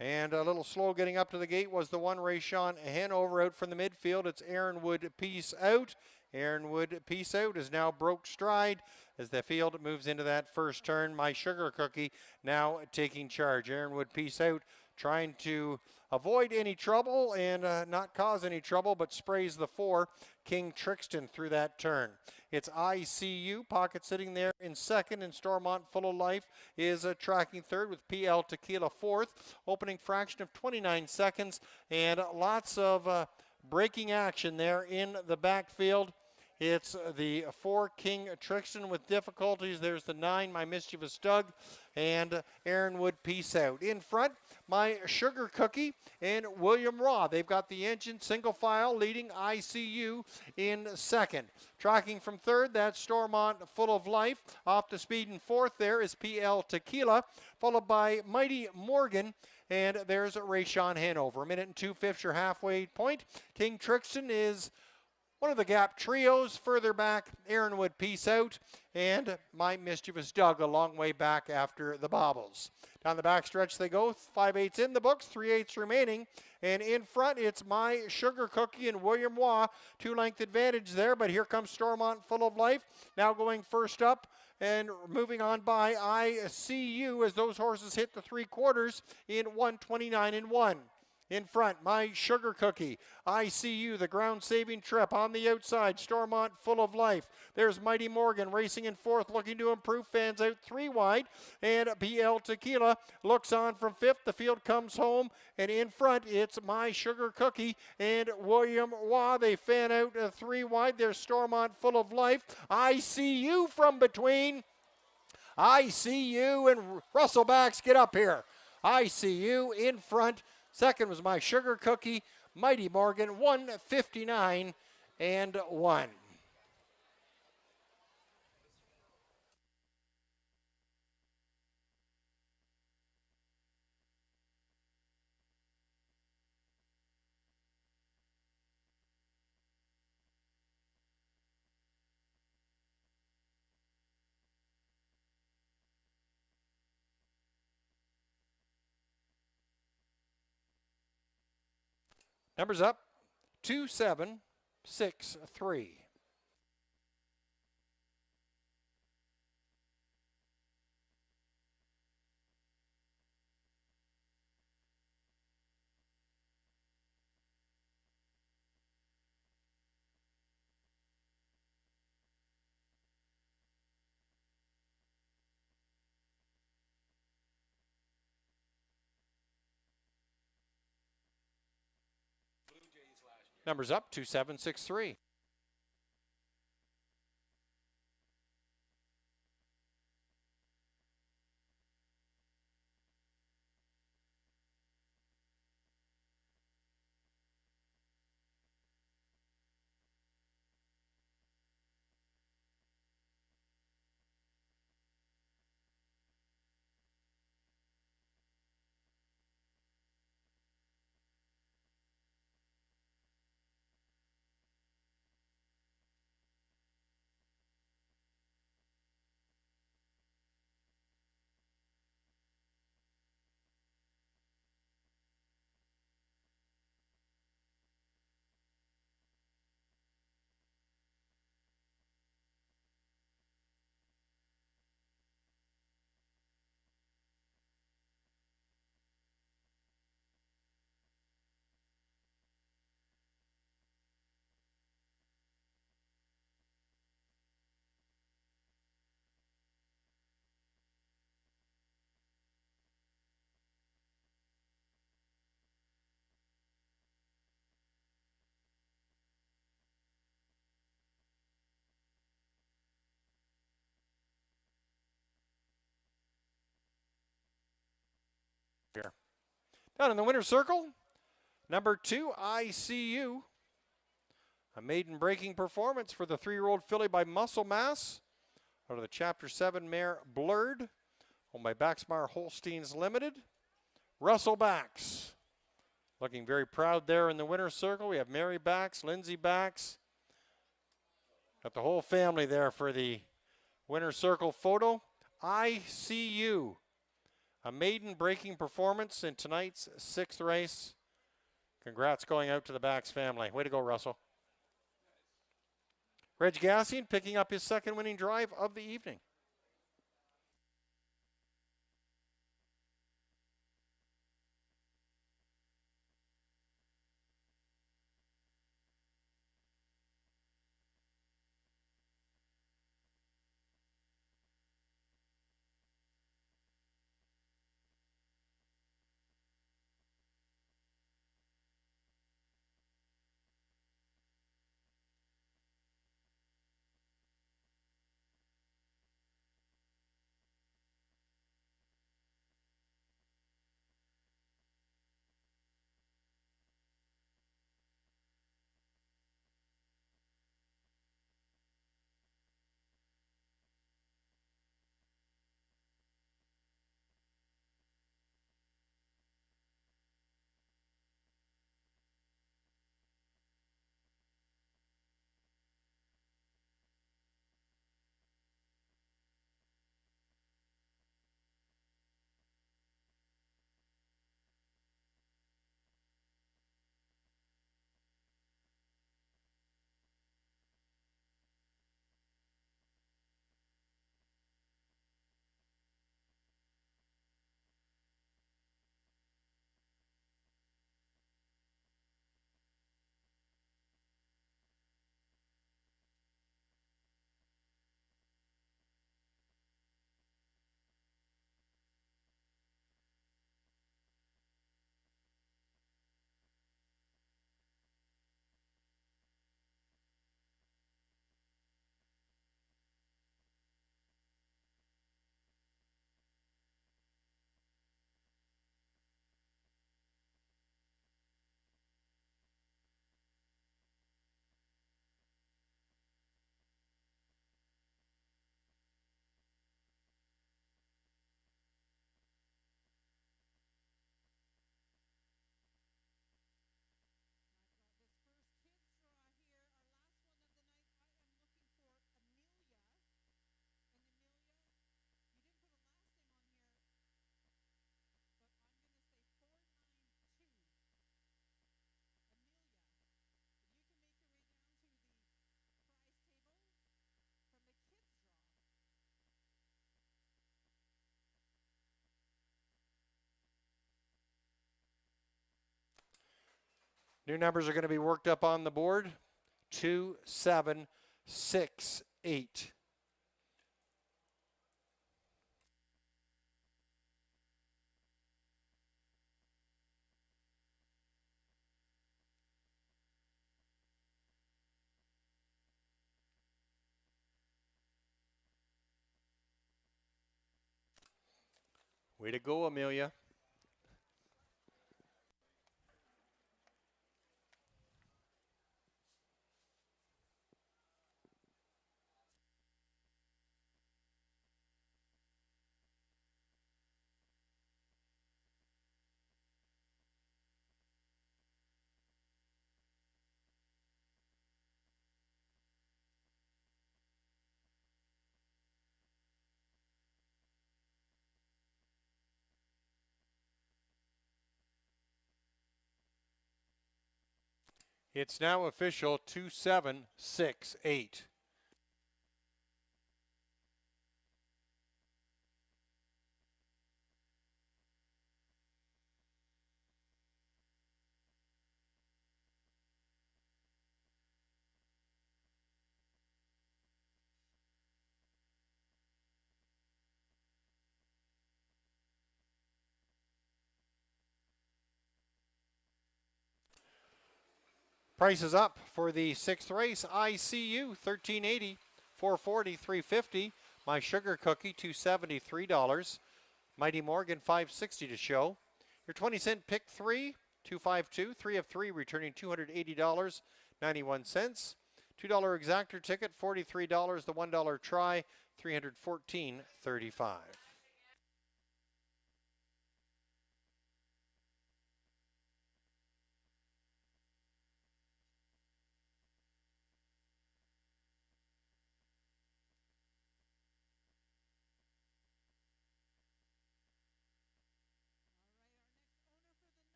And a little slow getting up to the gate was the 1, Rayshawn Hanover out from the midfield. It's Aaronwood Peace Out. Aaronwood Peace Out is now broke stride as the field moves into that first turn. My Sugar Cookie now taking charge. Aaronwood Peace Out trying to avoid any trouble and not cause any trouble, but sprays the 4, King Trixton, through that turn. It's I See You, pocket sitting there in second, and Stormont Full of Life is tracking third with PL Tequila fourth. Opening fraction of 29 seconds, and lots of breaking action there in the backfield. It's the 4, King Trixton, with difficulties. There's the 9, My Mischievous Doug, and Aaron Wood, Peace Out. In front, My Sugar Cookie and William Raw. They've got the engine single file leading ICU in second. Tracking from third, that's Stormont Full of Life. Off to speed in fourth there is PL Tequila, followed by Mighty Morgan. And there's Rayshawn Hanover. 1 minute and 2/5 your halfway point. King Trixton is one of the gap trios. Further back, Aaron Wood, Peace Out, and My Mischievous Doug a long way back after the bobbles. Down the back stretch they go, 5/8 in the books, 3/8 remaining, and in front it's My Sugar Cookie and William Waugh, 2-length advantage there, but here comes Stormont Full of Life, now going first up, and moving on by ICU as those horses hit the 3/4 in 1:29 and 1. In front, My Sugar Cookie, ICU, the ground-saving trip. On the outside, Stormont Full of Life. There's Mighty Morgan racing in fourth, looking to improve. Fans out 3 wide. And PL Tequila looks on from fifth. The field comes home. And in front, it's My Sugar Cookie and William Waugh. They fan out 3 wide. There's Stormont Full of Life. ICU from between. ICU and Russell Bax, get up here. ICU in front. Second was My Sugar Cookie, Mighty Morgan, 1:59 and 1. Numbers up, 2, 7, 6, 3. Numbers up, 2, 7, 6, 3. Here. Down in the winner's circle, number 2, ICU. A maiden breaking performance for the 3-year-old filly by Muscle Mass. Out of the Chapter 7 mare Blurred, owned by Baxmar Holsteins Limited. Russell Bax, looking very proud there in the winner's circle. We have Mary Bax, Lindsay Bax. Got the whole family there for the winner's circle photo. ICU. A maiden breaking performance in tonight's 6th race. Congrats going out to the Bax family. Way to go, Russell. Reg Gassian picking up his 2nd winning drive of the evening. New numbers are going to be worked up on the board. 2, 7, 6, 8. Way to go, Amelia. It's now official, 2, 7, 6, 8. Price is up for the 6th race. ICU, $13.80, $440, $350. My Sugar Cookie, $270, $3. Mighty Morgan, $560 to show. Your 20-cent pick 3, $252, 3 of 3, returning $280, 91 cents. $2 exactor ticket, $43. The $1 try, $314.35.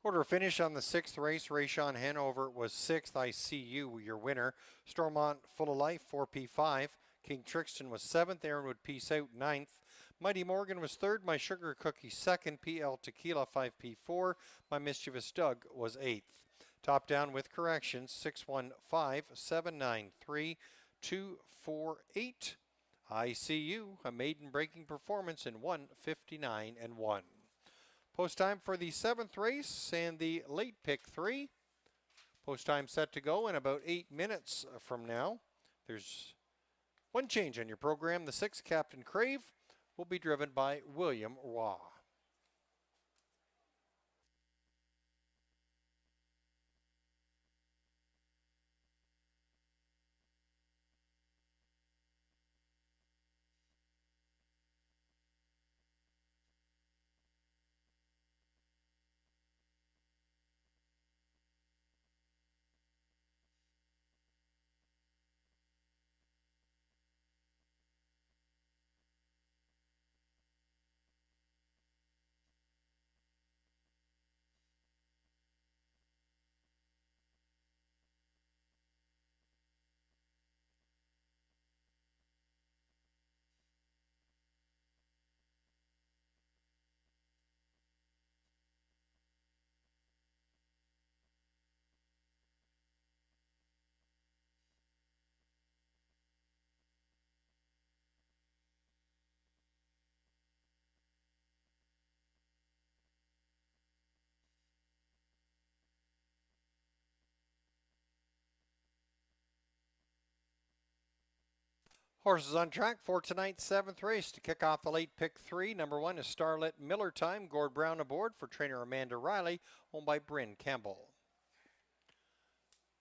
Order finish on the 6th race. Rayshon Hanover was 6th. I See You, your winner. Stormont Full of Life, 4P5. King Trixton was 7th. Aaronwood Peace Out, 9th. Mighty Morgan was 3rd. My Sugar Cookie, 2nd. PL Tequila, 5P4. My Mischievous Doug was 8th. Top down with corrections, 615-793-248. I See You, a maiden breaking performance in 1:59 and 1. Post time for the 7th race and the late pick 3. Post time set to go in about 8 minutes from now. There's one change on your program. The 6th, Captain Crave, will be driven by William Waugh. Horses on track for tonight's 7th race. To kick off the late pick 3, number 1 is Starlit Miller Time. Gord Brown aboard for trainer Amanda Riley, owned by Bryn Campbell.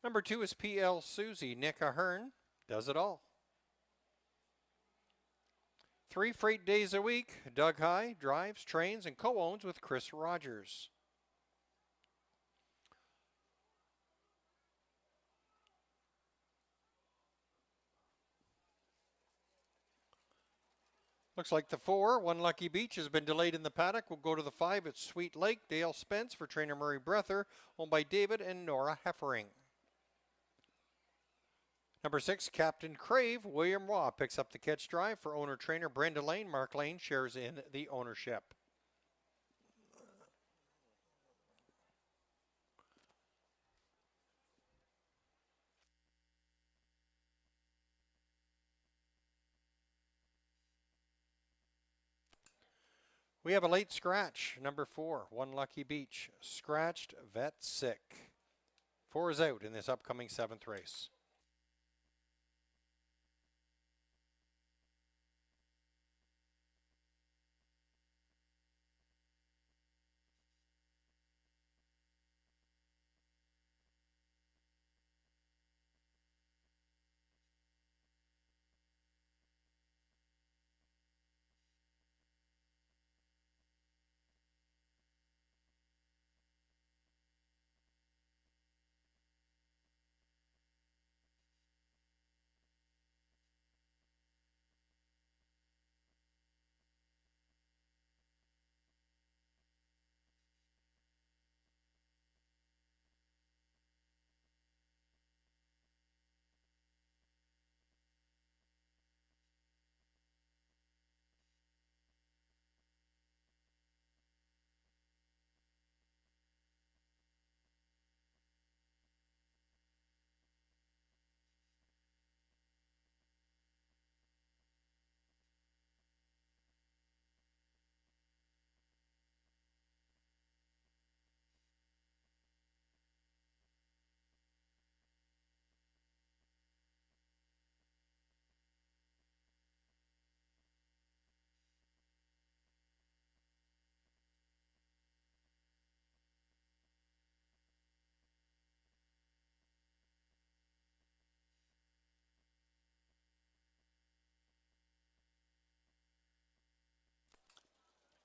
Number 2 is PL Susie. Nick Ahern does it all. 3 freight days a week. Doug High drives, trains, and co-owns with Chris Rogers. Looks like the 4, One Lucky Beach, has been delayed in the paddock. We'll go to the 5. It's Sweet Lake. Dale Spence for trainer Murray Breather, owned by David and Nora Heffering. Number 6, Captain Crave. William Waugh picks up the catch drive for owner-trainer Brenda Lane. Mark Lane shares in the ownership. We have a late scratch. Number 4, One Lucky Beach. Scratched, vet sick. 4 is out in this upcoming 7th race.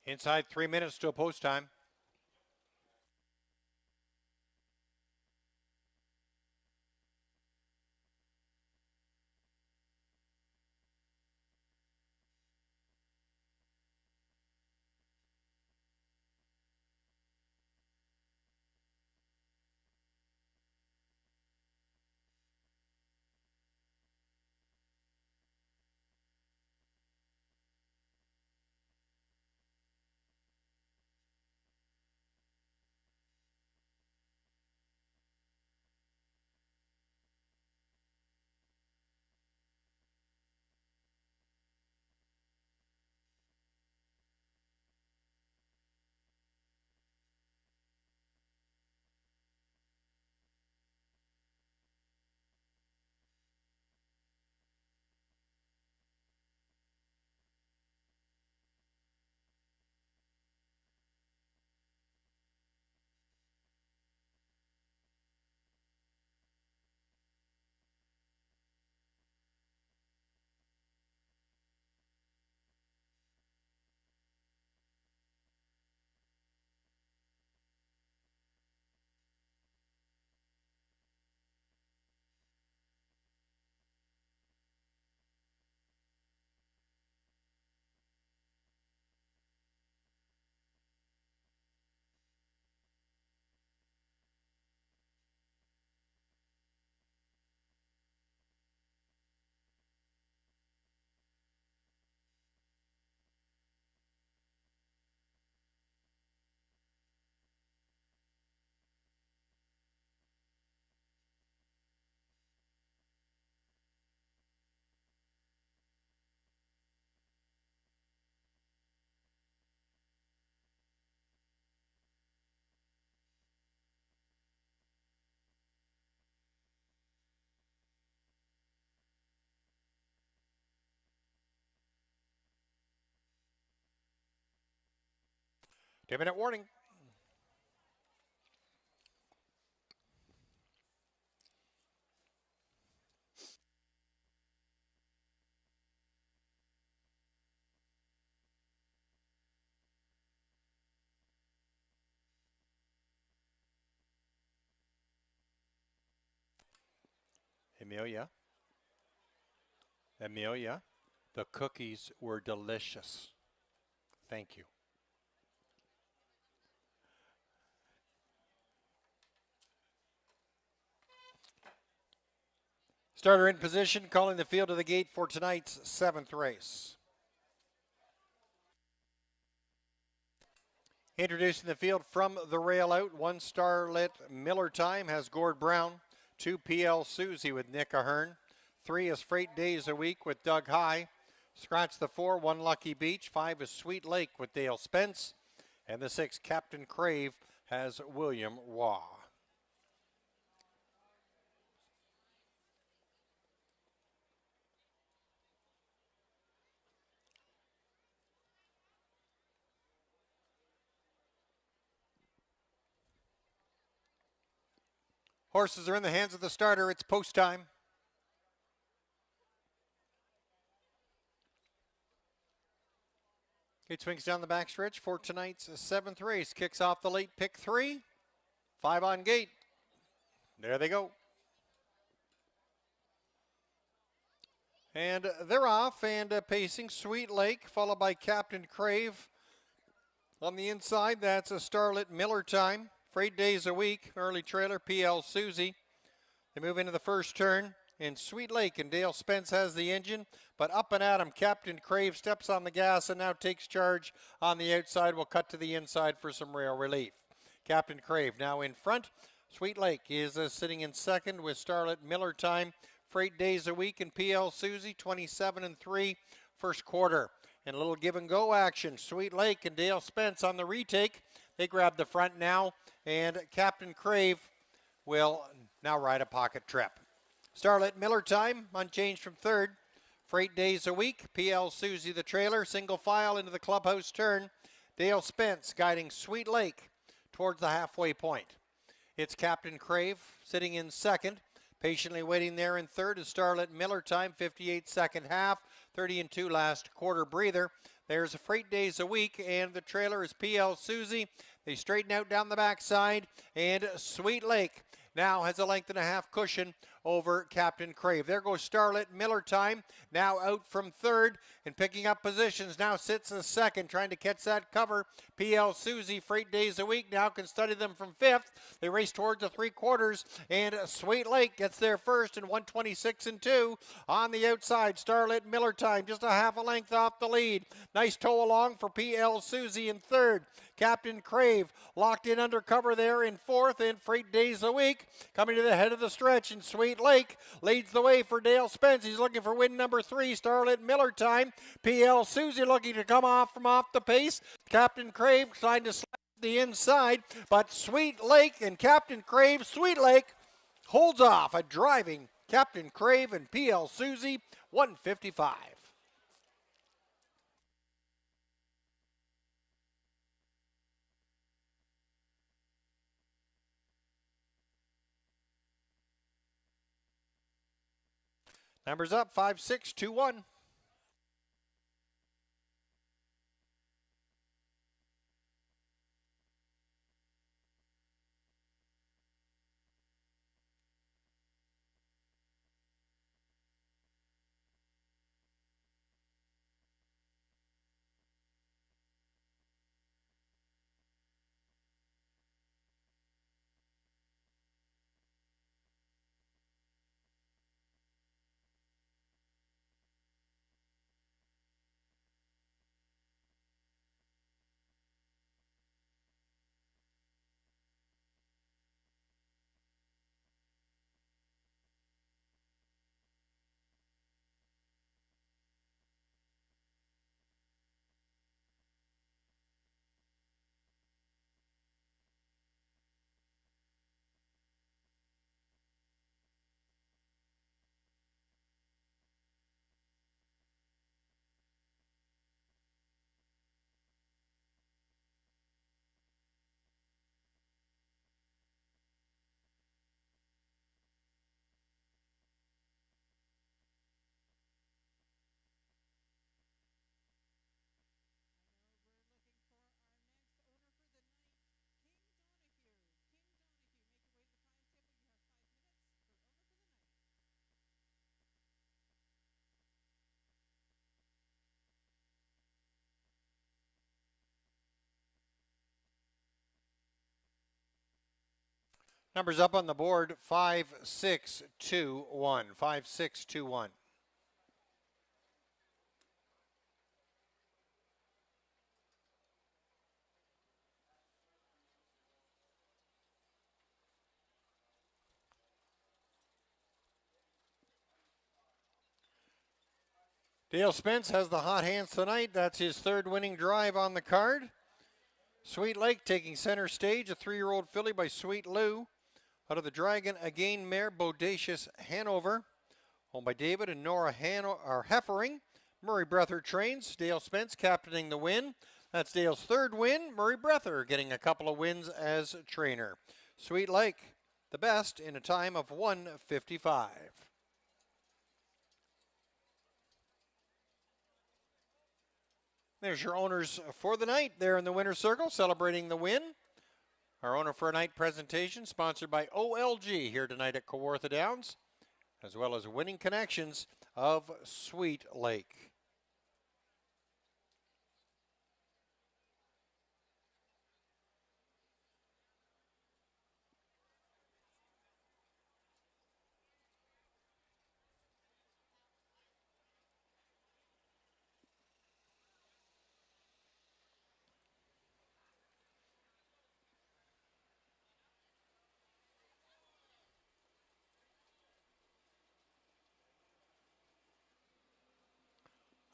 Inside 3 minutes till post time. 2-minute warning. Amelia, the cookies were delicious. Thank you. Starter in position, calling the field to the gate for tonight's 7th race. Introducing the field from the rail out, 1 Starlit Miller Time has Gord Brown, 2 PL Susie with Nick Ahern, 3 is Freight Days a Week with Doug High, scratch the 4, 1 Lucky Beach, 5 is Sweet Lake with Dale Spence, and the 6 Captain Crave has William Waugh. Horses are in the hands of the starter. It's post time. Gate swings down the backstretch for tonight's 7th race. Kicks off the late pick 3. 5 on gate. There they go. And they're off and pacing Sweet Lake, followed by Captain Crave. On the inside, that's a Starlit Miller Time. Freight Days a Week, early trailer, PL Susie. They move into the first turn, and Sweet Lake and Dale Spence has the engine, but up and at him, Captain Crave steps on the gas and now takes charge on the outside. We'll cut to the inside for some rail relief. Captain Crave now in front. Sweet Lake is sitting in second with Starlit Miller Time. Freight Days a Week and PL Susie, 27-3, first quarter. And a little give and go action. Sweet Lake and Dale Spence on the retake. They grab the front now, and Captain Crave will now ride a pocket trip. Starlit Miller Time, unchanged from third. Freight Days a Week, PL Susie the trailer, single file into the clubhouse turn. Dale Spence guiding Sweet Lake towards the halfway point. It's Captain Crave sitting in second. Patiently waiting there in third is Starlit Miller Time, 58 second half, 30-2 last quarter breather. There's a Freight Days a Week, and the trailer is PL Susie. They straighten out down the backside, and Sweet Lake now has a length and a half cushion over Captain Crave. There goes Starlit Miller Time, now out from third and picking up positions. Now sits in second, trying to catch that cover. PL Susie, Freight Days a Week, now can study them from fifth. They race towards the 3/4, and Sweet Lake gets there first in 1:26-2. On the outside, Starlit Miller Time, just a half a length off the lead. Nice tow along for PL Susie in third. Captain Crave locked in under cover there in fourth, and Freight Days a Week coming to the head of the stretch, and Sweet Lake leads the way for Dale Spence. He's looking for win number 3, Starlit Miller Time. PL Susie looking to come off the pace. Captain Crave trying to slap the inside, but Sweet Lake and Captain Crave, Sweet Lake holds off a driving Captain Crave and PL Susie, 155. Numbers up, 5-6, 2-1. Numbers up on the board, 5621. 5621. Dale Spence has the hot hands tonight. That's his third winning drive on the card. Sweet Lake taking center stage, a 3-year-old filly by Sweet Lou. Out of the Dragon Again mare, Bodacious Hanover. Owned by David and Nora Heffering. Murray Breather trains. Dale Spence captaining the win. That's Dale's third win. Murray Breather getting a couple of wins as trainer. Sweet Lake, the best in a time of 1:55. There's your owners for the night there in the winner's circle, celebrating the win. Our owner for a night presentation sponsored by OLG here tonight at Kawartha Downs, as well as Winning Connections of Sweet Lake.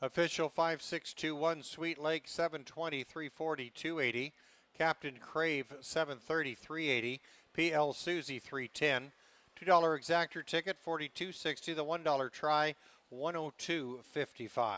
Official 5621, Sweet Lake 720, 340, 280. Captain Crave 730, 380. PL Susie 310. $2 exactor ticket 42.60. The $1 try 102.55.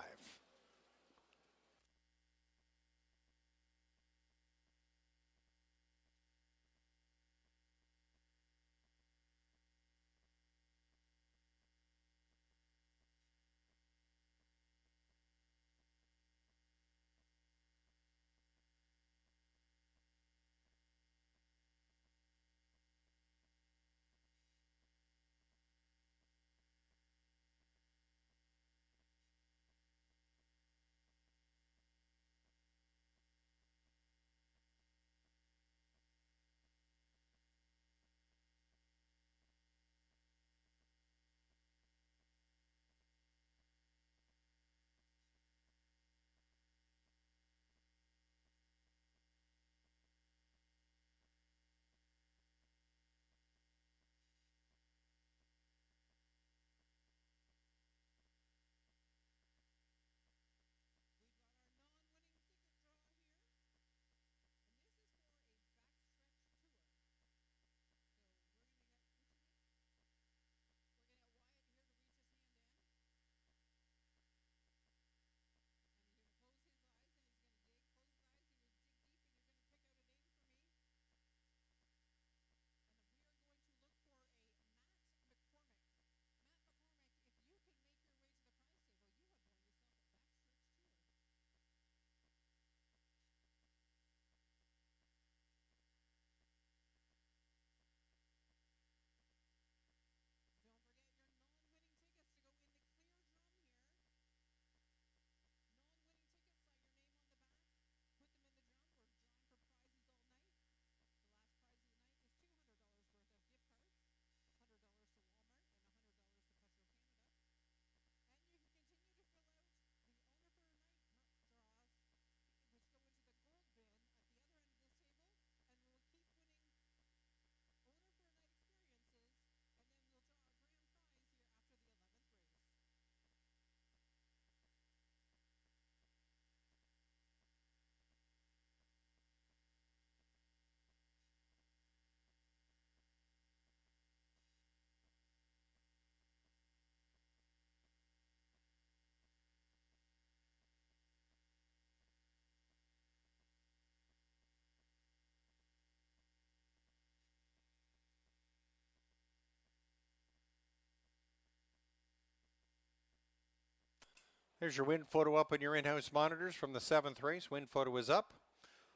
There's your win photo up on your in-house monitors from the 7th race. Win photo is up.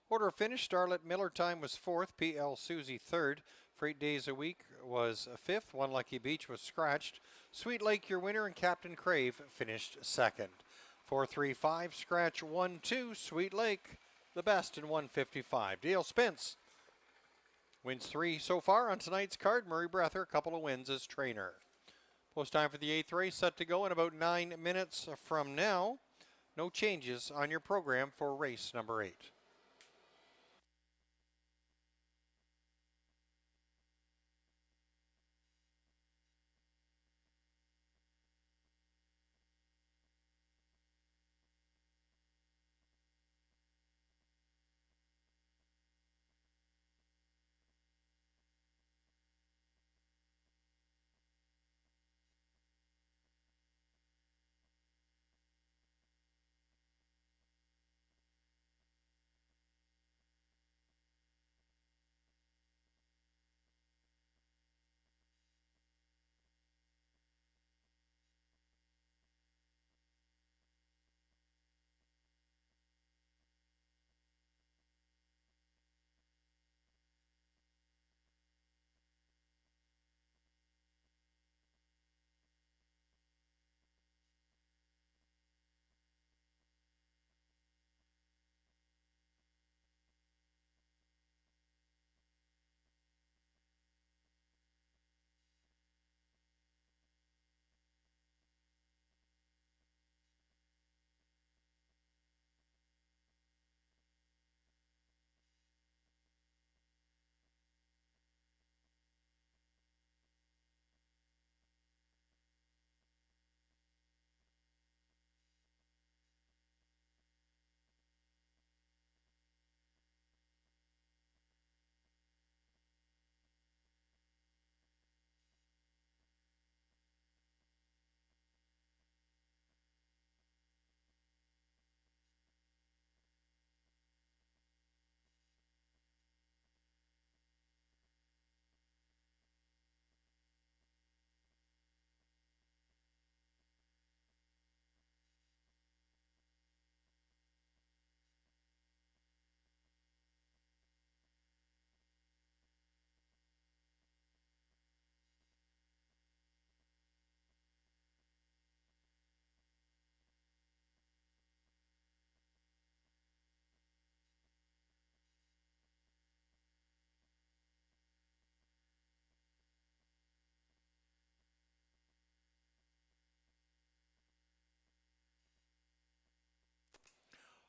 Order finished. Starlet Miller time was 4th. PL Susie 3rd. Freight Days a Week was 5th. One Lucky Beach was scratched. Sweet Lake your winner, and Captain Crave finished 2nd. 4-3-5 scratch 1-2. Sweet Lake the best in 1:55. Dale Spence Wins 3 so far on tonight's card. Murray Breather, a couple of wins as trainer. Post time for the 8th race set to go in about 9 minutes from now. No changes on your program for race number 8.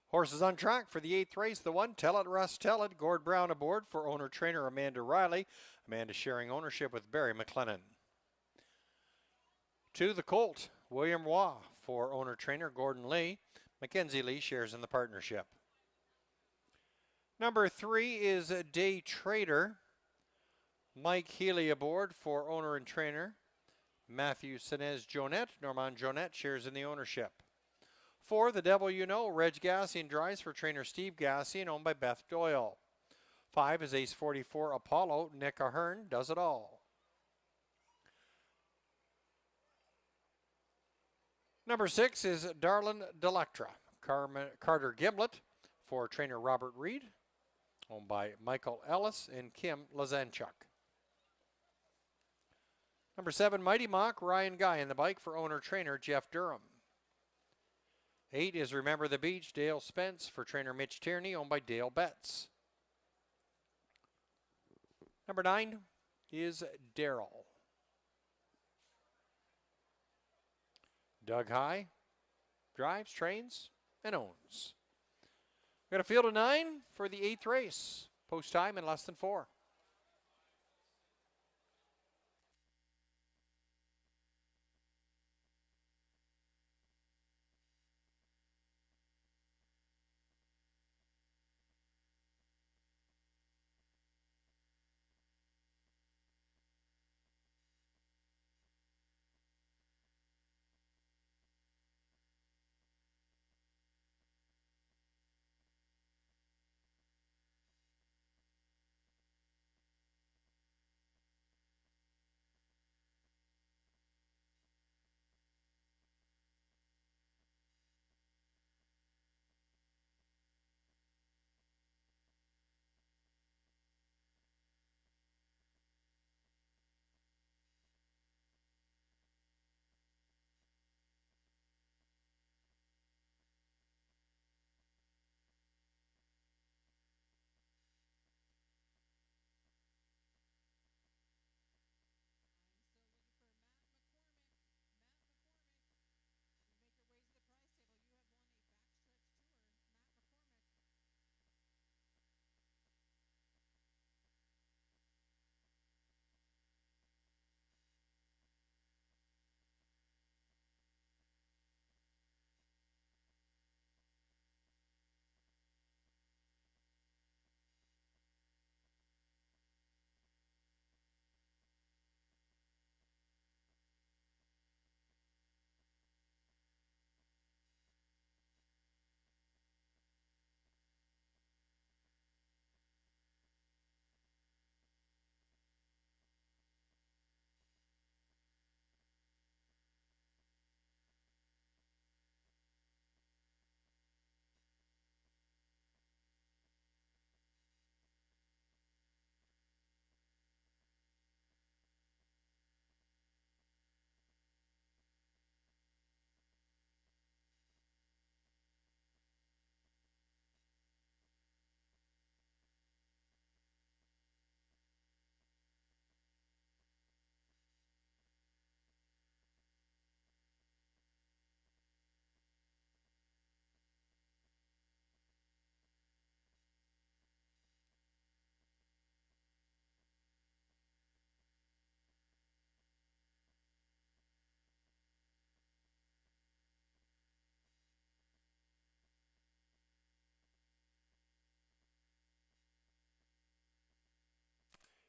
Horses on track for the 8th race. The 1, Tell It, Russ, Tell It. Gord Brown aboard for owner-trainer Amanda Riley. Amanda sharing ownership with Barry McLennan. 2, the Colt, William Waugh for owner-trainer Gordon Lee. Mackenzie Lee shares in the partnership. Number 3 is Day Trader. Mike Healy aboard for owner and trainer Matthew Sinez Jonette. Normand Jonette shares in the ownership. 4, The Devil You Know, Reg Gassian drives for trainer Steve Gassian, owned by Beth Doyle. 5 is Ace 44 Apollo. Nick Ahern does it all. Number 6 is Darlin Delectra. Carter Gimlet for trainer Robert Reed, owned by Michael Ellis and Kim Lazanchuk. Number 7, Mighty Mock, Ryan Guy in the bike for owner-trainer Jeff Durham. 8 is Remember the Beach, Dale Spence for trainer Mitch Tierney, owned by Dale Betts. Number 9 is Darrell. Doug High drives, trains, and owns. We've got a field of 9 for the 8th race. Post time in less than 4.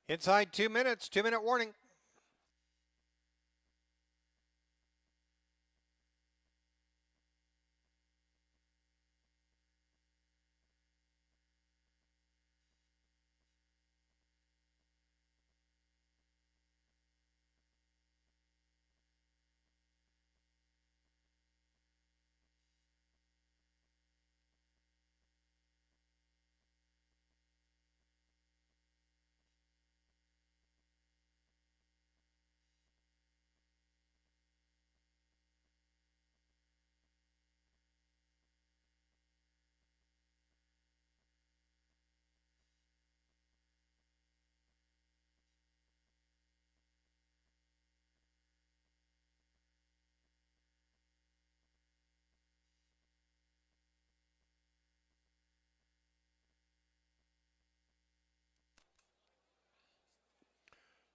Inside 2 minutes, 2-minute warning.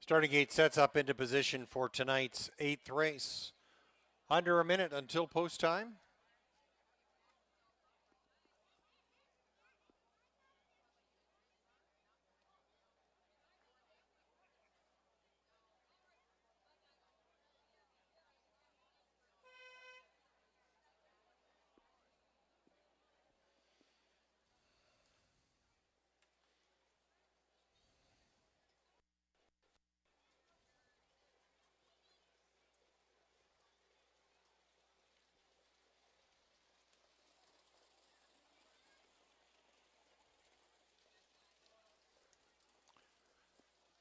Starting gate sets up into position for tonight's 8th race. Under a minute until post time.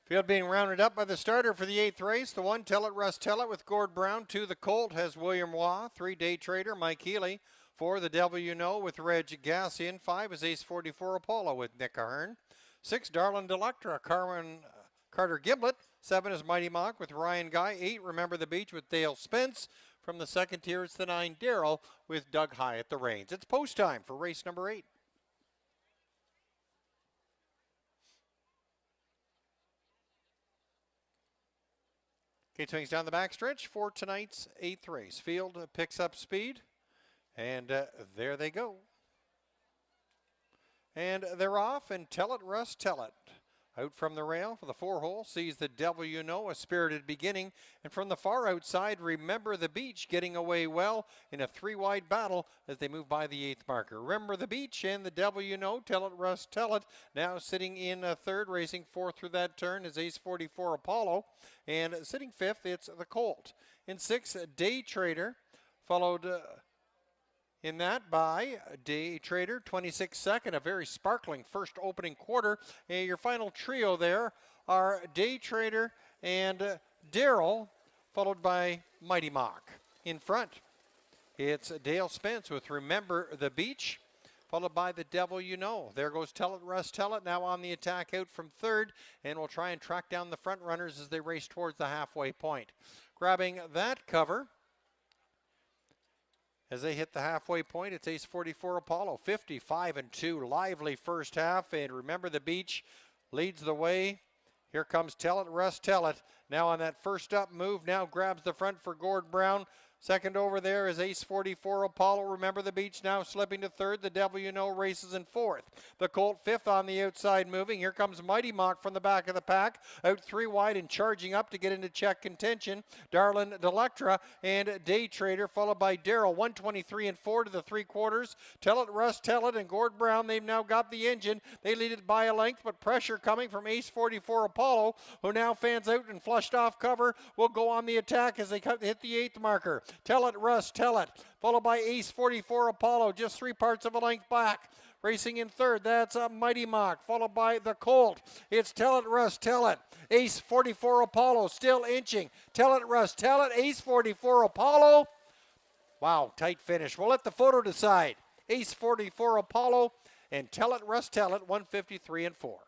Field being rounded up by the starter for the 8th race. The 1, Tell It Russ Tell It with Gord Brown. 2, the Colt has William Waugh. 3, Day Trader, Mike Healy. 4, the Devil You Know with Reg Gassian. 5 is Ace 44 Apollo with Nick Ahern. 6, Darlin Delectra, Carter Giblet. 7 is Mighty Mock with Ryan Guy. 8, Remember the Beach with Dale Spence. From the second tier, it's the 9, Darrell with Doug High at the reins. It's post time for race number 8. Gate swings down the backstretch for tonight's 8th race. Field picks up speed, and there they go. And they're off, and Tell It Russ Tell It. Out from the rail for the 4-hole, sees the Devil You Know, a spirited beginning. And from the far outside, Remember the Beach, getting away well in a 3-wide battle as they move by the 8th marker. Remember the Beach and the Devil You Know, Tell It Russ Tell It. Now sitting in 3rd, racing 4th through that turn is Ace 44 Apollo. And sitting 5th, it's the Colt. In 6th, Day Trader, followed in that by Day Trader, 26 second, a very sparkling first opening quarter. And your final trio there are Day Trader and Darrell, followed by Mighty Mock. In front, it's Dale Spence with Remember the Beach, followed by the Devil You Know. There goes Tell It Russ Tell It, now on the attack out from 3rd, and we'll try and track down the front runners as they race towards the halfway point. Grabbing that cover, as they hit the halfway point, it's Ace 44 Apollo, 55-2, lively first half, and Remember the Beach leads the way. Here comes Tell It Russ Tell It. Now on that first up move, now grabs the front for Gord Brown. Second over there is Ace 44 Apollo. Remember the Beach now slipping to 3rd. The Devil You Know races in 4th. The Colt 5th on the outside moving. Here comes Mighty Mock from the back of the pack. Out 3 wide and charging up to get into check contention. Darlin Delectra and Day Trader, followed by Darrell. 123 and 4 to the 3/4. Tell It Russ Tell It and Gord Brown. They've now got the engine. They lead it by a length, but pressure coming from Ace 44 Apollo, who now fans out and flushed off cover. Will go on the attack as they hit the 8th marker. Tell It Russ Tell It, followed by Ace 44 Apollo, just 3 parts of a length back. Racing in 3rd, that's a Mighty Mock, followed by the Colt. It's Tell It Russ Tell It. Ace 44 Apollo still inching. Tell It Russ Tell It. Ace 44 Apollo. Wow, tight finish. We'll let the photo decide. Ace 44 Apollo and Tell It Russ Tell It, 153 and 4.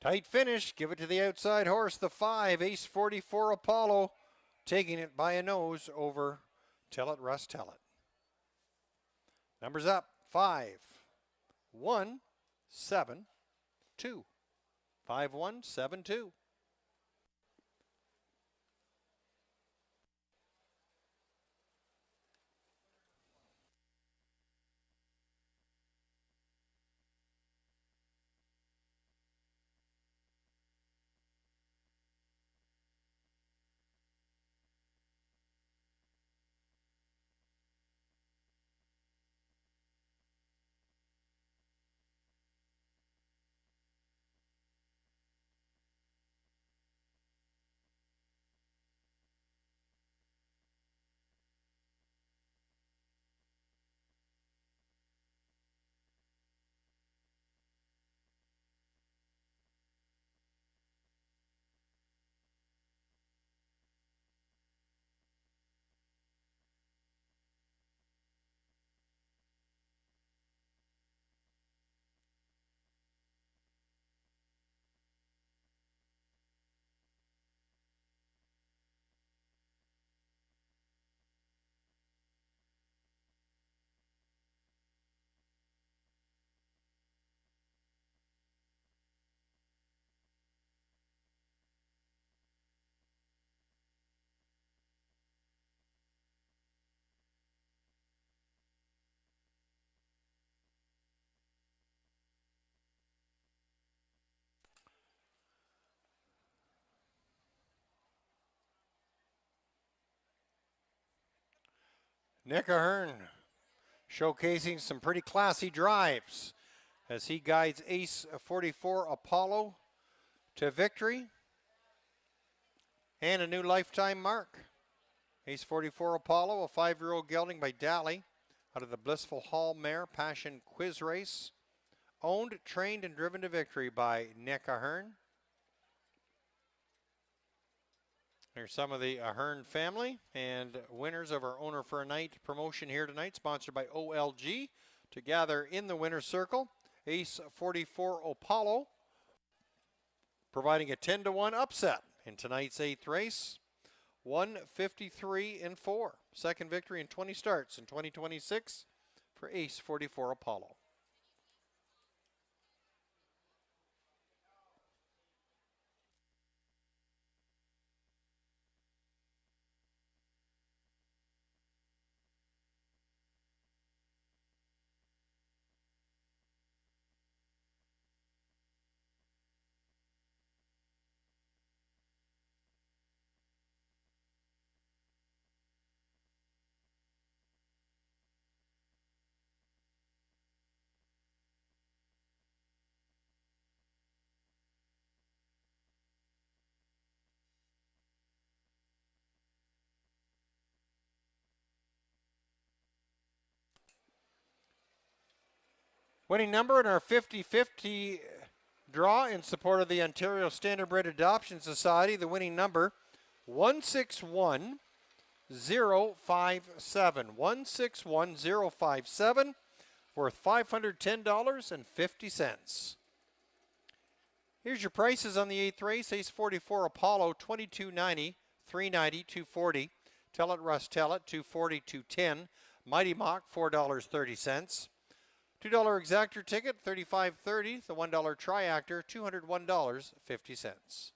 Tight finish. Give it to the outside horse, the 5, Ace 44 Apollo, taking it by a nose over Tell It, Russ, Tell It. Numbers up. 5, 1, 7, 2. 5, 1, 7, 2. Nick Ahern showcasing some pretty classy drives as he guides Ace 44 Apollo to victory and a new lifetime mark. Ace 44 Apollo, a 5-year-old gelding by Daly out of the Blissful Hall Mare Passion Quiz Race. Owned, trained, and driven to victory by Nick Ahern. There's some of the Ahern family and winners of our Owner for a Night promotion here tonight, sponsored by OLG. To gather in the winner's circle, Ace 44 Apollo, providing a 10-1 upset in tonight's 8th race. 153-4. Second victory in 20 starts in 2026 for Ace 44 Apollo. Winning number in our 50-50 draw in support of the Ontario Standardbred Adoption Society. The winning number, 161057. 161057, worth $510.50. Here's your prices on the 8th race. Ace 44 Apollo, $22.90, $3.90, $2.40. Tell It, Russ, Tell It, $2.40, $2.10. Mighty Mock, $4.30. $2 exactor ticket, $35.30. The $1 triactor, $201.50.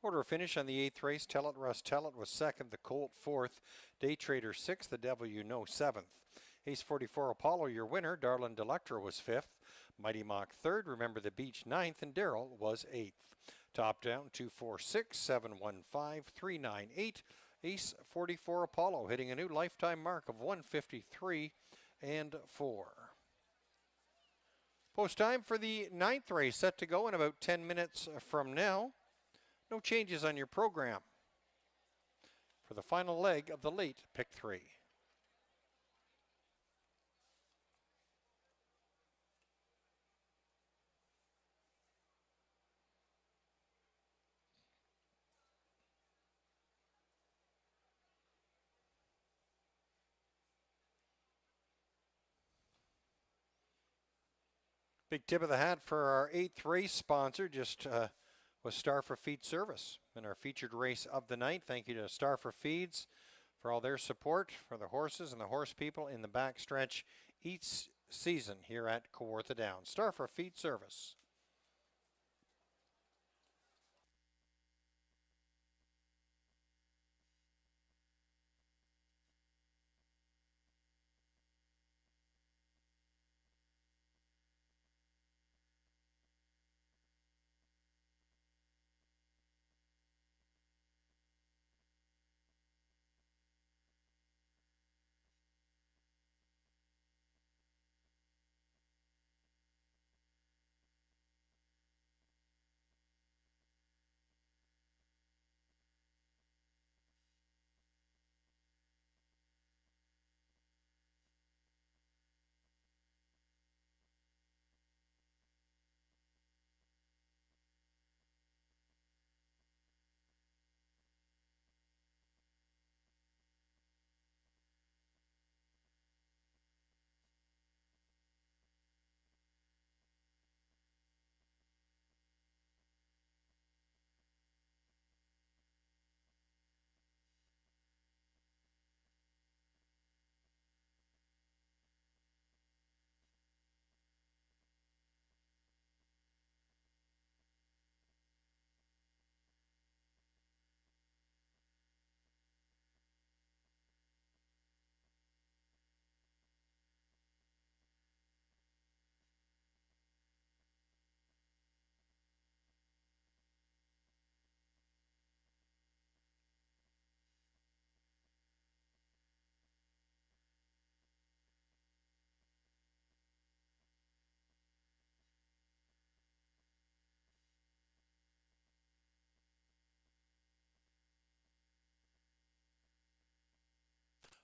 Order of finish on the 8th race, Tell It Russ Tell It was 2nd, the Colt 4th, Day Trader 6th, the Devil You Know 7th. Ace 44 Apollo, your winner, Darlin Delectra was 5th, Mighty Mock 3rd, Remember the Beach 9th, and Daryl was 8th. Top down 246 715 398. Ace 44 Apollo hitting a new lifetime mark of 153 and 4. Post time for the 9th race set to go in about 10 minutes from now. No changes on your program for the final leg of the late pick 3. Big tip of the hat for our 8th race sponsor was Star for Feed Service in our featured race of the night. Thank you to Star for Feeds for all their support for the horses and the horse people in the backstretch each season here at Kawartha Downs. Star for Feed Service.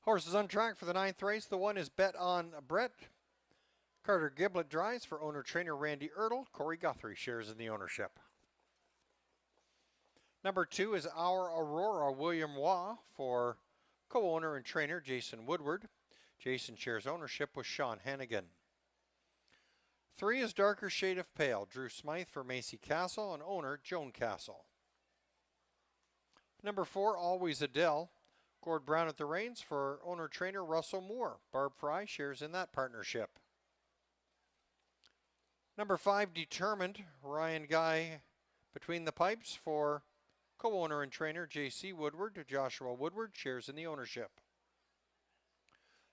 Horses on track for the 9th race. The one is Bet on Brett. Carter Giblett drives for owner-trainer Randy Ertl. Corey Guthrie shares in the ownership. Number 2 is Our Aurora William Waugh for co-owner and trainer Jason Woodward. Jason shares ownership with Sean Hannigan. 3 is Darker Shade of Pale. Drew Smythe for Macy Castle and owner Joan Castle. Number 4, Always Adele. Gord Brown at the reins for owner-trainer Russell Moore. Barb Fry shares in that partnership. Number 5, Determined. Ryan Guy between the pipes for co-owner and trainer J.C. Woodward. Joshua Woodward shares in the ownership.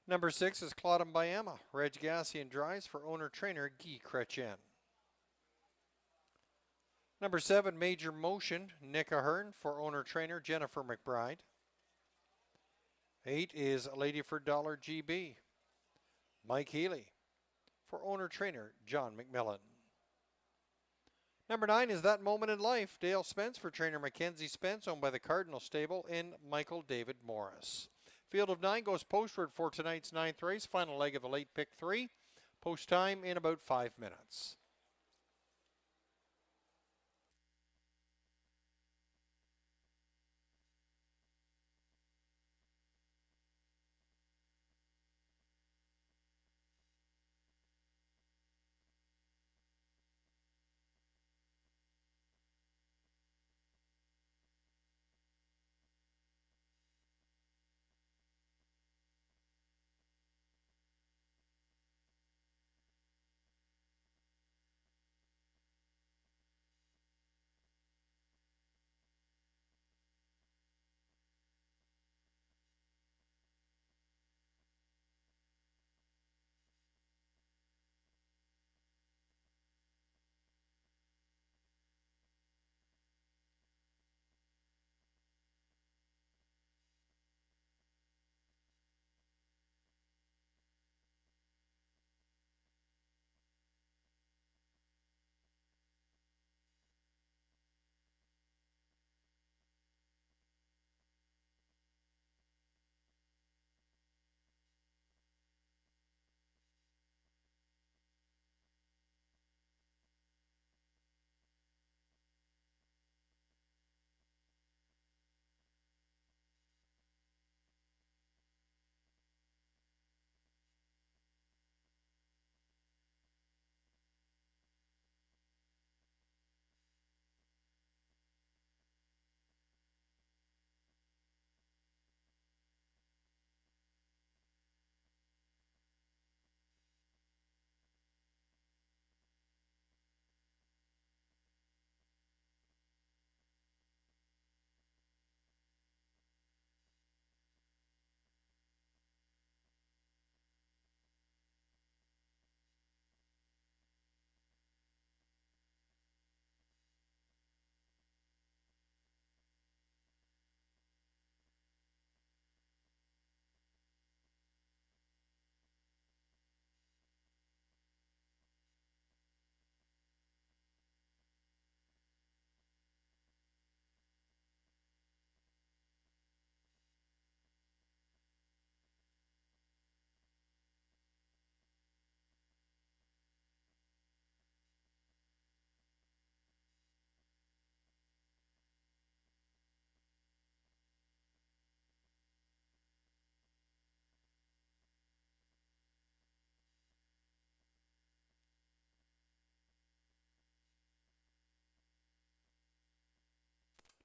Number 6 is Claudem Biama. Reg Gassian drives for owner-trainer Guy Chrétien. Number 7, Major Motion. Nick Ahern for owner-trainer Jennifer McBride. 8 is Lady for Dollar GB. Mike Healy for owner-trainer John McMillan. Number 9 is That Moment in Life. Dale Spence for trainer Mackenzie Spence, owned by the Cardinal Stable in Michael David Morris. Field of 9 goes postward for tonight's 9th race, final leg of the late pick 3. Post time in about 5 minutes.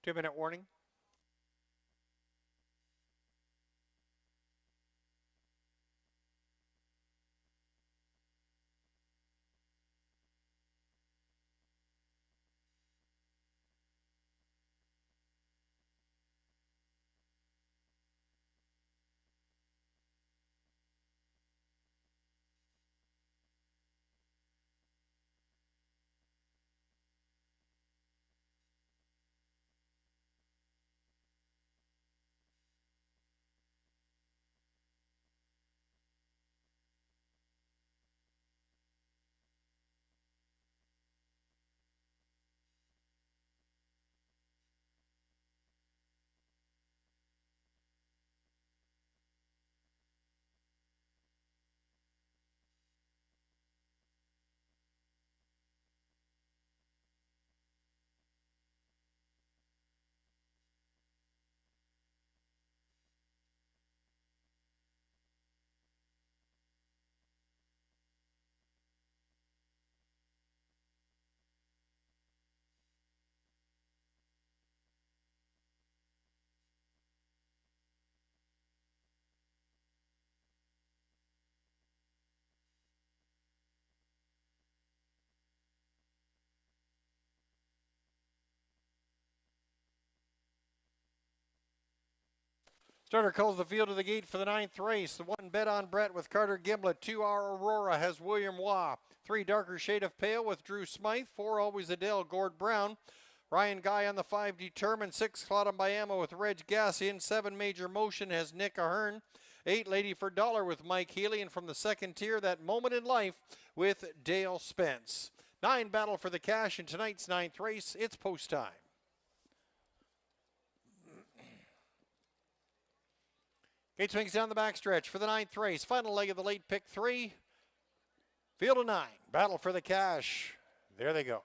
2-minute warning. Starter calls the field to the gate for the 9th race. The 1 Bet on Brett with Carter Gimlet. 2 Our Aurora has William Waugh. 3 Darker Shade of Pale with Drew Smythe. 4 Always Adele, Gord Brown. Ryan Guy on the 5 Determined. 6 Claudia Bayama with Reg Gassian. 7 Major Motion has Nick Ahern. 8 Lady for Dollar with Mike Healy. And from the second tier, That Moment in Life with Dale Spence. 9 Battle for the Cash in tonight's 9th race. It's post time. Gate swings down the backstretch for the 9th race. Final leg of the late pick 3. Field of 9. Battle for the Cash. There they go.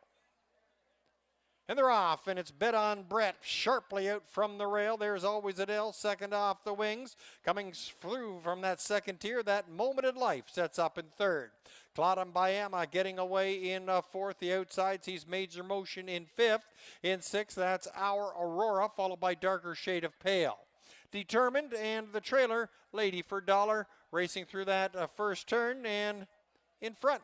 And they're off, and it's Bet on Brett sharply out from the rail. There's Always Adele, second off the wings. Coming through from that second tier, That Moment in Life sets up in third. Claudia Bayama getting away in fourth. The outside sees Major Motion in fifth. In sixth, that's Our Aurora, followed by Darker Shade of Pale. Determined, and the trailer, Lady for Dollar, racing through that first turn, and in front,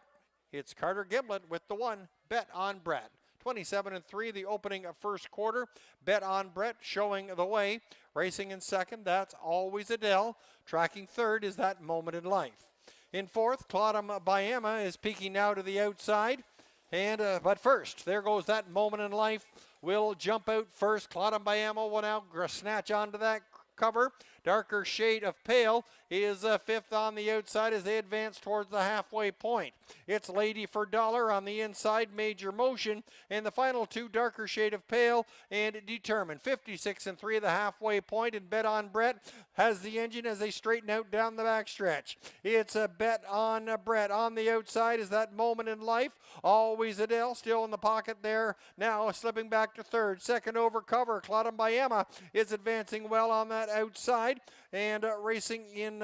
it's Carter Gimlet with the 1 Bet on Brett. 27-3, the opening of first quarter. Bet on Brett showing the way. Racing in second, that's Always Adele. Tracking third is That Moment in Life. In fourth, Claudia Bayama is peeking now to the outside. And but first, there goes That Moment in Life. Will jump out first. Claudia Bayama will now snatch onto that cover. Darker Shade of Pale is fifth on the outside as they advance towards the halfway point. It's Lady for Dollar on the inside, Major Motion, and the final 2, Darker Shade of Pale and Determined. 56-3 the halfway point, and Bet on Brett has the engine as they straighten out down the backstretch. It's a Bet on Brett. On the outside is That Moment in Life. Always Adele still in the pocket there. Now slipping back to third. Second over cover. Claudia Bayama is advancing well on that outside. And racing in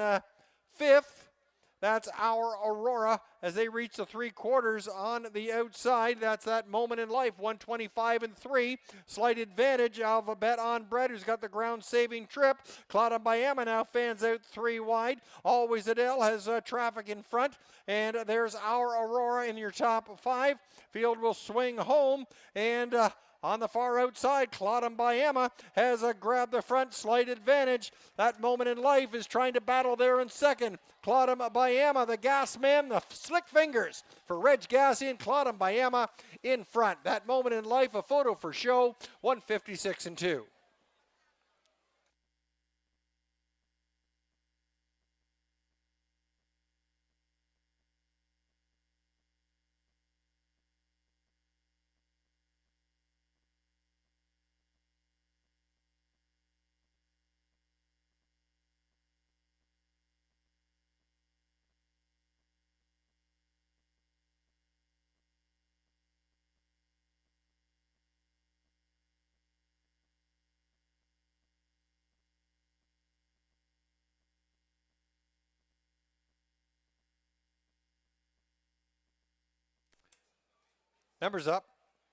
fifth, that's Our Aurora as they reach the 3/4 on the outside. That's That Moment in Life, 125-3. Slight advantage of a Bet on Brett, who's got the ground-saving trip. Claudia Bayama now fans out 3 wide. Always Adele has traffic in front. And there's Our Aurora in your top 5. Field will swing home, and on the far outside, Claudia Bayama has grabbed the front, slight advantage. That Moment in Life is trying to battle there in second. Claudia Bayama, the gas man, the slick fingers for Reg Gassi, and Claudia Bayama in front. That Moment in Life, a photo for show, 156-2. Numbers up,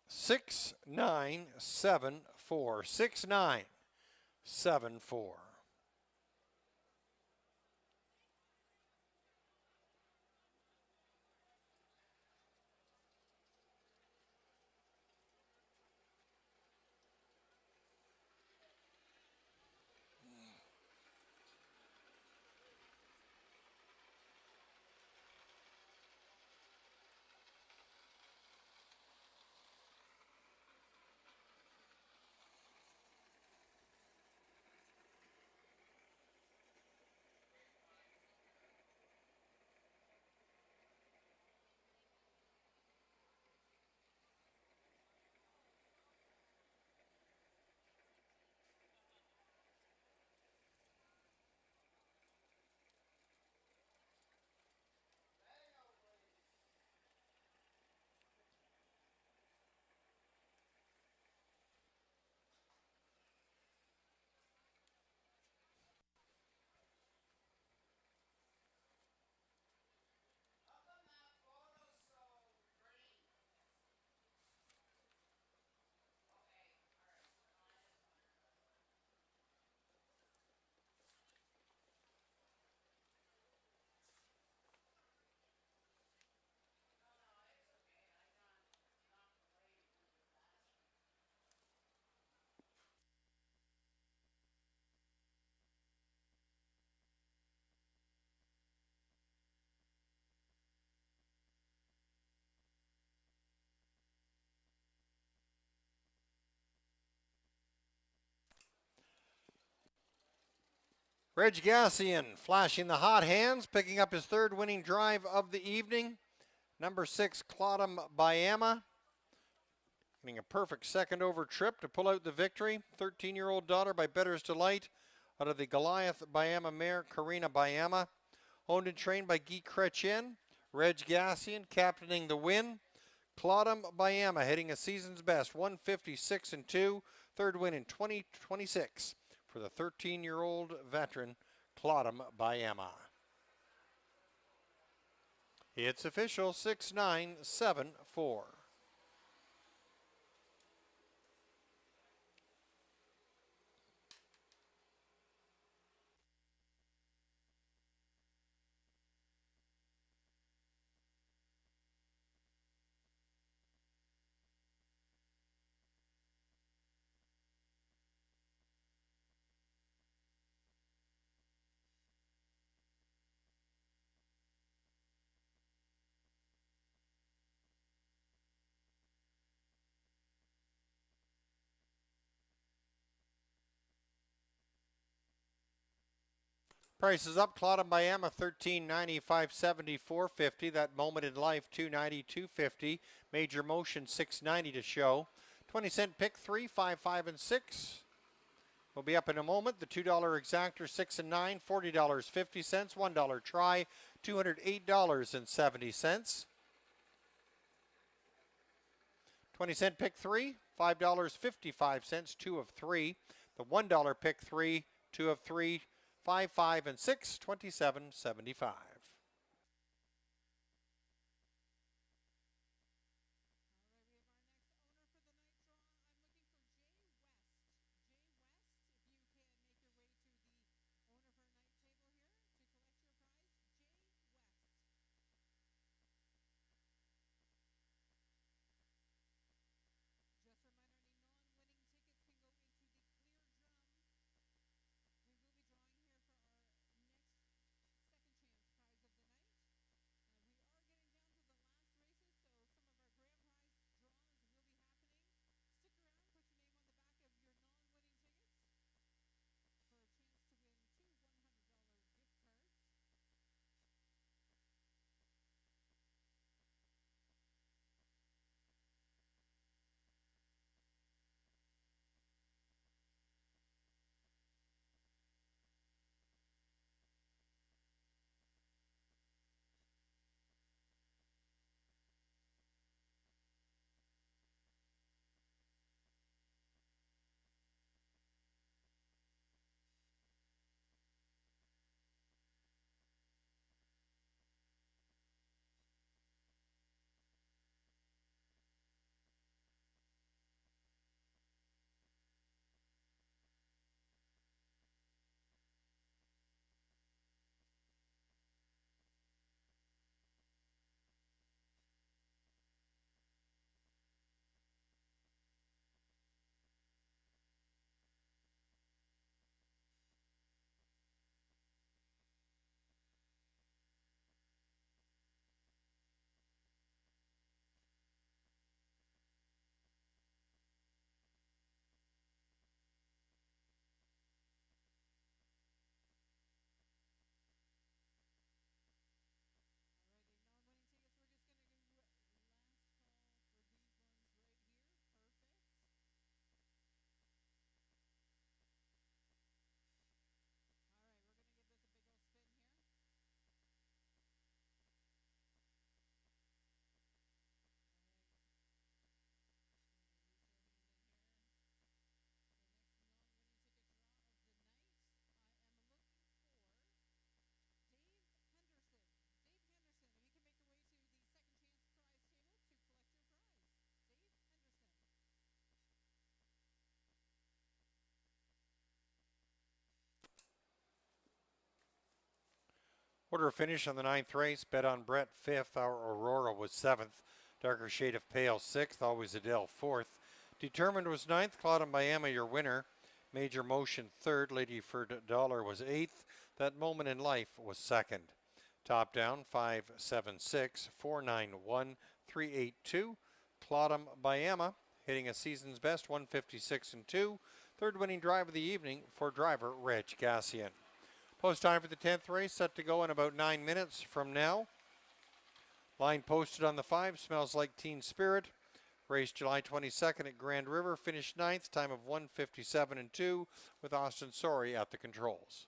6, 9, 7, 4. 6974. Reg Gassian flashing the hot hands, picking up his third winning drive of the evening. Number 6, Claudum Bayama, getting a perfect second over trip to pull out the victory. 13-year-old daughter by Better's Delight out of the Goliath Bayama mare, Karina Bayama. Owned and trained by Guy Chrétien. Reg Gassian captaining the win. Claudum Bayama hitting a season's best, 156-2. Third win in 2026 for the 13-year-old veteran, Claudum Bayama. It's official, 6974. Prices up. Claudum Bayama $13.90, $570, $450. That Moment in Life $290, $250. Major Motion $690 to show. 20-cent pick 3, 5, 5, and 6. We'll be up in a moment. The $2 exactor 6 and 9, $40.50. $1 try, $208.70. 20-cent pick 3, $5.55, 2 of 3. The $1 pick 3, 2 of 3. 5, 5, and 6, $27.75. Order of finish on the 9th race. Bet on Brett 5th. Our Aurora was 7th. Darker Shade of Pale 6th. Always Adele 4th. Determined was 9th. Claude and Miami your winner. Major Motion 3rd. Lady for Dollar was 8th. That Moment in Life was 2nd. Top down 576 491 382. Claudem Biama hitting a season's best 156 and 2. Third winning drive of the evening for driver Reg Gassian. Post time for the 10th race set to go in about 9 minutes from now. Line posted on the 5, Smells Like Teen Spirit. Race July 22nd at Grand River. Finished 9th, time of 157 and 2 with Austin Sorey at the controls.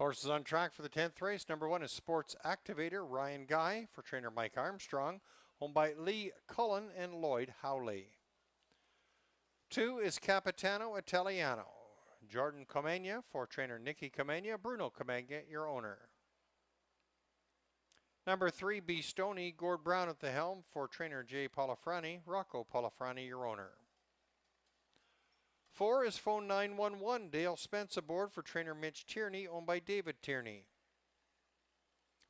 Horses on track for the 10th race. Number 1 is Sports Activator Ryan Guy for trainer Mike Armstrong. Owned by Lee Cullen and Lloyd Howley. 2 is Capitano Italiano. Jordan Comegna for trainer Nicky Comegna. Bruno Comegna, your owner. Number 3, B. Stoney. Gord Brown at the helm for trainer Jay Polifrani. Rocco Polifrani, your owner. 4 is Phone 911. Dale Spence aboard for trainer Mitch Tierney, owned by David Tierney.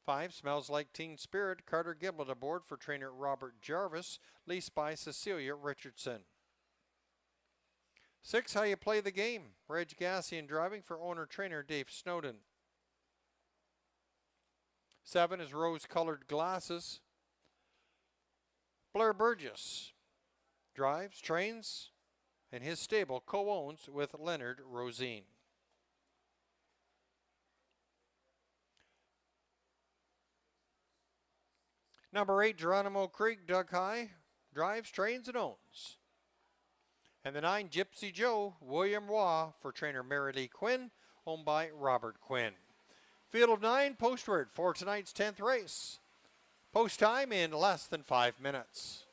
5, Smells Like Teen Spirit. Carter Giblett aboard for trainer Robert Jarvis, leased by Cecilia Richardson. 6, How You Play the Game. Reg Gassian driving for owner-trainer Dave Snowden. 7 is Rose-Colored Glasses. Blair Burgess drives, trains, and his stable co-owns with Leonard Rosine. Number 8, Geronimo Creek, Doug High, drives, trains, and owns. And the 9, Gypsy Joe, William Waugh for trainer Mary Lee Quinn, owned by Robert Quinn. Field of 9, postward for tonight's 10th race. Post time in less than 5 minutes.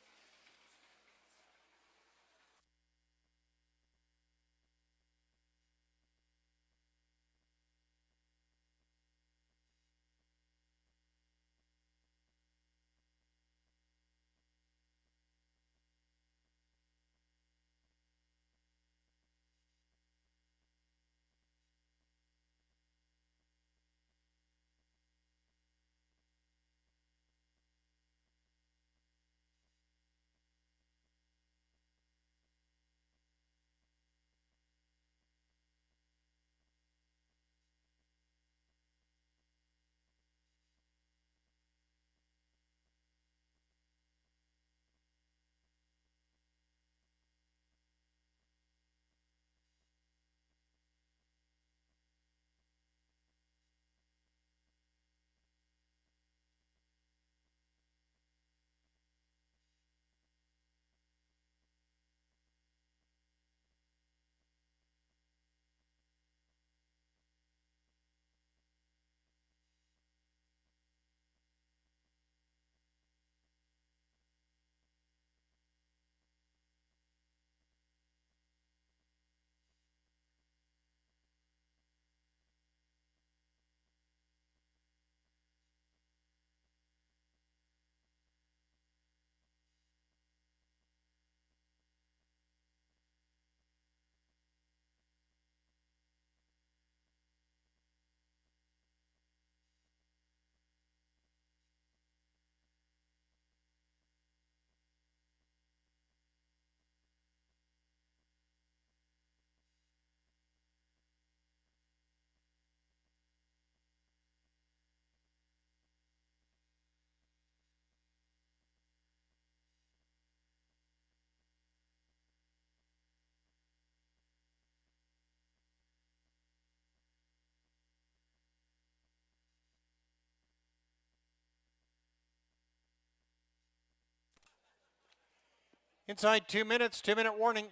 Inside 2 minutes, 2-minute warning.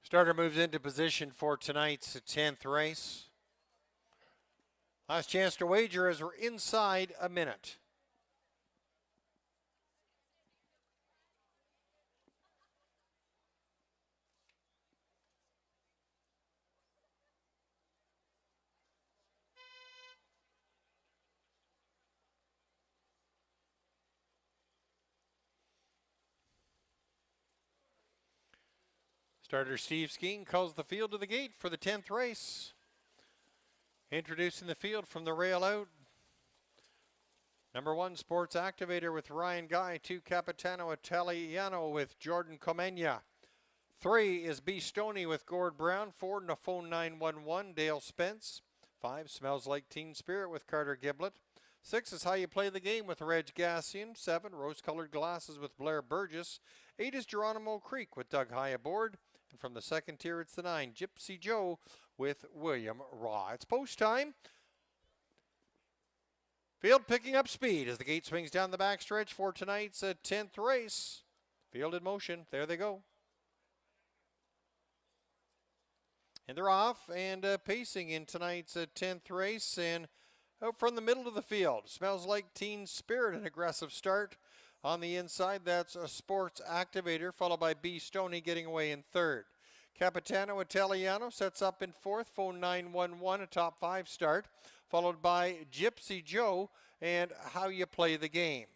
Starter moves into position for tonight's 10th race. Last chance to wager as we're inside a minute. Starter Steve Skeen calls the field to the gate for the 10th race. Introducing the field from the rail out. Number 1, Sports Activator with Ryan Guy. 2, Capitano Italiano with Jordan Comenia. 3 is B. Stoney with Gord Brown. 4, Nafone 911, Dale Spence. 5, Smells Like Teen Spirit with Carter Giblett. 6 is How You Play the Game with Reg Gassian. 7, Rose-Colored Glasses with Blair Burgess. 8 is Geronimo Creek with Doug High aboard. And from the second tier, it's the 9, Gypsy Joe with William Raw. It's post time. Field picking up speed as the gate swings down the backstretch for tonight's 10th race. Field in motion. There they go. And they're off and pacing in tonight's 10th race. And out from the middle of the field, Smells Like Teen Spirit, an aggressive start. On the inside, that's a Sports Activator, followed by B. Stoney getting away in third. Capitano Italiano sets up in fourth, Phone 911, a top 5 start, followed by Gypsy Joe and How You Play the Game.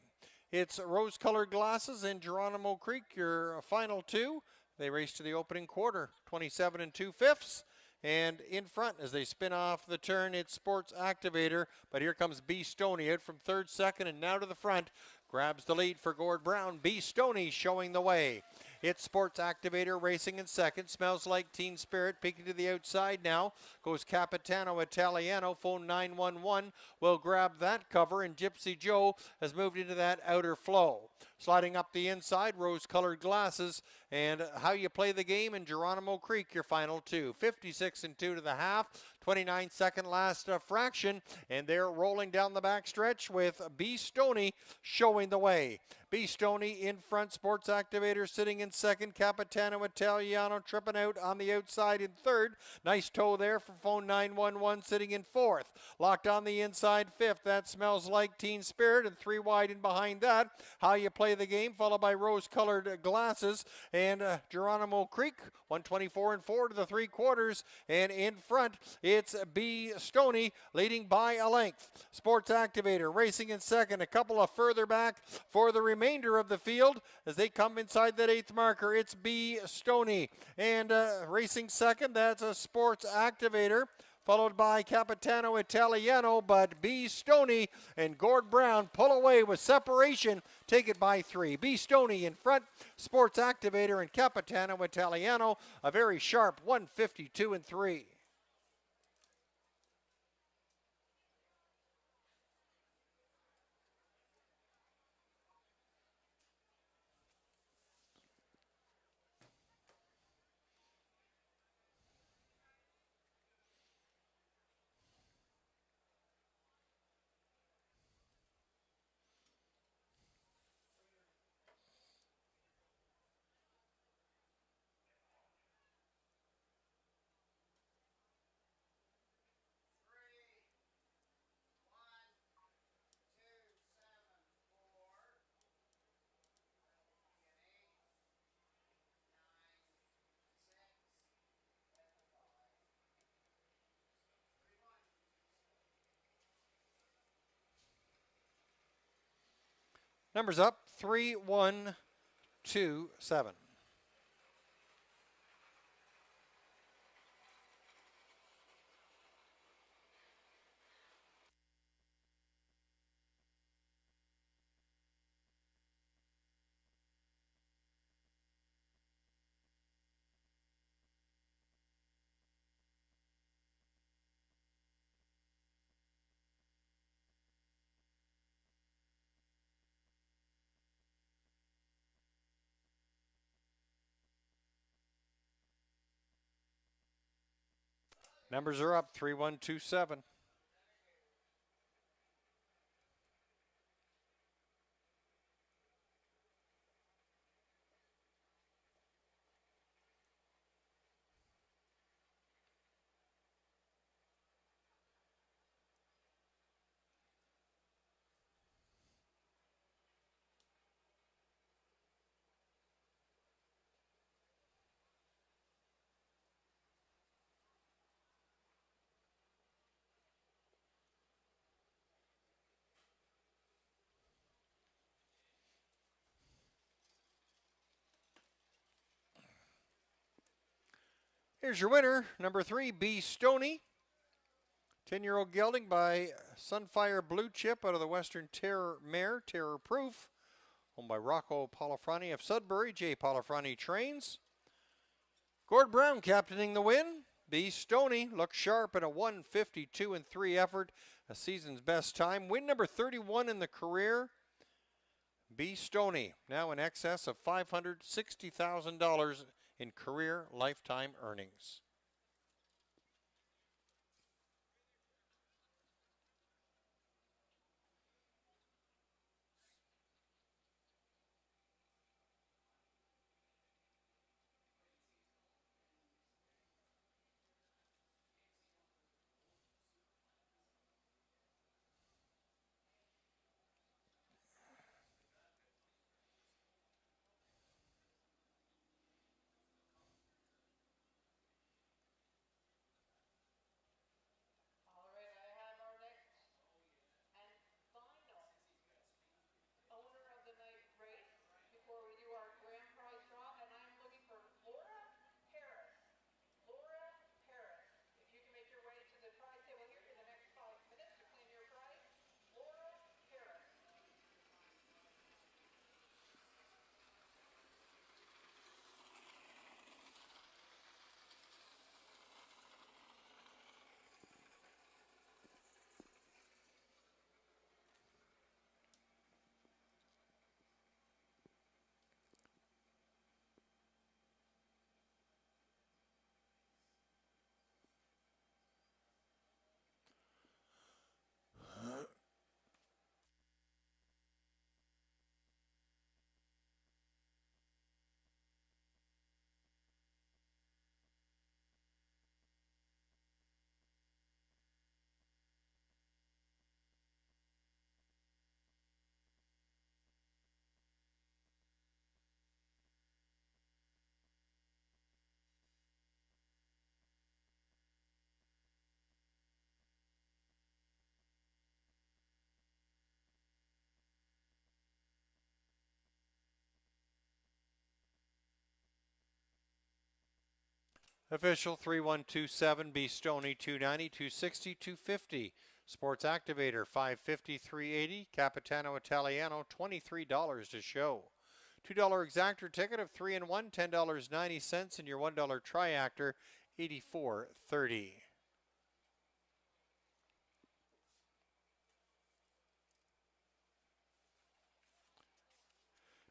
It's Rose-Colored Glasses and Geronimo Creek, your final 2. They race to the opening quarter, 27 2/5. And in front, as they spin off the turn, it's Sports Activator. But here comes B. Stoney out from third, second, and now to the front. Grabs the lead for Gord Brown. B. Stoney showing the way. It's Sports Activator racing in second. Smells Like Teen Spirit peeking to the outside now. Goes Capitano Italiano. Phone 911 will grab that cover, and Gypsy Joe has moved into that outer flow. Sliding up the inside, Rose-Colored Glasses and How You Play the Game, and Geronimo Creek, your final 2. 56 2 to the half. 29-second last fraction, and they're rolling down the backstretch with B. Stoney showing the way. B. Stoney in front, Sports Activator sitting in second, Capitano Italiano tripping out on the outside in third. Nice toe there for Phone 911 sitting in fourth. Locked on the inside fifth, that Smells Like Teen Spirit, and 3 wide in behind that. How You Play the Game, followed by Rose-Colored Glasses and Geronimo Creek, 124 4 to the 3/4, and in front it's B. Stoney leading by a length. Sports Activator racing in second, a couple of further back for the remainder of the field as they come inside that 8th marker. It's B. Stoney, and racing second, that's a Sports Activator, followed by Capitano Italiano, but B. Stoney and Gord Brown pull away with separation, take it by 3. B. Stoney in front, Sports Activator and Capitano Italiano, a very sharp 152 3. Numbers up 3-1-2-7. Numbers are up 3-1-2-7. Here's your winner, number 3, B. Stoney. 10-year-old gelding by Sunfire Blue Chip out of the Western Terror Mare, Terror Proof. Owned by Rocco Polifrani of Sudbury. J. Polifrani trains. Gord Brown captaining the win. B. Stoney looks sharp in a 1:52.3 effort, a season's best time. Win number 31 in the career. B. Stoney now in excess of $560,000 in career lifetime earnings. Official 3127, B. Stoney 290, 260, 250. Sports Activator 550, 380. Capitano Italiano $23 to show. $2 exactor ticket of 3 and 1, $10.90, and your $1 triactor, $84.30.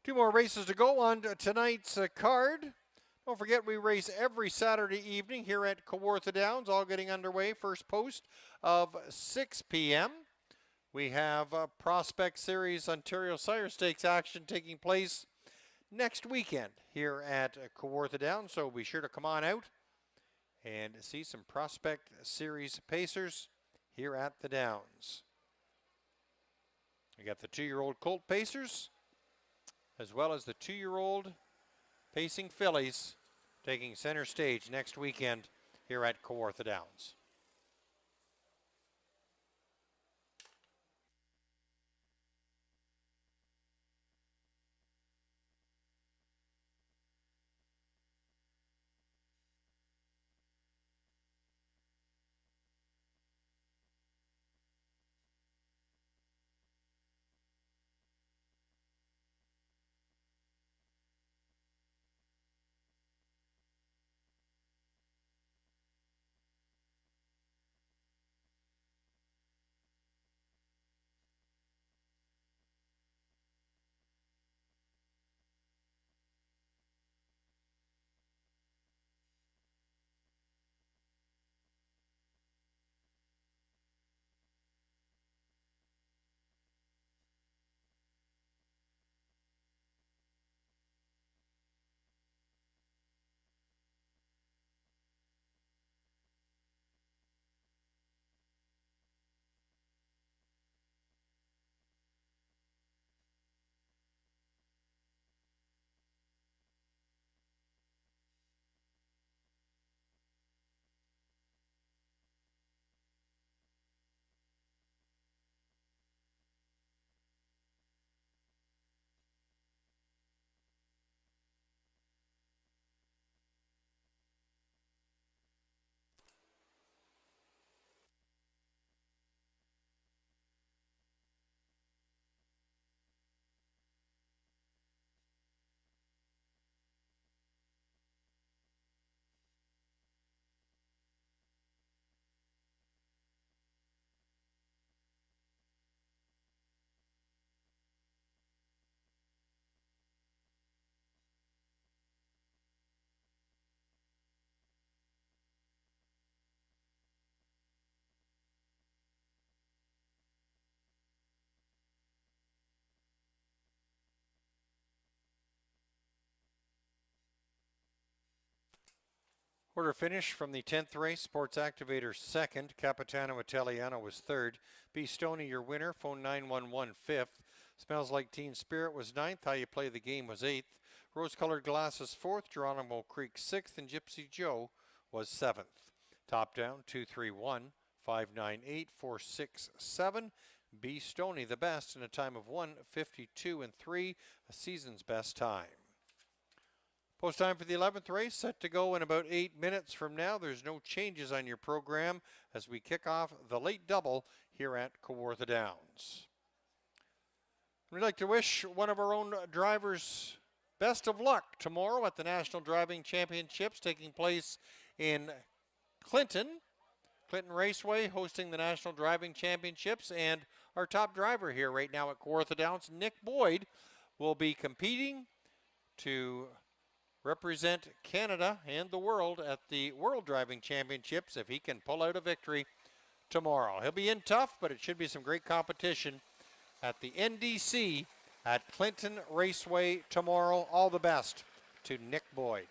Two more races to go on tonight's card. Don't forget, we race every Saturday evening here at Kawartha Downs, all getting underway. First post of 6 p.m. We have Prospect Series Ontario Sire Stakes action taking place next weekend here at Kawartha Downs, so be sure to come on out and see some Prospect Series Pacers here at the Downs. We got the 2-year-old Colt Pacers, as well as the 2-year-old Pacing fillies taking center stage next weekend here at Kawartha Downs. Order finish from the 10th race. Sports Activator second. Capitano Italiano was third. B. Stoney, your winner. Phone 911 fifth. Smells Like Teen Spirit was ninth. How You Play the Game was eighth. Rose-Colored Glasses fourth. Geronimo Creek sixth. And Gypsy Joe was seventh. Top down 231 598 467. B. Stoney the best in a time of 1:52 and 3, a season's best time. Post time for the 11th race set to go in about 8 minutes from now. There's no changes on your program as we kick off the late double here at Kawartha Downs. We'd like to wish one of our own drivers best of luck tomorrow at the National Driving Championships taking place in Clinton Raceway, hosting the National Driving Championships. And our top driver here right now at Kawartha Downs, Nick Boyd, will be competing to represent Canada and the world at the World Driving Championships if he can pull out a victory tomorrow. He'll be in tough, but it should be some great competition at the NDC at Clinton Raceway tomorrow. All the best to Nick Boyd.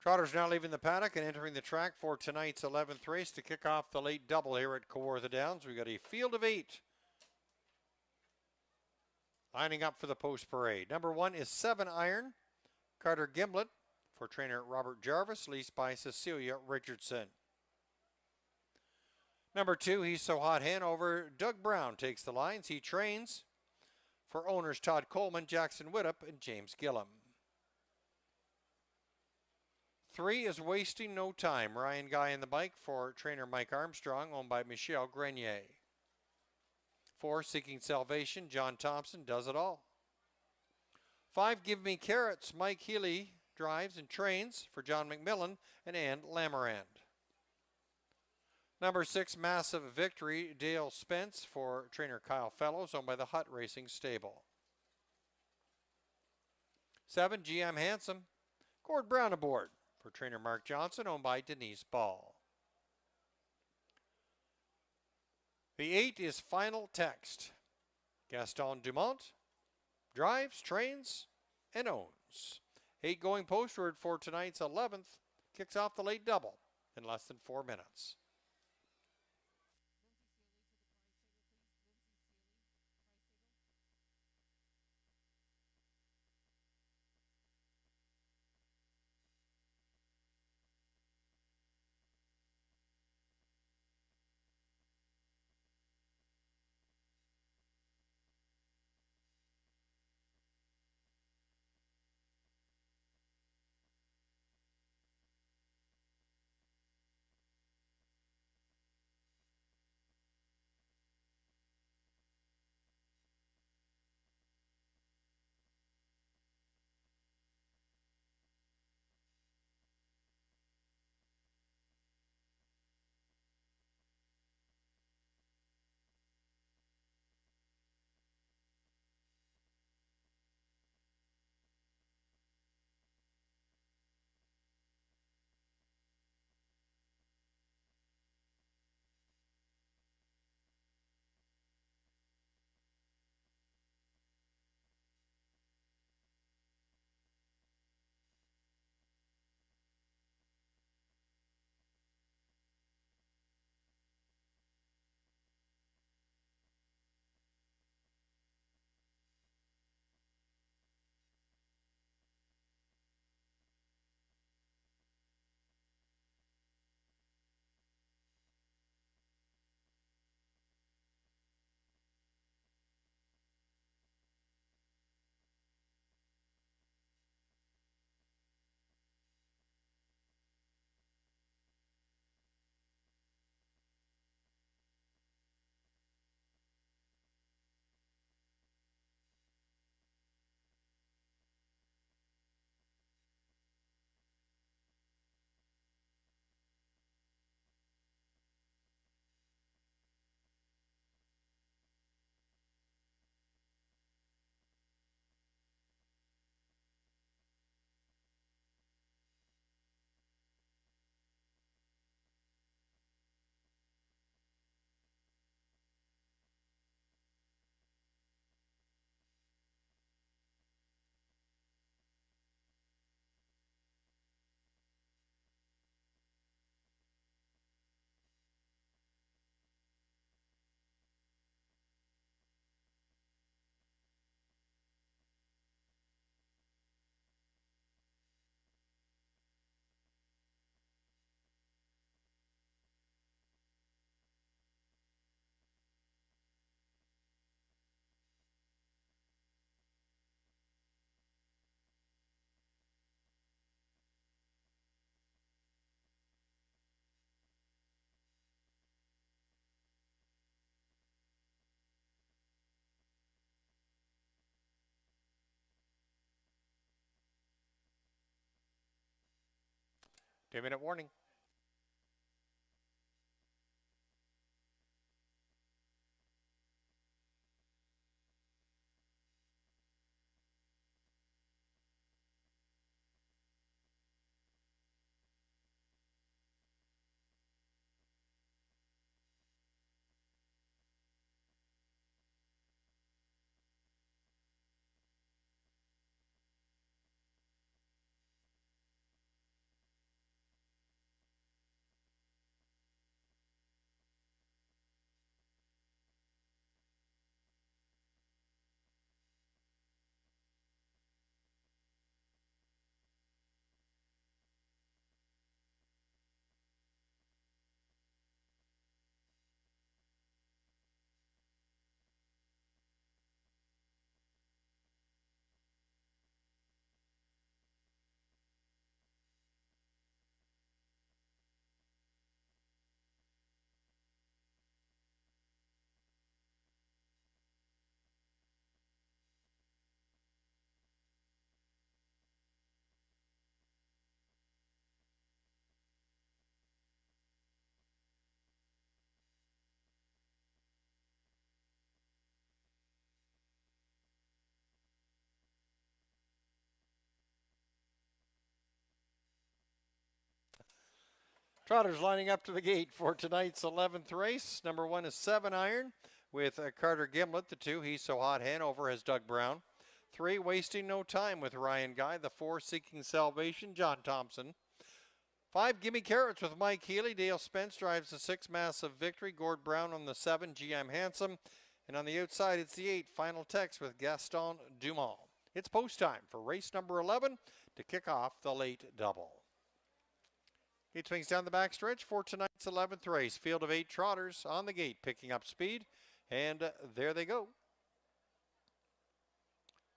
Trotters now leaving the paddock and entering the track for tonight's 11th race to kick off the late double here at Kawartha Downs. We've got a field of 8 lining up for the post parade. Number 1 is 7 Iron, Carter Gimblett for trainer Robert Jarvis, leased by Cecilia Richardson. Number 2, He's So Hot Hanover, Doug Brown takes the lines. He trains for owners Todd Coleman, Jackson Widdop, and James Gillum. 3 is Wasting No Time, Ryan Guy in the bike for trainer Mike Armstrong, owned by Michelle Grenier. 4, Seeking Salvation, John Thompson does it all. 5, Give Me Carrots, Mike Healy drives and trains for John McMillan and Ann Lamarand. Number 6, Massive Victory, Dale Spence for trainer Kyle Fellows, owned by the Hutt Racing Stable. 7, GM Handsome, Gord Brown aboard for trainer Mark Johnson, owned by Denise Ball. The 8 is Final Text. Gaston Dumont drives, trains, and owns. 8 going postward for tonight's 11th. Kicks off the late double in less than 4 minutes. 2-minute warning. Trotters lining up to the gate for tonight's 11th race. Number 1 is 7 Iron with Carter Gimlet. The 2, He's So Hot Hanover, has Doug Brown. 3, Wasting No Time with Ryan Guy. The 4, Seeking Salvation, John Thompson. 5, Gimme Carrots with Mike Healy. Dale Spence drives the 6, Massive Victory. Gord Brown on the 7, G. I'm Handsome. And on the outside, it's the 8, Final Text with Gaston Dumont. It's post time for race number 11 to kick off the late double. Gate swings down the backstretch for tonight's 11th race. Field of 8 trotters on the gate, picking up speed. And there they go.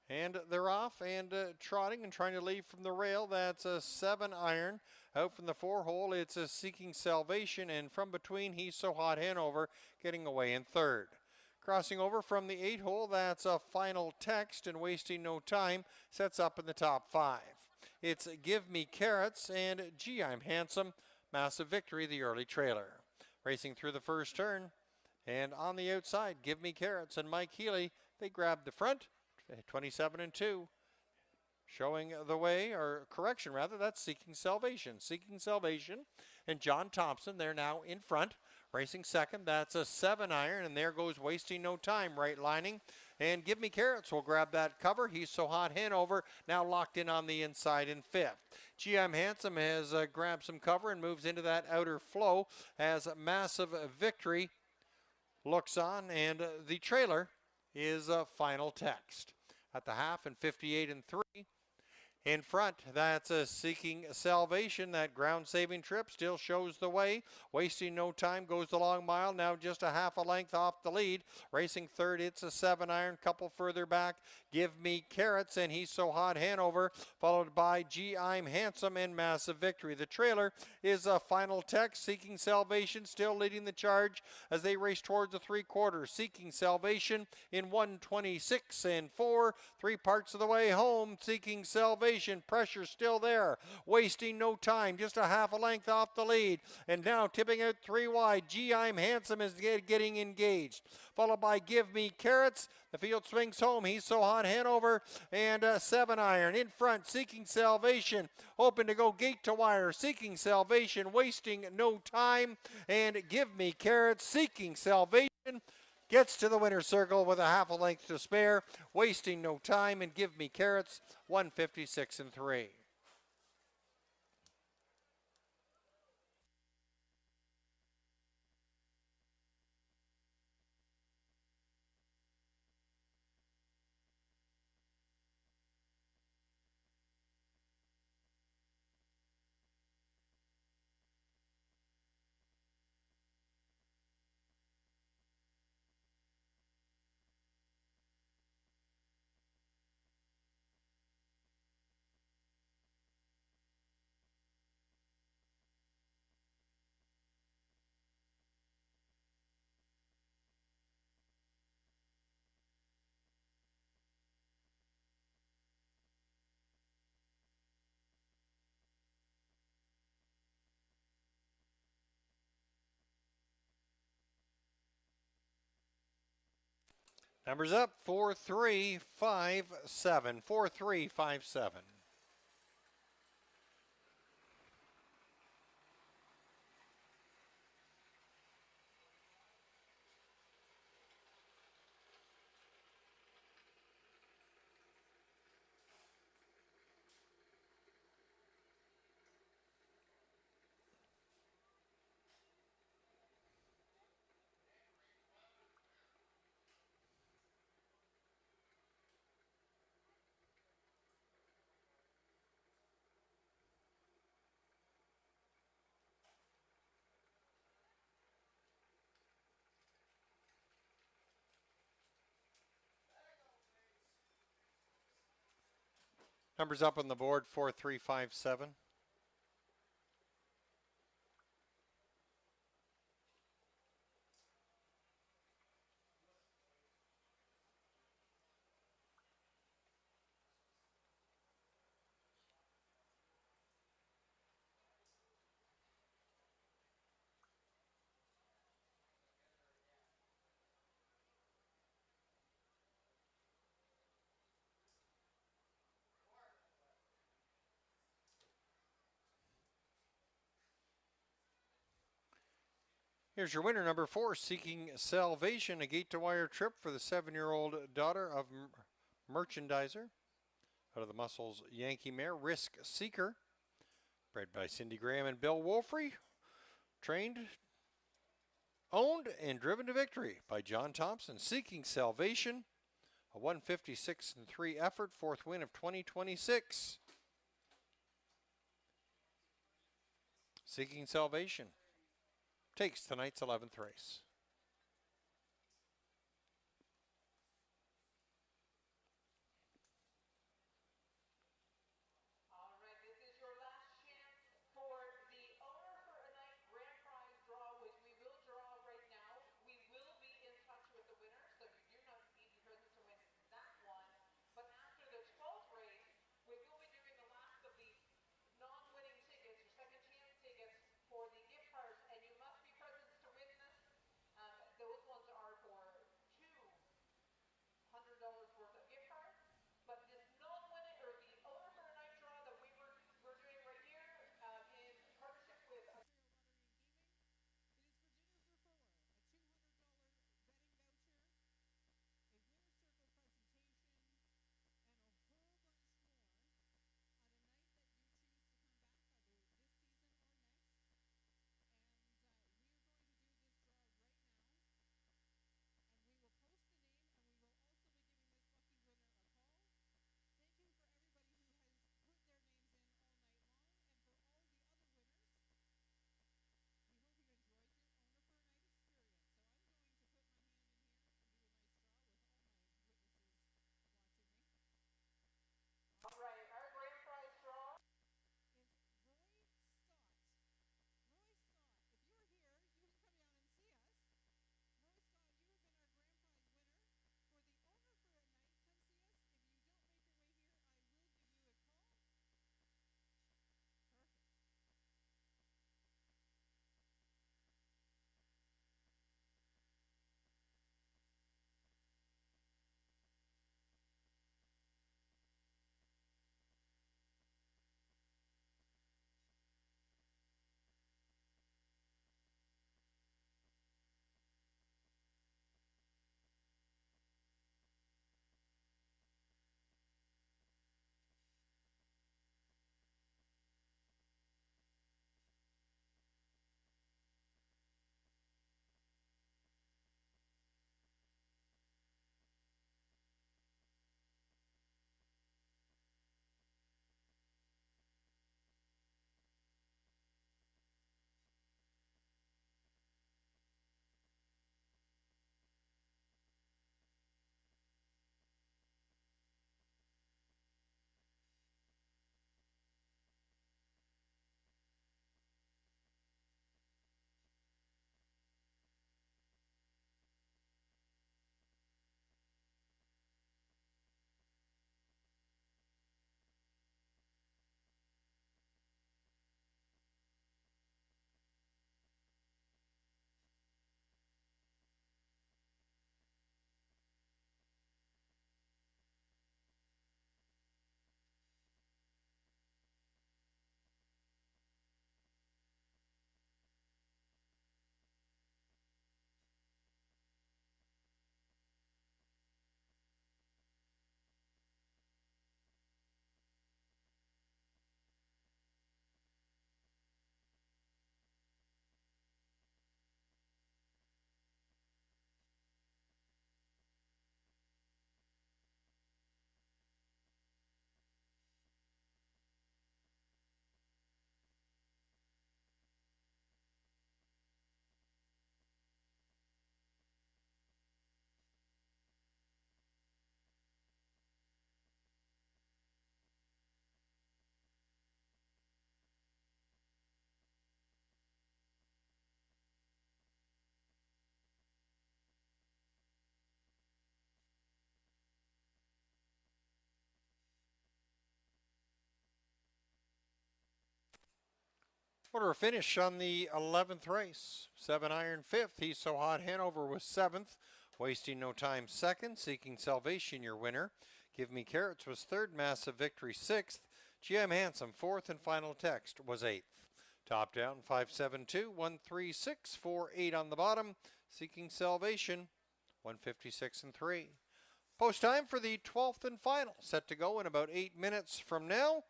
And they're off and trotting and trying to leave from the rail. That's a 7 Iron. Out from the 4 hole, it's a Seeking Salvation. And from between, He's So Hot Hanover getting away in 3rd. Crossing over from the 8 hole, that's a Final Text, and Wasting No Time sets up in the top 5. It's Give Me Carrots and Gee, I'm Handsome. Massive Victory, the early trailer. Racing through the first turn. And on the outside, Give Me Carrots and Mike Healy, they grab the front. 27 and 2. Showing the way, or correction rather, that's Seeking Salvation. Seeking Salvation and John Thompson, they're now in front. Racing second, that's a 7 Iron, and there goes Wasting No Time, right lining. And Give Me Carrots will grab that cover. He's So Hot Hanover, now locked in on the inside in 5th. Gee, I'm Handsome has grabbed some cover and moves into that outer flow as Massive Victory looks on, and the trailer is a Final Text. At the half and 58 and 3. In front, that's a Seeking Salvation. That ground-saving trip still shows the way. Wasting No Time goes the long mile, now just a half a length off the lead. Racing third, it's a 7 Iron, couple further back. Give Me Carrots and He's So Hot Hanover, followed by Gee, I'm Handsome and Massive Victory. The trailer is a Final Text. Seeking Salvation still leading the charge as they race towards the 3/4. Seeking Salvation in 1:26 and 4. 3 parts of the way home. Seeking Salvation. Pressure still there. Wasting No Time. Just a half a length off the lead. And now tipping out 3 wide. Gee, I'm Handsome is getting engaged. Followed by Give Me Carrots. The field swings home. He's So Hot Hanover. And 7 Iron in front. Seeking Salvation. Open to go gate to wire. Seeking Salvation. Wasting No Time. And Give Me Carrots. Seeking Salvation gets to the winner's circle with a half a length to spare. Wasting No Time and Give Me Carrots, 156 and 3. Numbers up 4357. 4357. Numbers up on the board 4357. Here's your winner, number 4, Seeking Salvation, a gate-to-wire trip for the 7-year-old daughter of merchandiser out of the Muscles Yankee mare, Risk Seeker, bred by Cindy Graham and Bill Wolfrey, trained, owned, and driven to victory by John Thompson. Seeking Salvation, a 156-3 effort, 4th win of 2026. Seeking Salvation takes tonight's 11th race. Order finish on the 11th race. 7 iron 5th. He's So Hot Hanover was 7th. Wasting No Time 2nd. Seeking Salvation your winner. Give Me Carrots was 3rd. Massive Victory 6th. GM Handsome 4th. And Final Text was 8th. Top down 572 136 48 on the bottom. Seeking Salvation 156 and 3. Post time for the 12th and final. Set to go in about 8 minutes from now.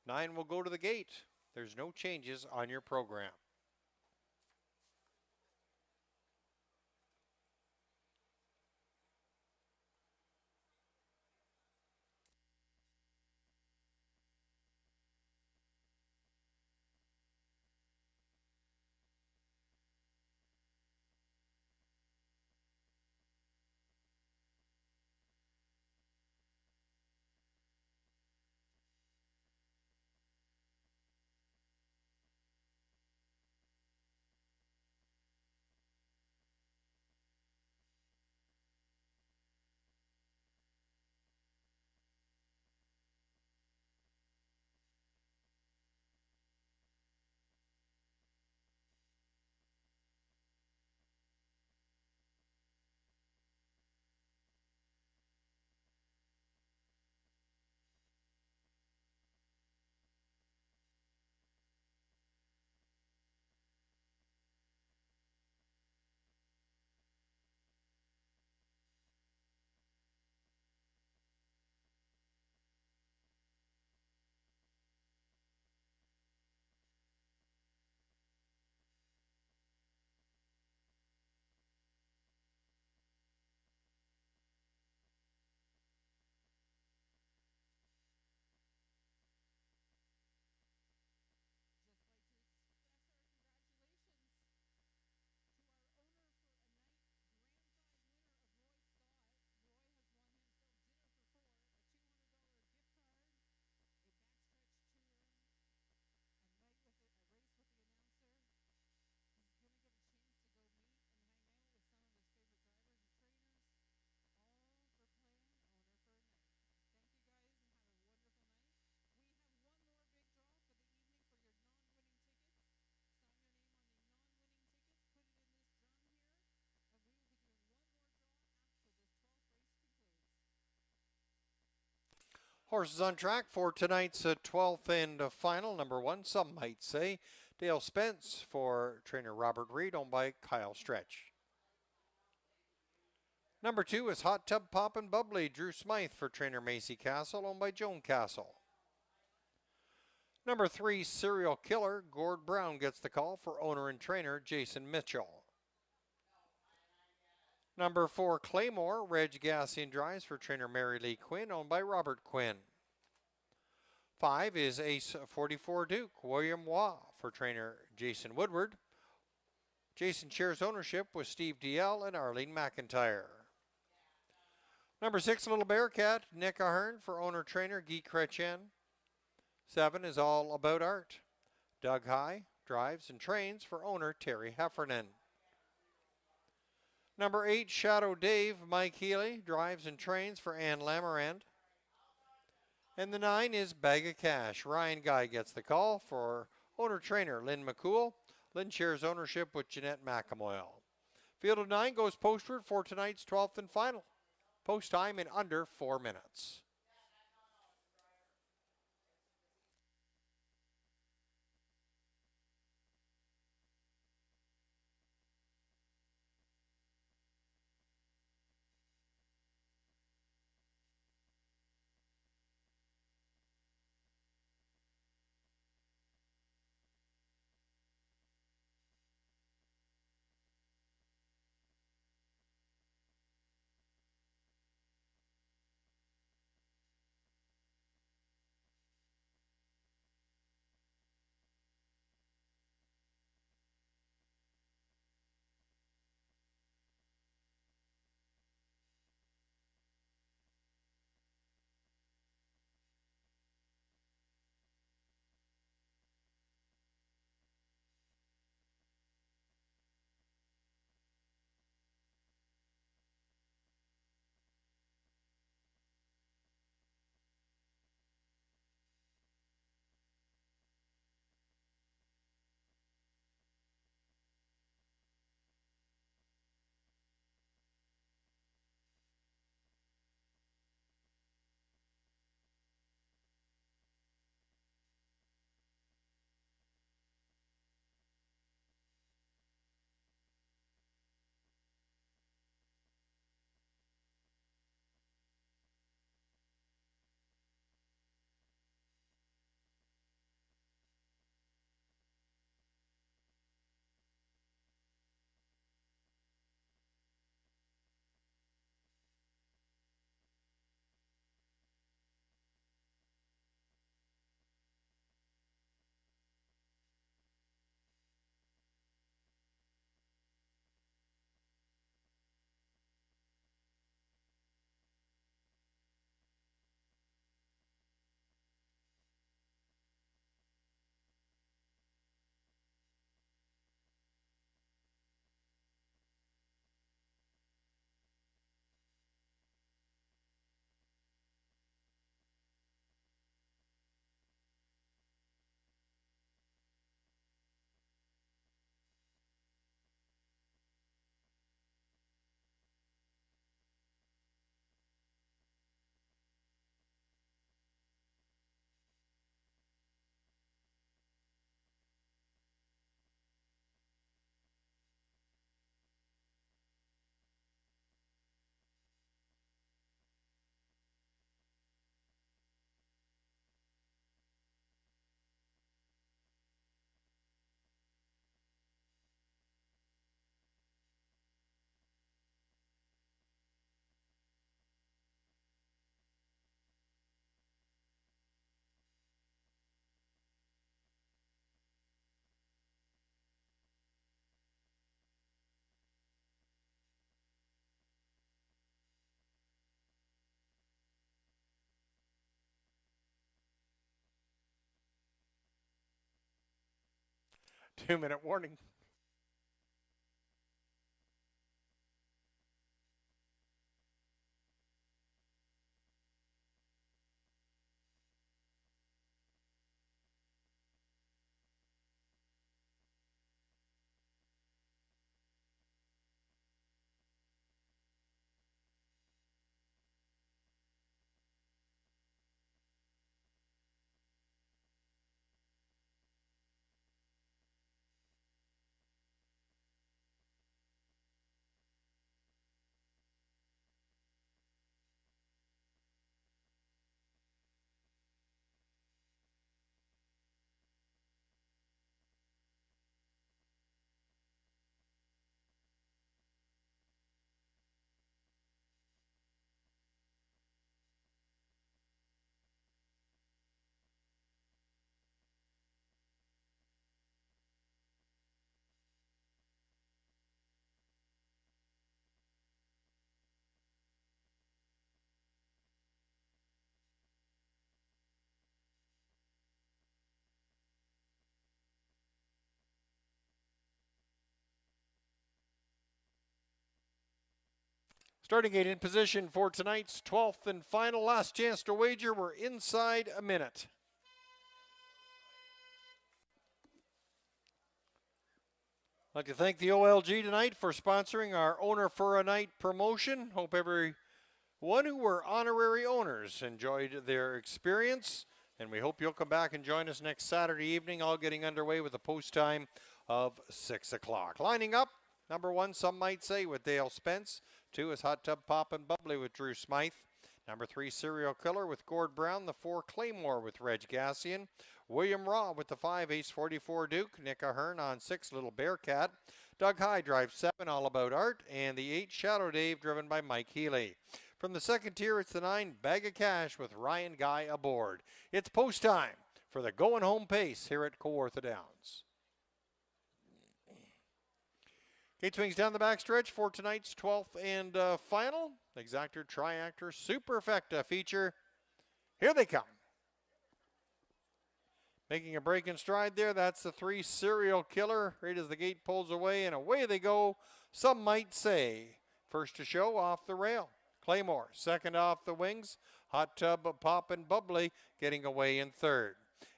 9 will go to the gate. There's no changes on your program. Horses on track for tonight's 12th and final. Number 1, some might say, Dale Spence for trainer Robert Reed, owned by Kyle Stretch. Number 2 is Hot Tub Poppin' Bubbly, Drew Smythe for trainer Macy Castle, owned by Joan Castle. Number 3, Serial Killer, Gord Brown gets the call for owner and trainer Jason Mitchell. Number 4, Claymore, Reg Gassian drives for trainer Mary Lee Quinn, owned by Robert Quinn. 5 is Ace 44 Duke, William Waugh for trainer Jason Woodward. Jason shares ownership with Steve DL and Arlene McIntyre. Number 6, Little Bearcat, Nick Ahern for owner-trainer Guy Chrétien. 7 is All About Art. Doug High drives and trains for owner Terry Heffernan. Number 8, Shadow Dave, Mike Healy drives and trains for Ann Lamarand. And the 9 is Bag of Cash. Ryan Guy gets the call for owner-trainer Lynn McCool. Lynn shares ownership with Jeanette McAmoyle. Field of 9 goes postward for tonight's 12th and final. Post time in under 4 minutes. 2-minute warning. Starting gate in position for tonight's 12th and final. Last chance to wager. We're inside a minute. I'd like to thank the OLG tonight for sponsoring our Owner for a Night promotion. Hope everyone who were honorary owners enjoyed their experience, and we hope you'll come back and join us next Saturday evening, all getting underway with a post time of 6 o'clock. Lining up, number 1, some might say, with Dale Spence. 2 is Hot Tub Poppin' Bubbly with Drew Smythe. Number 3, Serial Killer with Gord Brown. The 4, Claymore with Reg Gassian. William Raw with the 5, Ace 44 Duke. Nick Ahern on 6, Little Bearcat. Doug High drives 7, All About Art. And the 8, Shadow Dave, driven by Mike Healy. From the second tier, it's the 9, Bag of Cash with Ryan Guy aboard. It's post time for the going home pace here at Kawartha Downs. Gate swings down the backstretch for tonight's 12th and final. Exactor, Triactor, Superfecta feature. Here they come. Making a break in stride there. That's the 3, Serial Killer. Right as the gate pulls away, and away they go. Some might say. First to show, off the rail. Claymore, second off the wings. Hot Tub, Poppin' Bubbly, getting away in third.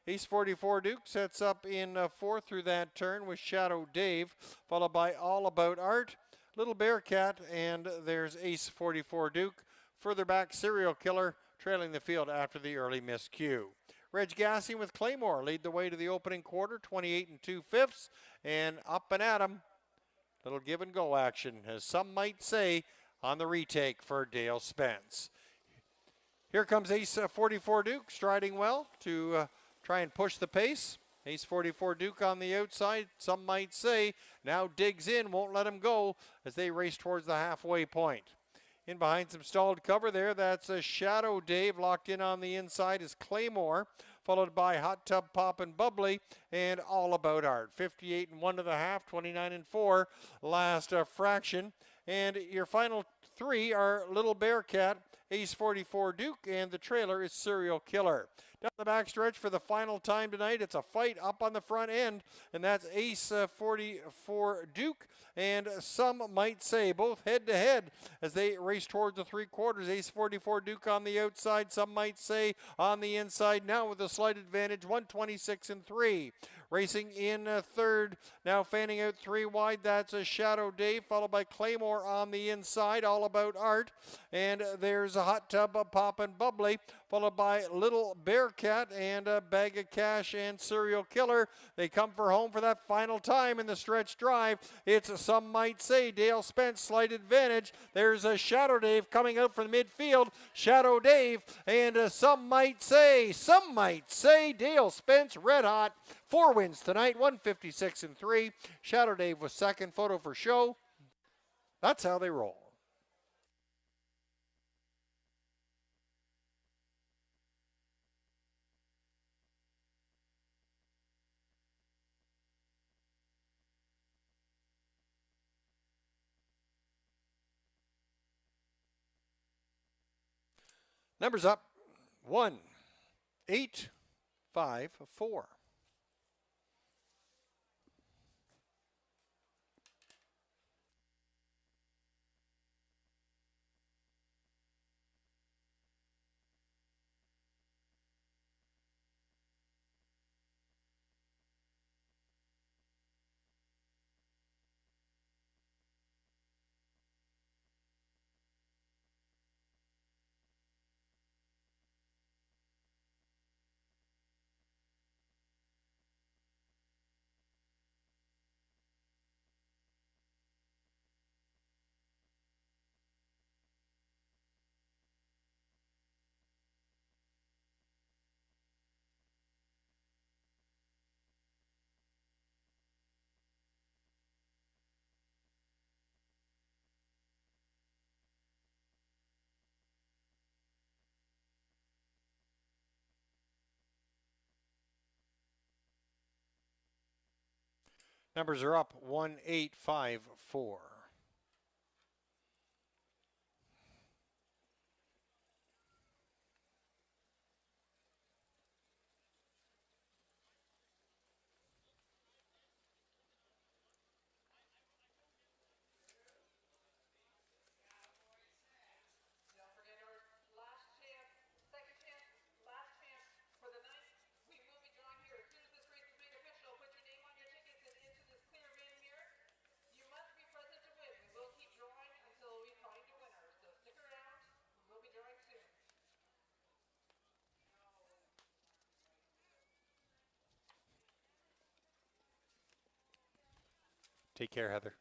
Ace 44 Duke sets up in fourth through that turn with Shadow Dave, followed by All About Art, Little Bearcat, and there's Ace 44 Duke. Further back, Serial Killer trailing the field after the early miscue. Reg Gassian with Claymore lead the way to the opening quarter, 28 2/5, and up and at 'em. Little give and go action, as some might say, on the retake for Dale Spence. Here comes Ace 44 Duke, striding well to try and push the pace. Ace 44 Duke on the outside, some might say, now digs in, won't let him go as they race towards the halfway point. In behind some stalled cover there, that's a Shadow Dave. Locked in on the inside is Claymore, followed by Hot Tub Poppin' Bubbly and All About Art. 58 1.5, 29 4 last fraction. And your final 3 are Little Bearcat, Ace 44 Duke, and the trailer is Serial Killer. Down the backstretch for the final time tonight, it's a fight up on the front end, and that's Ace 44 Duke, and some might say both head-to-head as they race towards the 3/4. Ace 44 Duke on the outside, some might say on the inside now with a slight advantage, 126 3. Racing in third, now fanning out 3 wide, that's a Shadow Dave, followed by Claymore on the inside, All About Art, and there's a Hot Tub Poppin' Bubbly, followed by Little Bearcat and a Bag of Cash and Serial Killer. They come for home for that final time in the stretch drive. It's, some might say, Dale Spence, slight advantage. There's a Shadow Dave coming out from the midfield. Shadow Dave, and some might say, Dale Spence, red hot. 4 wins tonight, 156 3. Shadow Dave was second, photo for show. That's how they roll. Numbers up, 1, 8, 5, 4. Numbers are up 1854. Take care, Heather.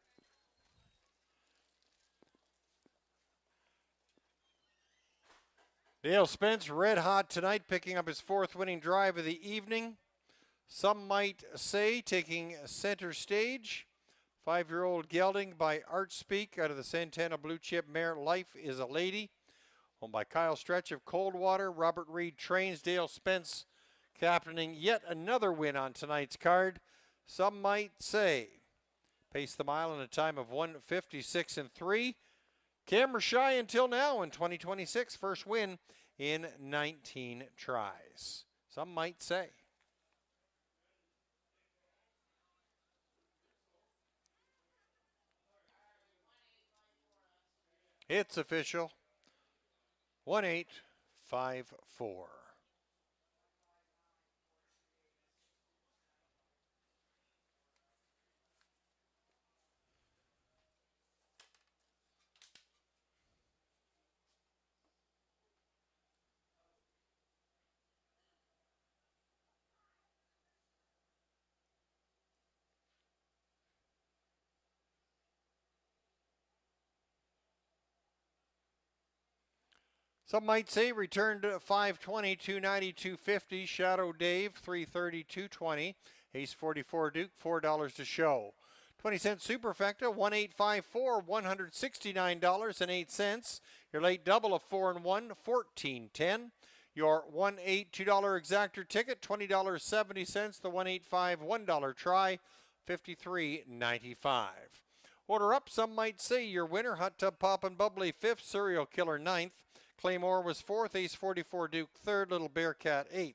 Dale Spence, red hot tonight, picking up his 4th winning drive of the evening. Some might say taking center stage. 5-year-old gelding by Art Speak out of the Santana Blue Chip mare Life is a Lady. Owned by Kyle Stretch of Coldwater. Robert Reed trains. Dale Spence captaining yet another win on tonight's card. Some might say paced the mile in a time of 1:56 and 3. Camera shy until now in 2026. First win in 19 tries. Some might say. It's official. 1854. Some might say returned 520, 290, 250. Shadow Dave, 330, 220. Ace 44 Duke, $4 to show. 20-cent Superfecta, 1854, $169.08. Your late double of 4 and 1, $14.10. Your 1-8 $2 exactor ticket, $20.70. The 185 $1 try, $53.95. Order up, some might say your winner, Hot Tub Poppin' Bubbly 5th, Serial Killer 9th. Claymore was 4th, Ace 44 Duke 3rd, Little Bearcat 8th.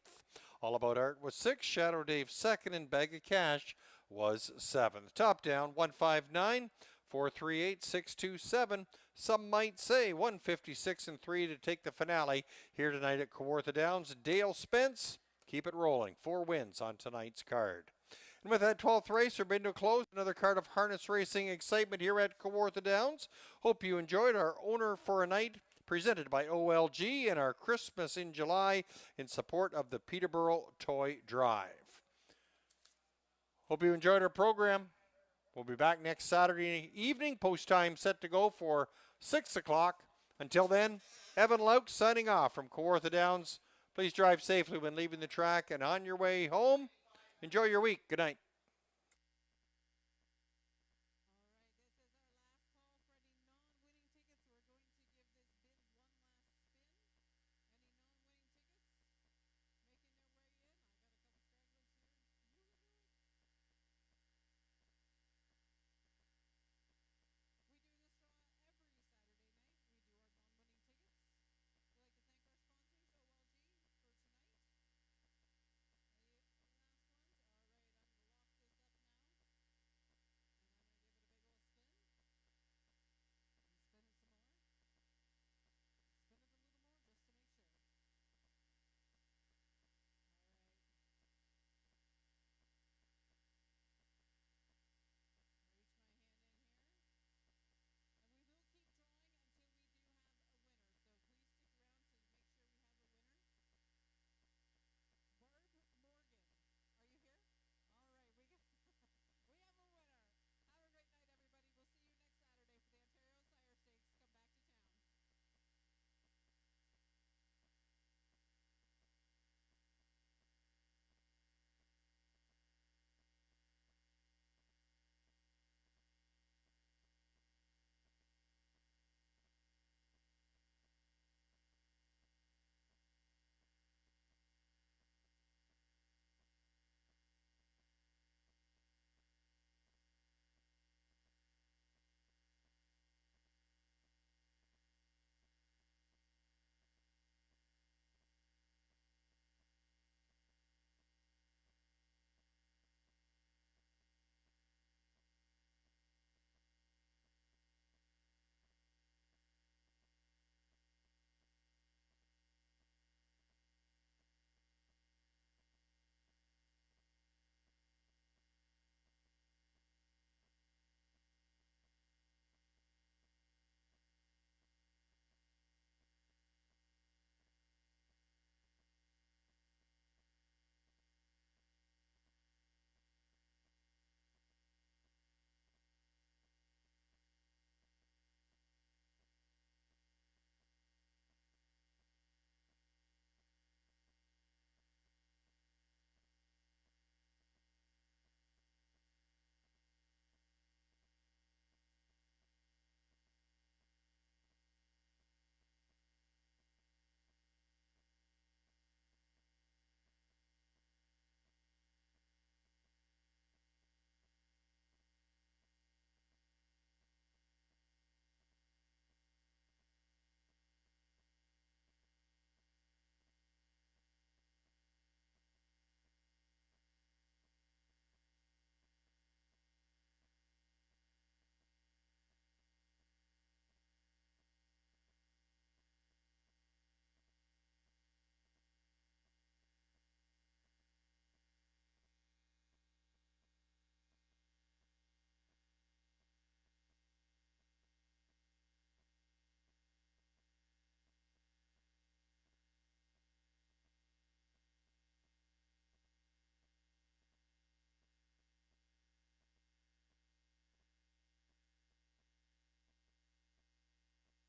All About Art was 6th, Shadow Dave 2nd, and Bag of Cash was 7th. Top down 159, 438, 627. Some might say 156 and 3 to take the finale here tonight at Kawartha Downs. Dale Spence, keep it rolling. 4 wins on tonight's card. And with that 12th race, we're been to close. Another card of harness racing excitement here at Kawartha Downs. Hope you enjoyed our Owner for a Night presented by OLG and our Christmas in July in support of the Peterborough Toy Drive. Hope you enjoyed our program. We'll be back next Saturday evening. Post time set to go for 6 o'clock. Until then, Evan Lauk signing off from Kawartha Downs. Please drive safely when leaving the track and on your way home. Enjoy your week. Good night.